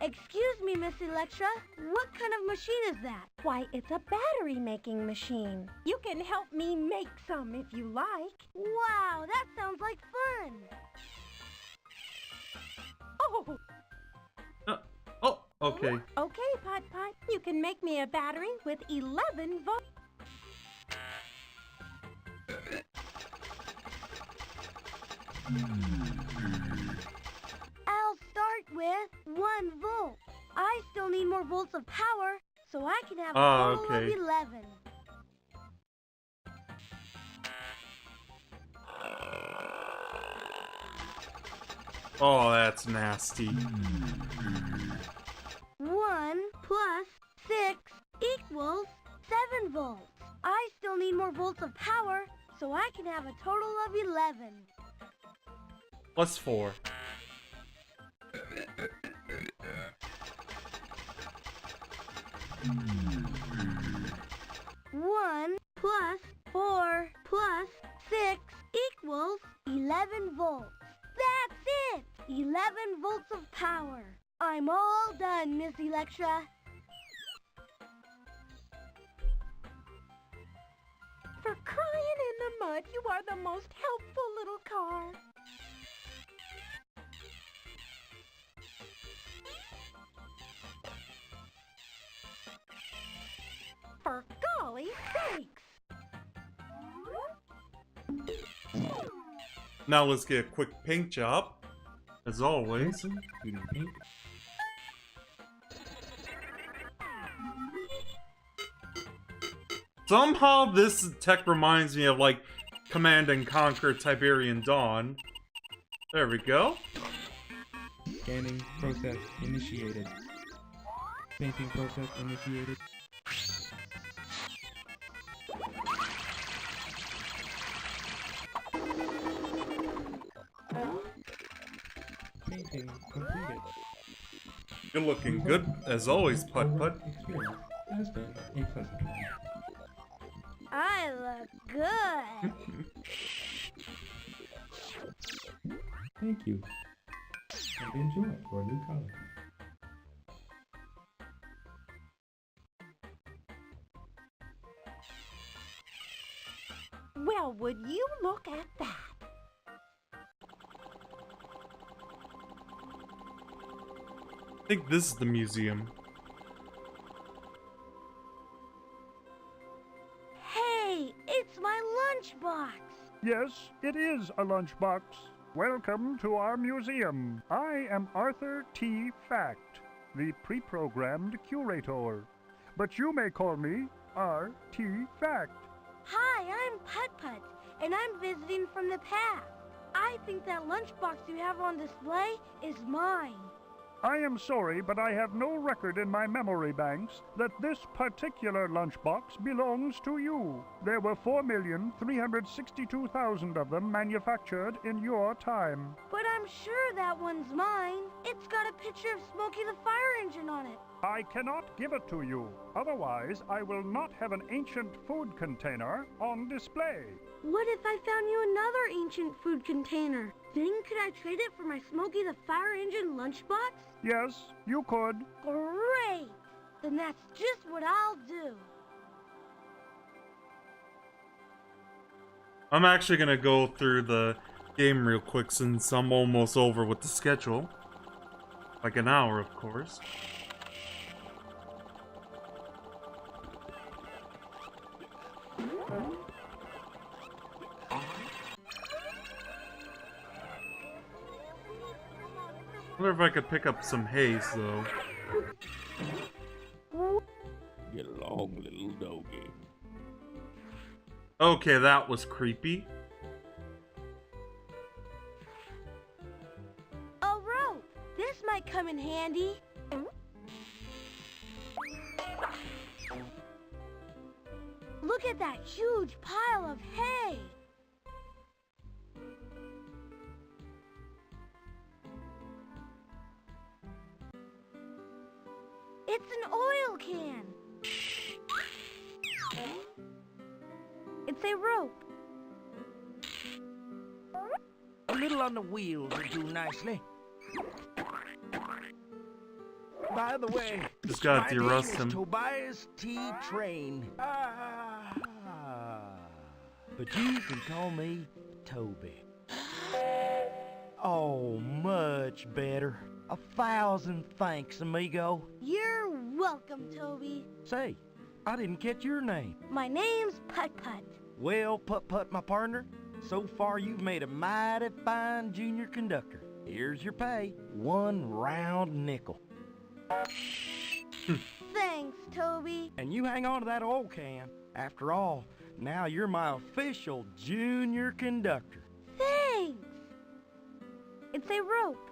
Excuse me, Miss Electra. What kind of machine is that? Why, it's a battery-making machine. You can help me make some if you like. Wow, that sounds like fun. Oh, Oh, okay. okay, Putt. You can make me a battery with 11 volts. I'll start with 1 volt. I still need more volts of power, so I can have a total okay. of 11. Oh, that's nasty. 1 plus 6 equals 7 volts. I still need more volts of power, so I can have a total of 11. Plus 4. One plus 4 plus 6 equals 11 volts. That's it! 11 volts of power. I'm all done, Miss Electra. For crying in the mud, you are the most helpful little car. For golly sakes! Now let's get a quick paint job. As always. Somehow this tech reminds me of like Command and Conquer Tiberian Dawn. There we go. Scanning process initiated. Painting process initiated. Painting completed. You're looking good as always, Putt Putt. Experience has been a pleasant one. I look good. Thank you. And enjoy your new color. Well, would you look at that? I think this is the museum. Hey, it's my lunchbox. Yes, it is a lunchbox. Welcome to our museum. I am Arthur T. Fact, the pre-programmed curator. But you may call me R.T. Fact. Hi, I'm Putt Putt, and I'm visiting from the past. I think that lunchbox you have on display is mine. I am sorry, but I have no record in my memory banks that this particular lunchbox belongs to you. There were 4,362,000 of them manufactured in your time. But I'm sure that one's mine. It's got a picture of Smokey the Fire Engine on it. I cannot give it to you. Otherwise, I will not have an ancient food container on display. What if I found you another ancient food container? Then could I trade it for my Smokey the Fire Engine lunchbox? Yes, you could. Great! Then that's just what I'll do. I'm actually gonna go through the game real quick since I'm almost over with the schedule. Like an hour, of course. I wonder if I could pick up some haze, though. Get along, little doggy. Okay, that was creepy. A rope! This might come in handy. Look at that huge pile of hay! It's an oil can! It's a rope. A little on the wheels will do nicely. By the way, Just gotta my de-rust name him. is Tobias T. Train. But you can call me Toby. Oh, much better. 1,000 thanks, amigo. You're welcome, Toby. Say, I didn't catch your name. My name's Putt Putt. Well, Putt Putt, my partner, so far you've made a mighty fine junior conductor. Here's your pay, 1 round nickel. Thanks, Toby. And you hang on to that oil can. After all, now you're my official junior conductor. Thanks. It's a rope.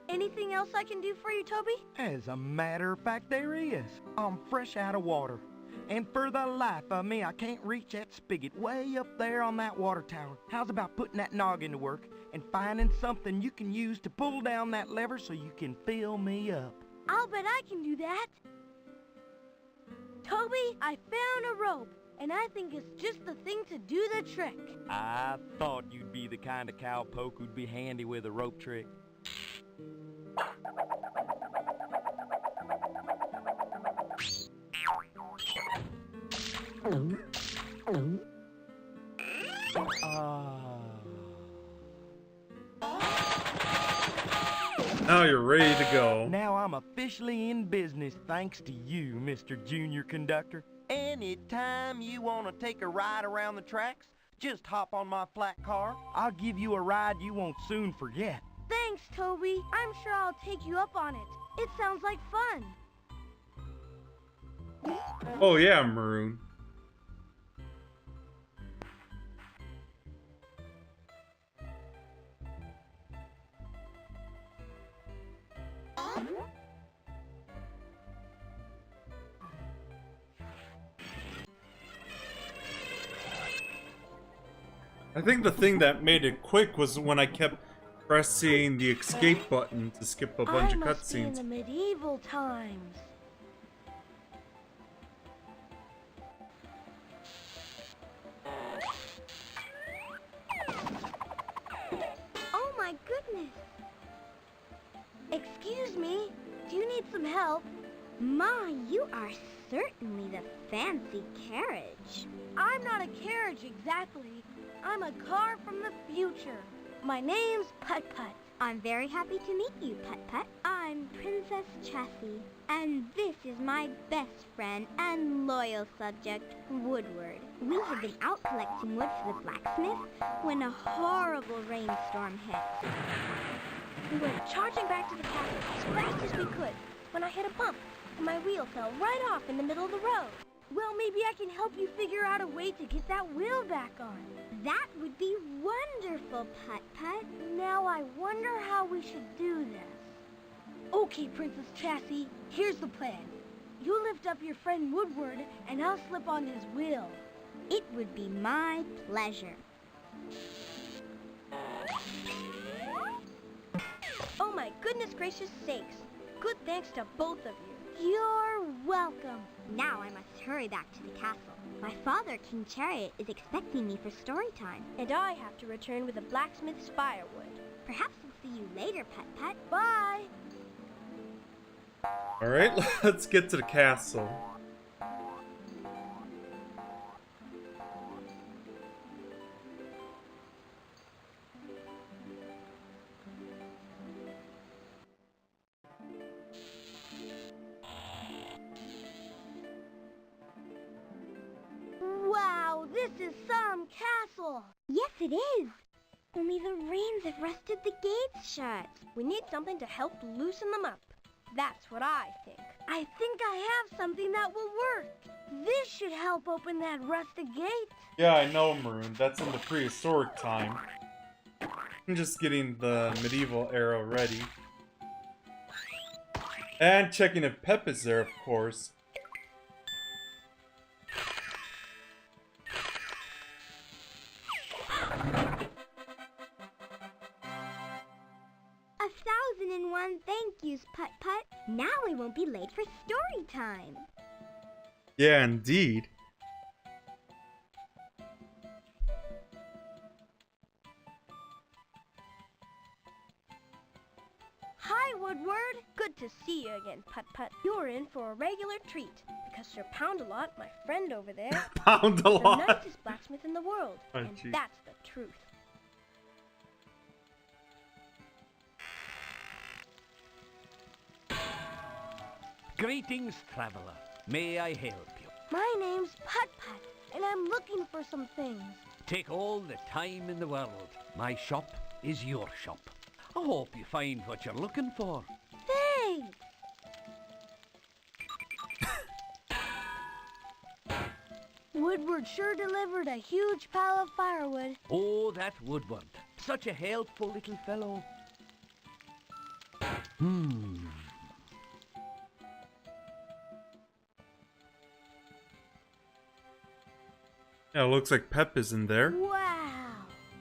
Anything else I can do for you, Toby? As a matter of fact, there is. I'm fresh out of water. And for the life of me, I can't reach that spigot way up there on that water tower. How's about putting that noggin to work and finding something you can use to pull down that lever so you can fill me up? I'll bet I can do that. Toby, I found a rope, and I think it's just the thing to do the trick. I thought you'd be the kind of cowpoke who'd be handy with a rope trick. Now you're ready to go. Now I'm officially in business thanks to you, Mr. Junior Conductor. Anytime you want to take a ride around the tracks, just hop on my flat car. I'll give you a ride you won't soon forget. Thanks, Toby. I'm sure I'll take you up on it. It sounds like fun. Oh yeah, Maroon. I think the thing that made it quick was when I kept pressing the escape button to skip a bunch of I must be in cutscenes. the medieval times. Oh my goodness! Excuse me, do you need some help? Ma, you are certainly the fancy carriage. I'm not a carriage exactly. I'm a car from the future. My name's Putt. I'm very happy to meet you, Putt. I'm Princess Chassis, and this is my best friend and loyal subject, Woodward. We had been out collecting wood for the blacksmith when a horrible rainstorm hit. We went charging back to the castle as fast as we could when I hit a bump and my wheel fell right off in the middle of the road. Well, maybe I can help you figure out a way to get that wheel back on. That would be wonderful, Putt. Now I wonder how we should do this. Okay, Princess Chassis, here's the plan. You lift up your friend Woodward, and I'll slip on his wheel. It would be my pleasure. Oh my goodness gracious sakes. Good thanks to both of you. You're welcome. Now I must hurry back to the castle. My father, King Chariot, is expecting me for story time. And I have to return with the blacksmith's firewood. Perhaps we'll see you later, Putt. Bye! Alright, let's get to the castle. Wow, this is some castle! Yes, it is. Only the rains have rusted the gates shut. We need something to help loosen them up. That's what I think. I think I have something that will work. This should help open that rusted gate. Yeah, I know, Maroon. That's in the prehistoric time. I'm just getting the medieval era ready. And checking if Pep is there, of course. A 1,001 thank yous, Putt. Now we won't be late for story time. Yeah, indeed. Hi, Woodward. Good to see you again, Putt. You're in for a regular treat, because Sir Pound-a-Lot, my friend over there, Pound-a-Lot. the nicest blacksmith in the world, Oh, and gee. that's the truth. Greetings, traveler. May I help you? My name's Putt, and I'm looking for some things. Take all the time in the world. My shop is your shop. I hope you find what you're looking for. Thanks! Woodward sure delivered a huge pile of firewood. Oh, that Woodward. Such a helpful little fellow. Yeah, it looks like Pep is in there. Wow!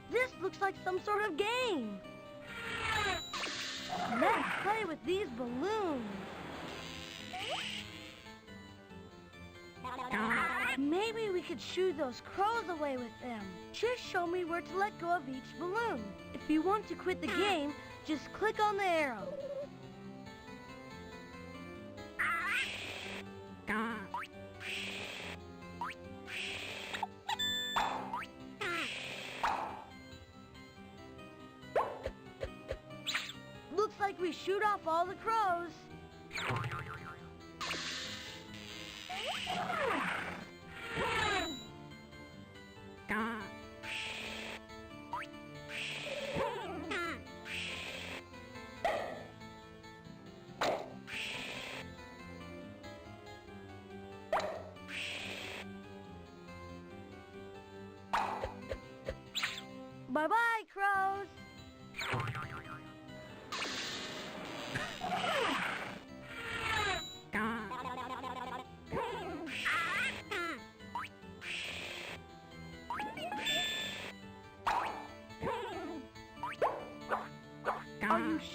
This looks like some sort of game. Let's play with these balloons. Maybe we could shoo those crows away with them. Just show me where to let go of each balloon. If you want to quit the game, just click on the arrow. Looks like we shoot off all the crows. Bye-bye, crows.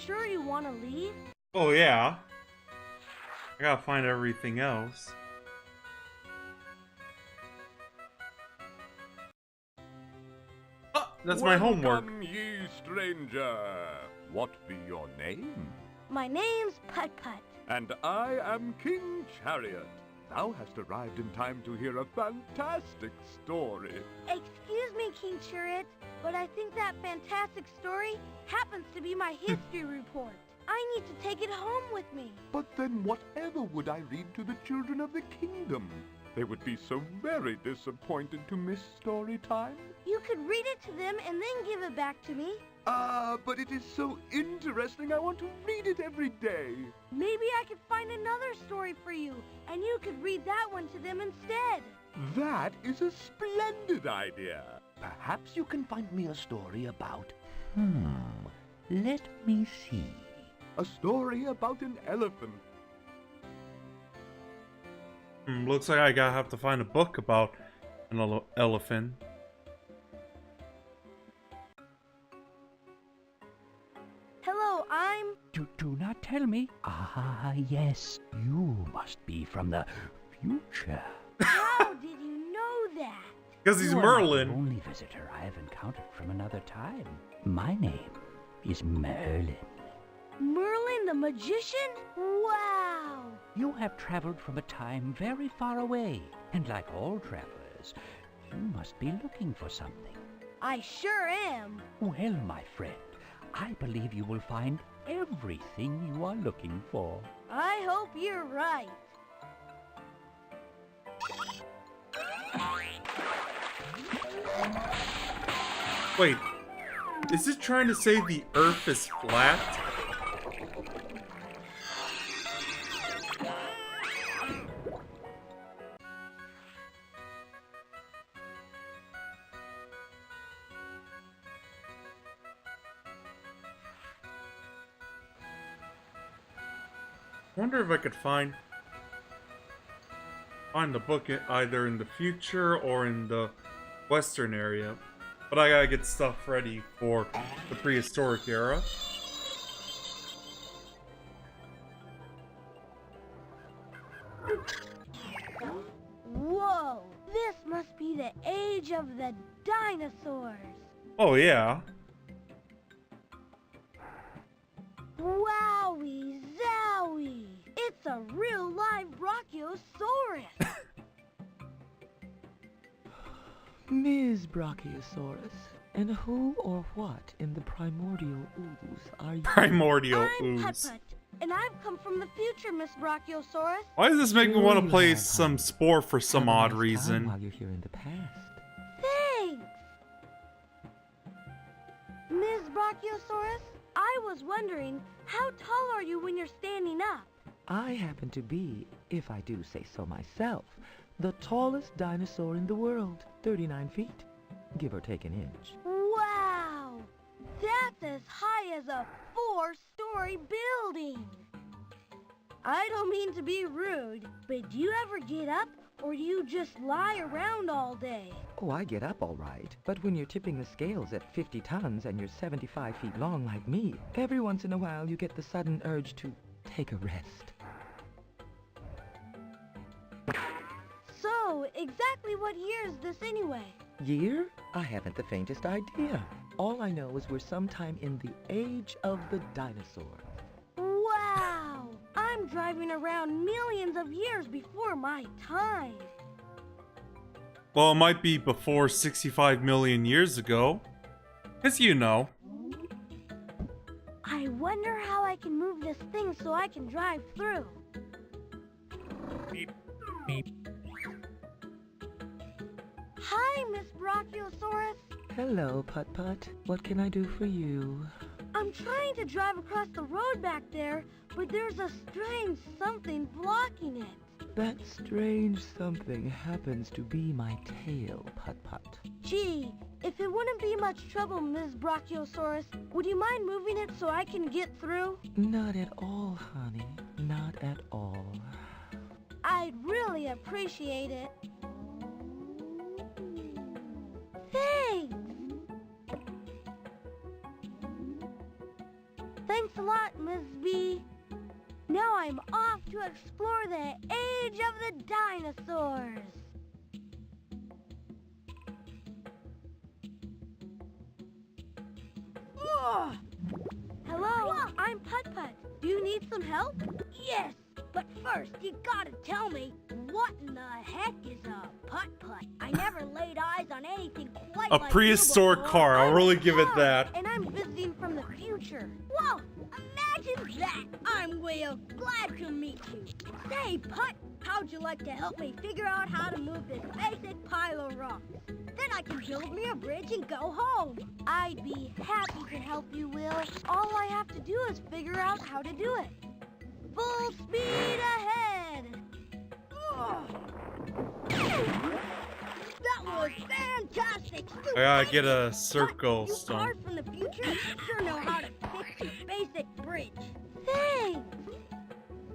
sure you want to leave? Oh yeah. I gotta find everything else. Oh, that's my homework. Welcome, ye stranger. What be your name? My name's Putt. And I am King Chariot. Thou hast arrived in time to hear a fantastic story. Excuse me, King Chariot, but I think that fantastic story happens to be my history report. I need to take it home with me. But then whatever would I read to the children of the kingdom? They would be so very disappointed to miss story time. You could read it to them and then give it back to me. But it is so interesting I want to read it every day. Maybe I could find another story for you, and you could read that one to them instead. That is a splendid idea. Perhaps you can find me a story about... let me see. A story about an elephant. Looks like I gotta have to find a book about an elephant. Hello, I'm... Do not tell me. Ah, yes, you must be from the future. How did you know that? Because he's You are Merlin. not the only visitor I have encountered from another time. My name is Merlin. Merlin the magician? Wow! You have traveled from a time very far away, and like all travelers, you must be looking for something. I sure am. Well, my friend, I believe you will find everything you are looking for. I hope you're right. Wait, is it trying to say the Earth is flat? I wonder if I could find the book either in the future or in the western area. But I gotta get stuff ready for the prehistoric era. Whoa! This must be the age of the dinosaurs. Oh yeah. Wowie zowie! It's a real live Brachiosaurus! Ms. Brachiosaurus, and who or what in the primordial ooze are you? Primordial I'm ooze. Putt, and I've come from the future, Miss Brachiosaurus. Why does this make me want to play have, some Spore for some Have a odd nice reason? time while you're here in the past. Thanks! Ms. Brachiosaurus, I was wondering, how tall are you when you're standing up? I happen to be, if I do say so myself, the tallest dinosaur in the world, 39 feet, give or take an inch. Wow! That's as high as a 4-story building! I don't mean to be rude, but do you ever get up, or do you just lie around all day? Oh, I get up all right, but when you're tipping the scales at 50 tons and you're 75 feet long like me, every once in a while you get the sudden urge to take a rest. So, exactly what year is this anyway? Year? I haven't the faintest idea. All I know is we're sometime in the age of the dinosaur. Wow! I'm driving around millions of years before my time. Well, it might be before 65 million years ago. 'Cause you know. I wonder how I can move this thing so I can drive through. Beep, beep. Hi, Miss Brachiosaurus. Hello, Putt. What can I do for you? I'm trying to drive across the road back there, but there's a strange something blocking it. That strange something happens to be my tail, Putt. Gee, if it wouldn't be much trouble, Ms. Brachiosaurus, would you mind moving it so I can get through? Not at all, honey. Not at all. I'd really appreciate it. Thanks! Thanks a lot, Ms. B. Now I'm off to explore the age of the dinosaurs. Ugh. Hello, I'm Putt. Do you need some help? Yes, but first you gotta tell me, what in the heck is a Putt? I never laid eyes on anything quite like A prehistoric car, I'll really give it that. And I'm visiting from the future. Whoa, imagine that! I'm real glad to meet you. Say, Putt, how'd you like to help me figure out how to move this basic pile of rocks? Then I can build me a bridge and go home. I'd be happy to help you, Will. All I have to do is figure out how to do it. Full speed ahead! Ugh. That was fantastic! I gotta get a circle You stone. cars from the future sure know how to fix a basic bridge. Thanks!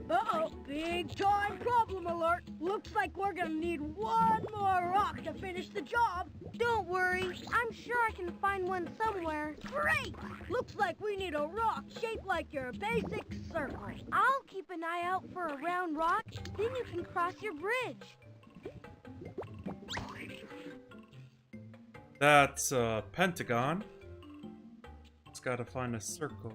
Uh-oh, big time problem alert. Looks like we're gonna need one more rock to finish the job. Don't worry, I'm sure I can find one somewhere. Great! Looks like we need a rock shaped like your basic circle. I'll keep an eye out for a round rock, then you can cross your bridge. That's a pentagon. It's gotta find a circle.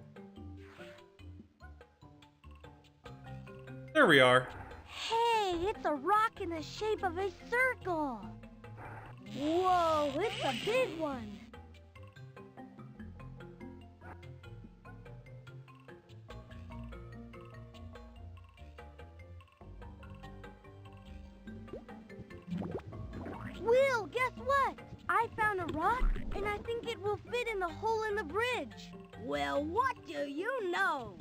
There we are. Hey, it's a rock in the shape of a circle. Whoa, it's a big one. Will, guess what? I found a rock, and I think it will fit in the hole in the bridge. Well, what do you know?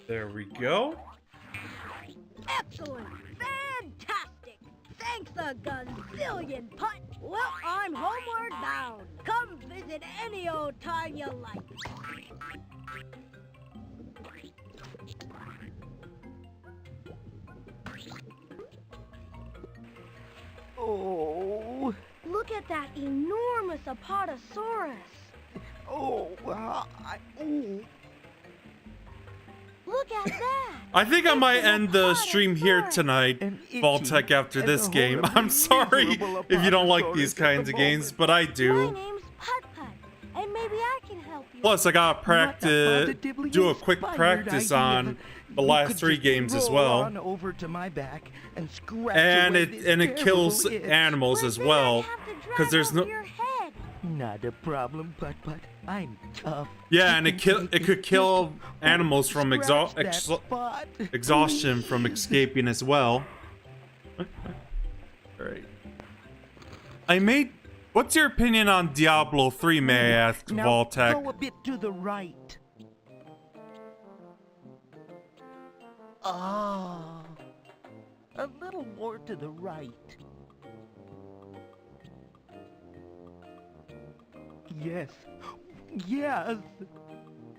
There we go. Excellent! Fantastic! Thanks a gazillion, Putt! Well, I'm homeward bound. Come visit any old time you like. Oh. Look at that enormous Apatosaurus. Oh. Look at that! I think I might end the stream here tonight, Vaultec, after this game. I'm sorry if you don't like these kinds of games, but I My do. name's Putt, and maybe I can help you. Plus, I gotta practice, do a quick practice on the last 3 games as well. On over to my back and scratch And away it this kills terrible itch. animals as well, because there's no. Not a problem, Putt. I'm tough. Yeah, and it could kill animals from Scratch that spot. exhaustion from escaping as well. Alright. What's your opinion on Diablo 3, may I ask, Now Vaultec? go a bit to the right. Ah, a little more to the right. Yes. Yes.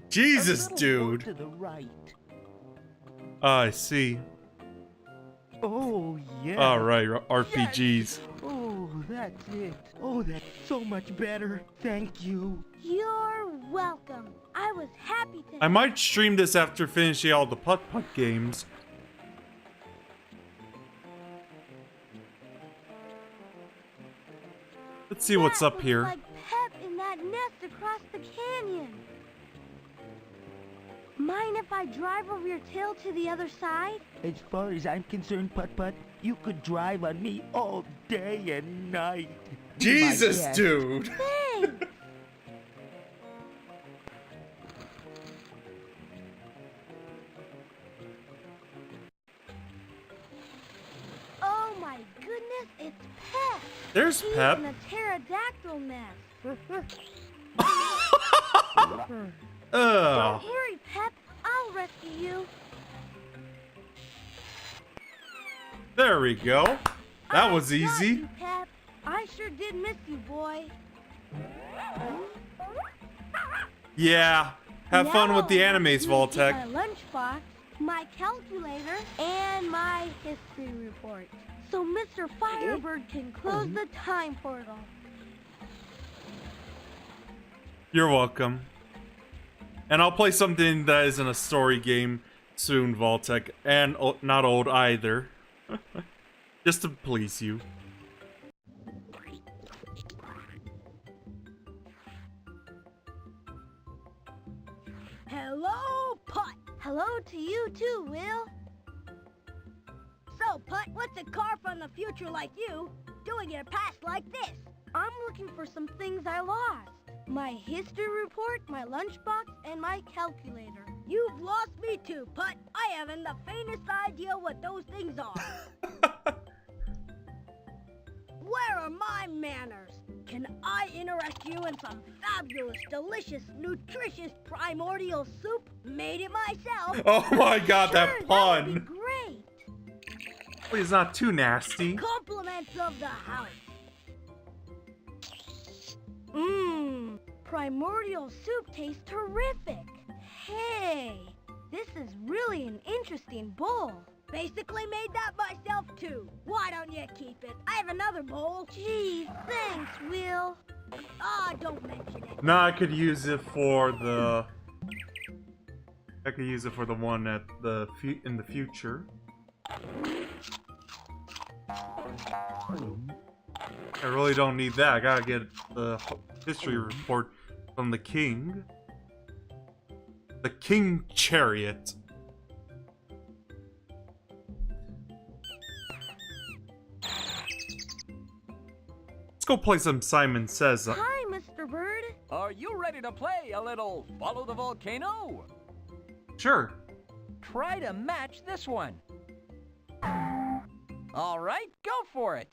Jesus, A little more dude. to the right. I see. Oh, yeah. Alright, RPGs. Oh, that's it. Oh, that's so much better. Thank you. You're welcome. I was happy to. I might stream this after finishing all the Putt games. Let's see what's up here. Like Pep in that nest across the canyon. Mind if I drive over your tail to the other side? As far as I'm concerned, Putt, you could drive on me all day and night. Be my Jesus, guest. dude. Thanks. Oh my goodness, it's Pep. There's He's Pep. in a pterodactyl nest. Ugh. Don't worry, Pep. I'll rescue you. There we go. That was Got easy. you, Pep. I sure did miss you, boy. Yeah. Have fun with the Now, animes, I'll Vaultec. My lunchbox, my calculator, and my history report. So Mr. Firebird can close the time portal. You're welcome. And I'll play something that isn't a story game soon, Vaultec, and not old either. Just to please you. Hello, Putt. Hello to you too, Will. So, Putt, what's a car from the future like you doing in a past like this? I'm looking for some things I lost. My history report, my lunchbox, and my calculator. You've lost me too, Putt. I haven't the faintest idea what those things are. Where are my manners? Can I interest you in some fabulous, delicious, nutritious primordial soup? Made it myself. Oh my god, sure, that pun! That would be great. Please, not too nasty. Compliments of the house. Mmm, primordial soup tastes terrific. Hey, this is really an interesting bowl. Basically made that myself too. Why don't you keep it? I have another bowl. Gee, thanks, Will. Ah, don't mention it. No, I could use it for the... I could use it for the one at the in the future. I really don't need that. I gotta get the history report from the king. The King Chariot. Let's go play some Simon Says. Hi, Mr. Bird. Are you ready to play a little Follow the Volcano? Sure. Try to match this one. All right, go for it.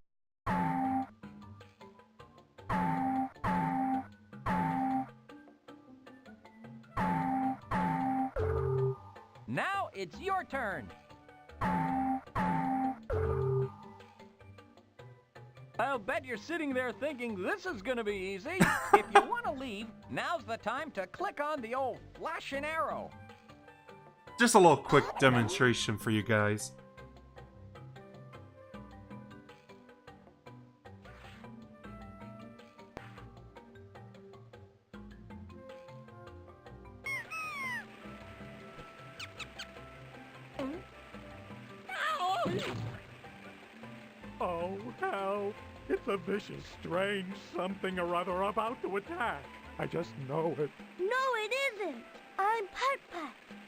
Now it's your turn. I'll bet you're sitting there thinking this is gonna be easy. If you want to leave, now's the time to click on the old flashing arrow. Just a little quick demonstration for you guys. Oh, help! It's a vicious, strange something or other about to attack. I just know it. No, it isn't. I'm Putt.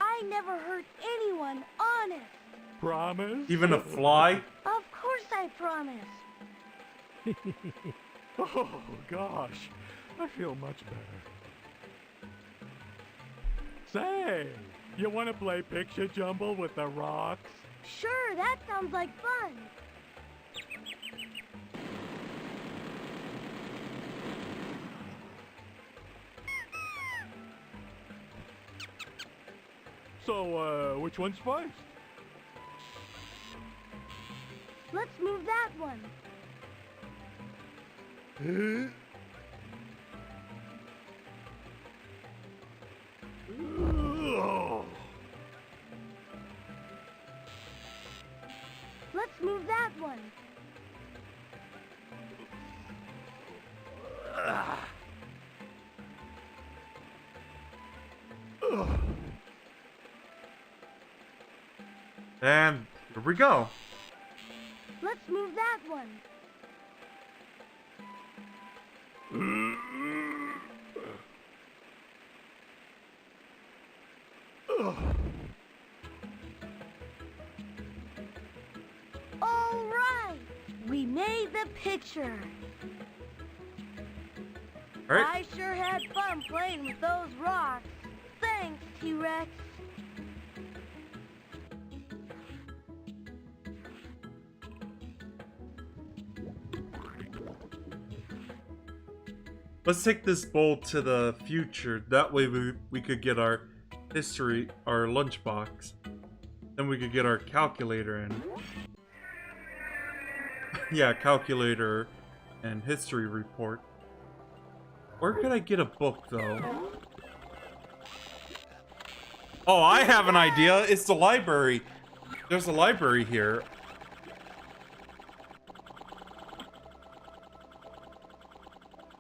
I never hurt anyone, honest. Promise? Even a fly? Of course I promise. Oh, gosh. I feel much better. Say, you want to play picture jumble with the rocks? Sure, that sounds like fun. So, which one's first? Let's move that one. Let's move that one. And here we go. Let's move that one. All right, we made the picture. All right. I sure had fun playing with those rocks. Thanks, T-Rex. Let's take this bowl to the future. That way we could get our history, our lunchbox. Then we could get our calculator in. Yeah, calculator and history report. Where could I get a book, though? Oh, I have an idea. It's the library. There's a library here.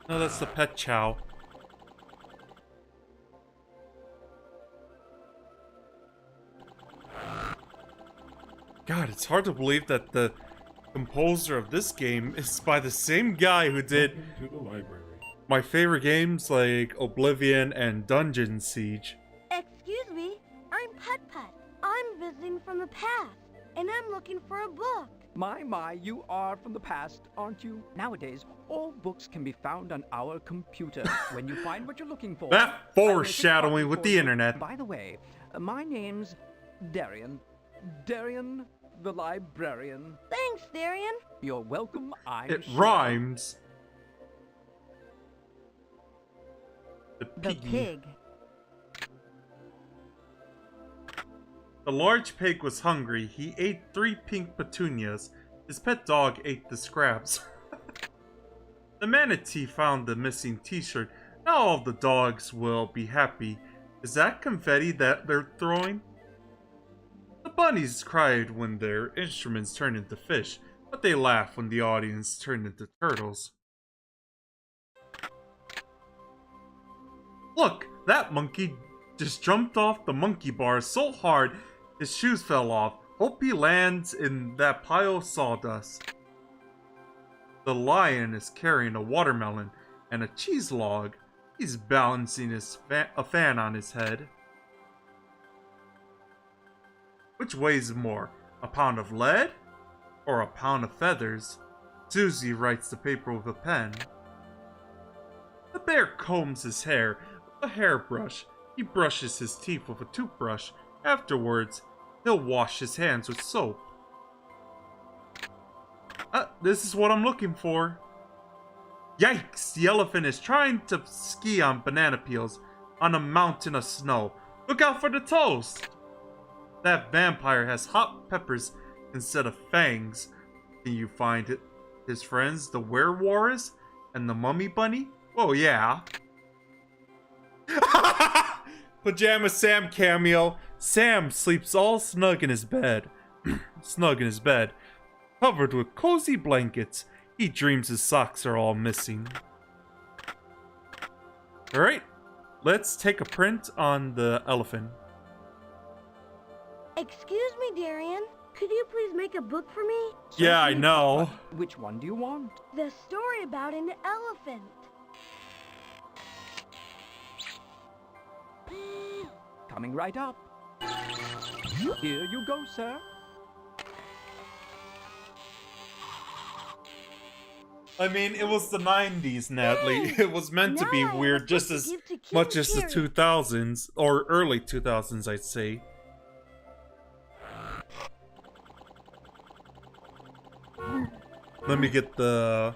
No, that's the pet chow. God, it's hard to believe that the composer of this game is by the same guy who did To the library. my favorite games like Oblivion and Dungeon Siege. Excuse me, I'm Putt. I'm visiting from the past, and I'm looking for a book. My, you are from the past, aren't you? Nowadays, all books can be found on our computer. When you find what you're looking for... That foreshadowing with the internet. By the way, my name's Darian. Darian the librarian. Thanks, Darian. You're welcome, It rhymes. The piggy. The large pig was hungry. He ate 3 pink petunias. His pet dog ate the scraps. The manatee found the missing t-shirt. Now all the dogs will be happy. Is that confetti that they're throwing? The bunnies cried when their instruments turned into fish, but they laughed when the audience turned into turtles. Look, that monkey just jumped off the monkey bar so hard his shoes fell off. Hope he lands in that pile of sawdust. The lion is carrying a watermelon and a cheese log. He's balancing a fan on his head. Which weighs more, a pound of lead or a pound of feathers? Susie writes the paper with a pen. The bear combs his hair with a hairbrush. He brushes his teeth with a toothbrush. Afterwards, he'll wash his hands with soap. This is what I'm looking for. Yikes! The elephant is trying to ski on banana peels on a mountain of snow. Look out for the toast! That vampire has hot peppers instead of fangs. Can you find his friends, the werewolves and the mummy bunny? Oh yeah. Pajama Sam cameo. Sam sleeps all snug in his bed. Covered with cozy blankets. He dreams his socks are all missing. Alright, let's take a print on the elephant. Excuse me, Darian. Could you please make a book for me? Yeah, I know. Which one do you want? The story about an elephant. Coming right up. Here you go, sir. I mean, it was the 90s, Natalie. It was meant to be weird just as much as the 2000s, or early 2000s, I'd say. Let me get the...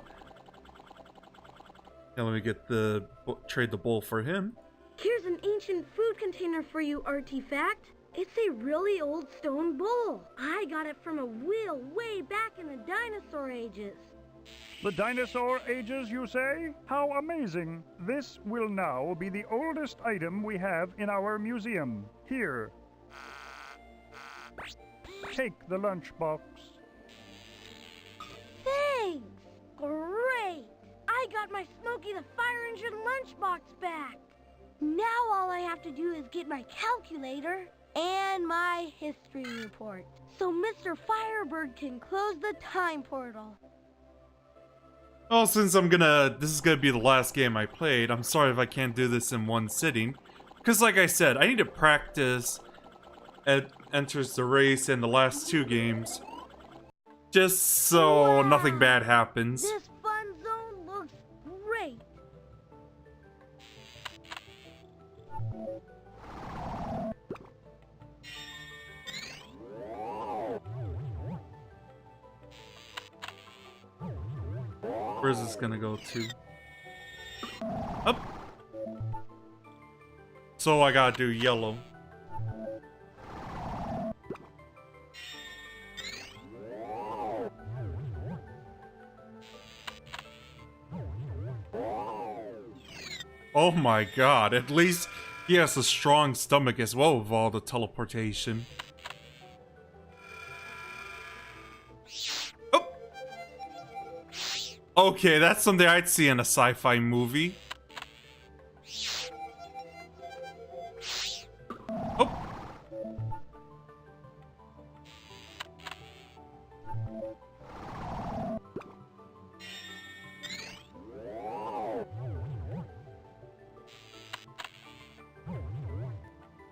Yeah, let me get the... trade the bowl for him. Here's an ancient food container for you, Artifact. It's a really old stone bowl. I got it from a wheel way back in the dinosaur ages. The dinosaur ages, you say? How amazing! This will now be the oldest item we have in our museum. Here. Take the lunchbox. Thanks! Great! I got my Smokey the Fire Engine lunchbox back. Now all I have to do is get my calculator and my history report, so Mr. Firebird can close the time portal. Oh, since this is gonna be the last game I played, I'm sorry if I can't do this in one sitting. Because like I said, I need to practice at Enters the Race and the last 2 games. Just so nothing bad happens. This fun zone looks great. Where's this gonna go to? Up. So I gotta do yellow. Oh my god, at least he has a strong stomach as well with all the teleportation. Oh. Okay, that's something I'd see in a sci-fi movie. Oh.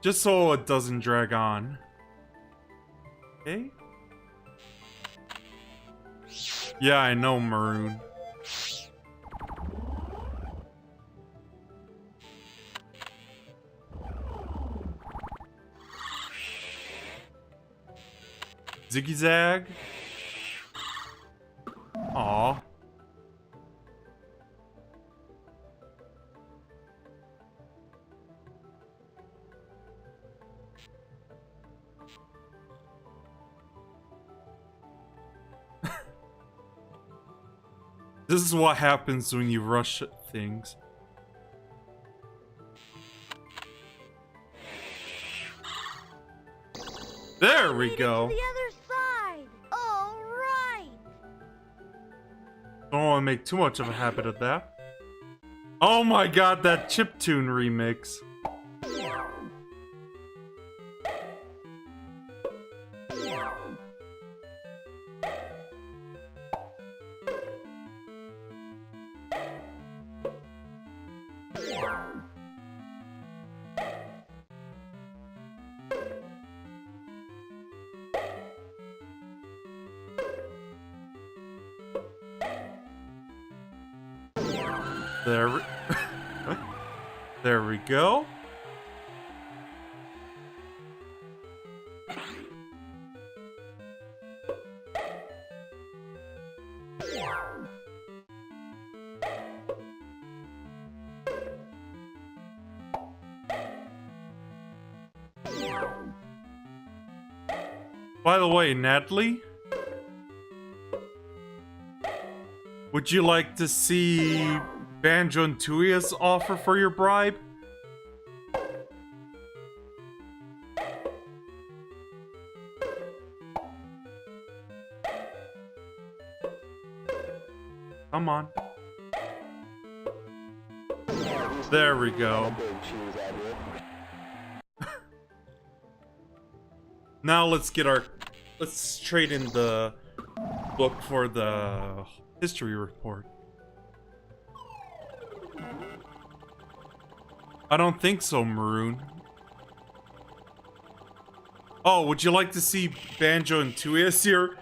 Just so it doesn't drag on. Okay? Yeah, I know, Maroon. Ziggy Zag. Aw. This is what happens when you rush things. There we go. The other side. All right. Don't want to make too much of a habit of that. Oh my god, that chiptune remix. There we go. By the way, Natalie, would you like to see Banjo and Tooia's offer for your bribe? Come on. There we go. Now let's trade in the book for the history report. I don't think so, Maroon. Oh, would you like to see Banjo and Tooia here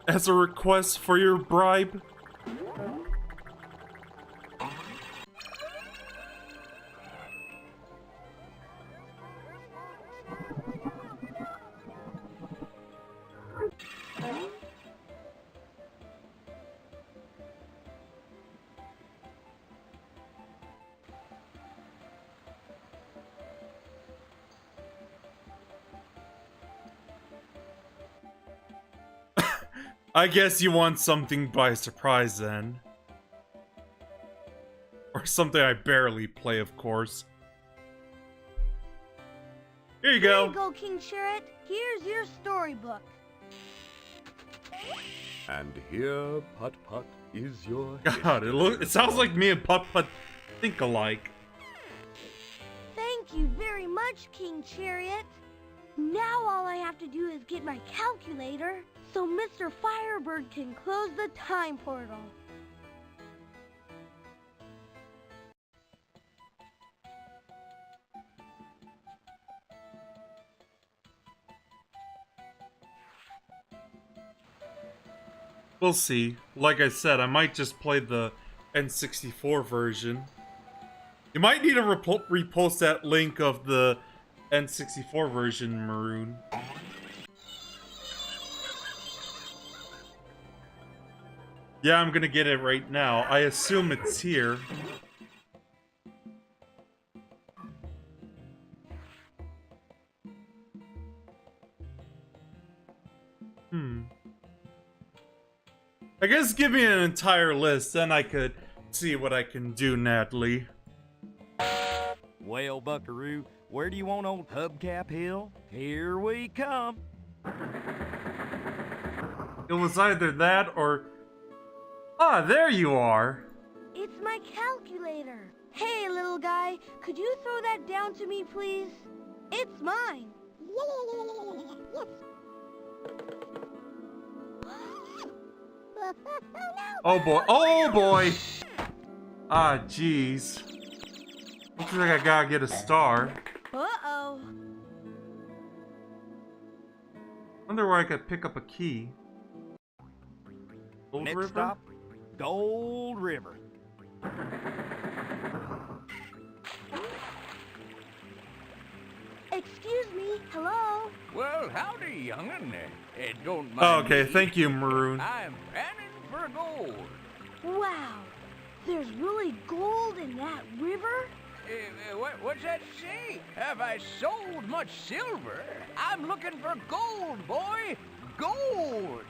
as a request for your bribe? I guess you want something by surprise then. Or something I barely play, of course. Here you go. Here you go, King Chariot. Here's your storybook. And here, Putt Putt, is your... God, it sounds like me and Putt Putt think alike. Thank you very much, King Chariot. Now all I have to do is get my calculator so Mr. Firebird can close the time portal. We'll see. Like I said, I might just play the N64 version. You might need to repost that link of the N64 version, Maroon. Yeah, I'm gonna get it right now. I assume it's here. I guess give me an entire list, then I could see what I can do, Natalie. Well, Buckaroo, where do you want old Hubcap Hill? Here we come. It was either that or... Ah, there you are. It's my calculator. Hey, little guy, could you throw that down to me, please? It's mine. Oh boy. Oh boy. Ah, jeez. Looks like I gotta get a star. Uh-oh. wonder where I could pick up a key. Gold Next River? stop, Gold River. Excuse me, hello? Well, howdy, young'un. Don't mind Oh, okay, me. thank you, Maroon. I'm panning for gold. Wow, there's really gold in that river? What's that say? Have I sold much silver? I'm looking for gold, boy. Gold.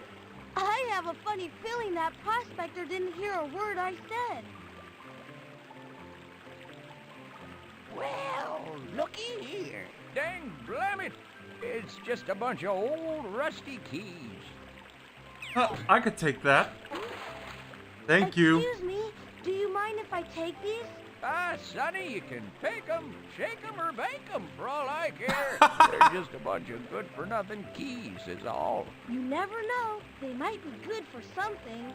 I have a funny feeling that prospector didn't hear a word I said. Well, looky here. Dang blam it. It's just a bunch of old rusty keys. I could take that. Thank you. Excuse me, do you mind if I take these? Ah, sonny, you can take 'em, shake 'em, or bake 'em for all I care. They're just a bunch of good-for-nothing keys is all. You never know. They might be good for something.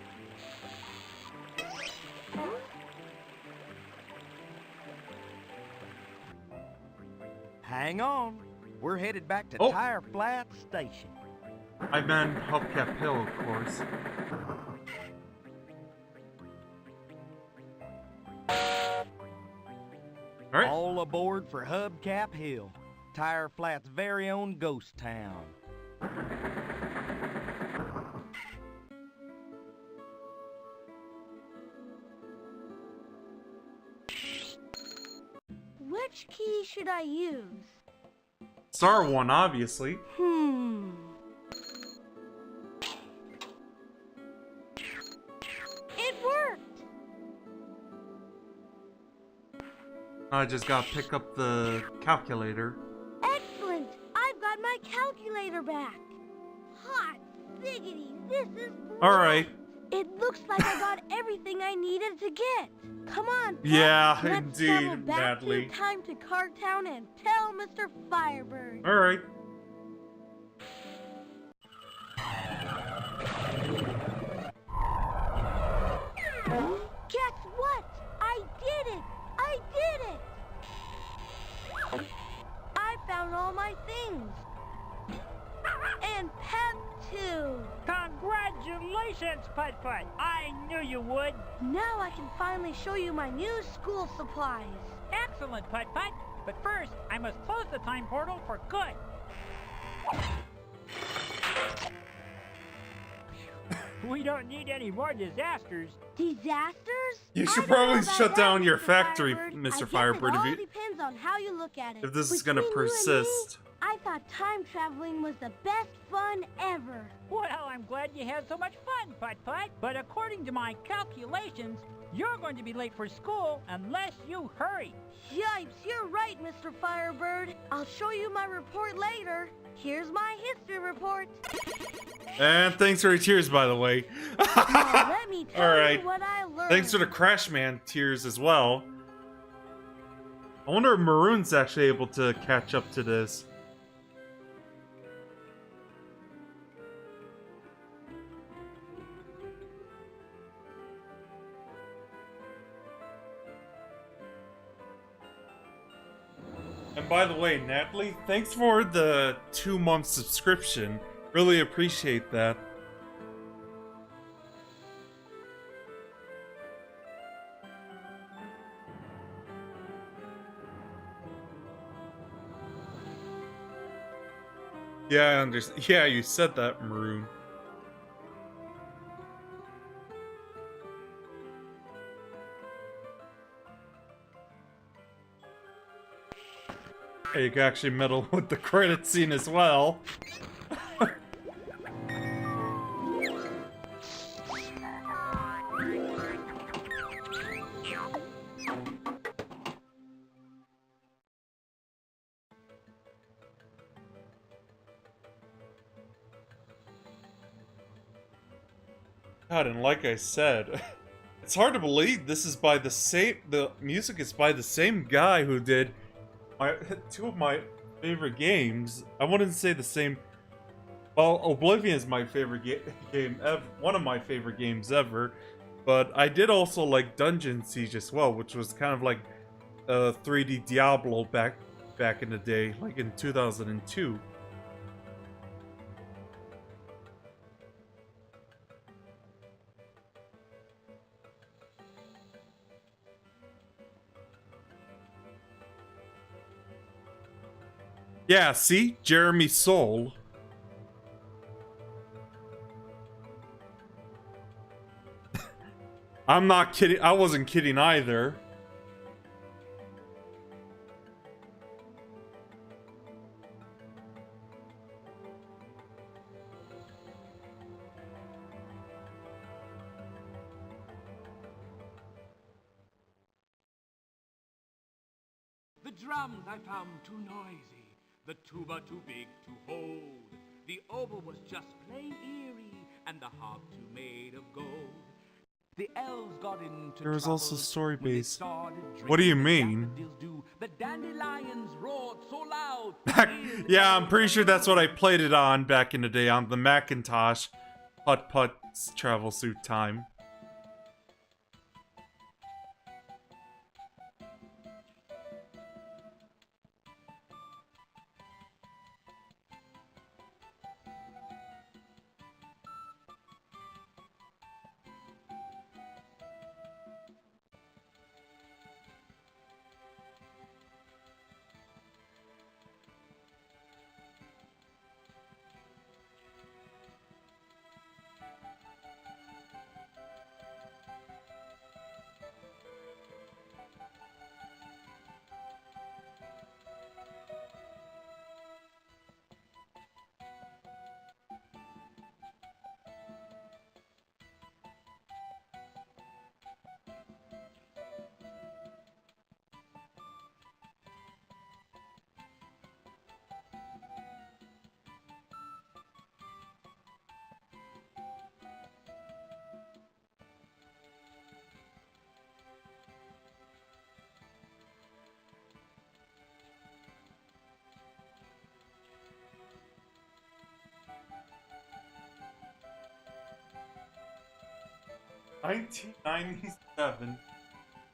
Hang on. We're headed back to Oh. Tire Flat Station. I meant Hubcap Hill, of course. All right. All aboard for Hubcap Hill, Tire Flat's very own ghost town. Which key should I use? Star one, obviously. It worked! I just gotta pick up the calculator. Excellent! I've got my calculator back. Hot diggity, this is great. All right. It looks like I got everything I needed to get. Come on, Putt. Yeah, Let's travel indeed, back Natalie. in time to Cartown and tell Mr. Firebird. All right. Guess what? I did it! I did it! I found all my things. And Pep too. Congratulations, Putt Putt. I knew you would. Now I can finally show you my new school supplies. Excellent, Putt Putt. But first, I must close the time portal for good. We don't need any more disasters. Disasters? You I should don't know probably about shut that, down your Mr. factory, Firebird. Mr. I guess Firebird, it if all you- depends on how you look at it. If this is gonna Between you and me, persist. I thought time traveling was the best fun ever. Well, I'm glad you had so much fun, Putt Putt. But according to my calculations, you're going to be late for school unless you hurry. Yipes, you're right, Mr. Firebird. I'll show you my report later. Here's my history report. And thanks for your tears, by the way. Now let me tell All right. you what I learned. Thanks for the Crash Man tears as well. I wonder if Maroon's actually able to catch up to this. And by the way, Natalie, thanks for the 2-month subscription. Really appreciate that. Yeah, I understand. Yeah, you said that, Maroon. Hey, you can actually meddle with the credit scene as well. God, and like I said, it's hard to believe this is by the music is by the same guy who did two of my favorite games. I wouldn't say the same. Well, Oblivion is my favorite game ever, one of my favorite games ever. But I did also like Dungeon Siege as well, which was kind of like 3D Diablo back in the day, like in 2002. Yeah, see? Jeremy Soule. I'm not kidding. I wasn't kidding either. The drums I found too noisy, the tuba too big to hold. The oboe was just plain eerie, and the harp too made of gold. The elves got into There was also trouble story when they based. started What do you drinking mean? the daffodils do. The dandelions roared so loud. Yeah, I'm pretty sure that's what I played it on back in the day on the Macintosh. Putt Putt's travel suit time. (1997),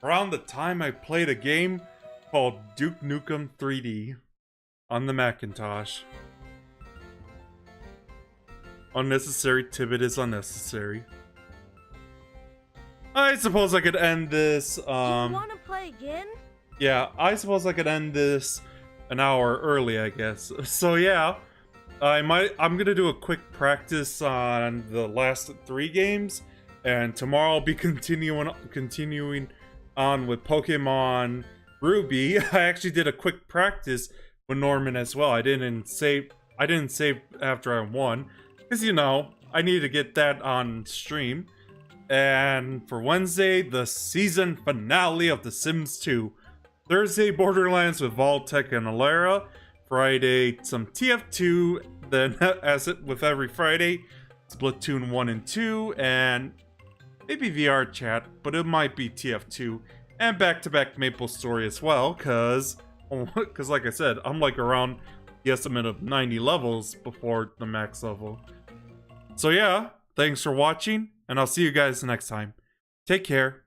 around the time I played a game called Duke Nukem 3D on the Macintosh. Unnecessary tidbit is unnecessary. I suppose I could end this, Do you want to play again? yeah, I suppose I could end this an hour early, I guess. So yeah, I'm gonna do a quick practice on the last 3 games, and tomorrow I'll be continuing on with Pokemon Ruby. I actually did a quick practice with Norman as well. I didn't save after I won, because you know, I need to get that on stream. And for Wednesday, the season finale of The Sims 2. Thursday, Borderlands with Vaultec and Alara. Friday, some TF2. Then, as it with every Friday, Splatoon 1 and 2, and maybe VR chat, but it might be TF2. And back-to-back Maple Story as well, cause like I said, I'm like around the estimate of 90 levels before the max level. So yeah, thanks for watching, and I'll see you guys next time. Take care.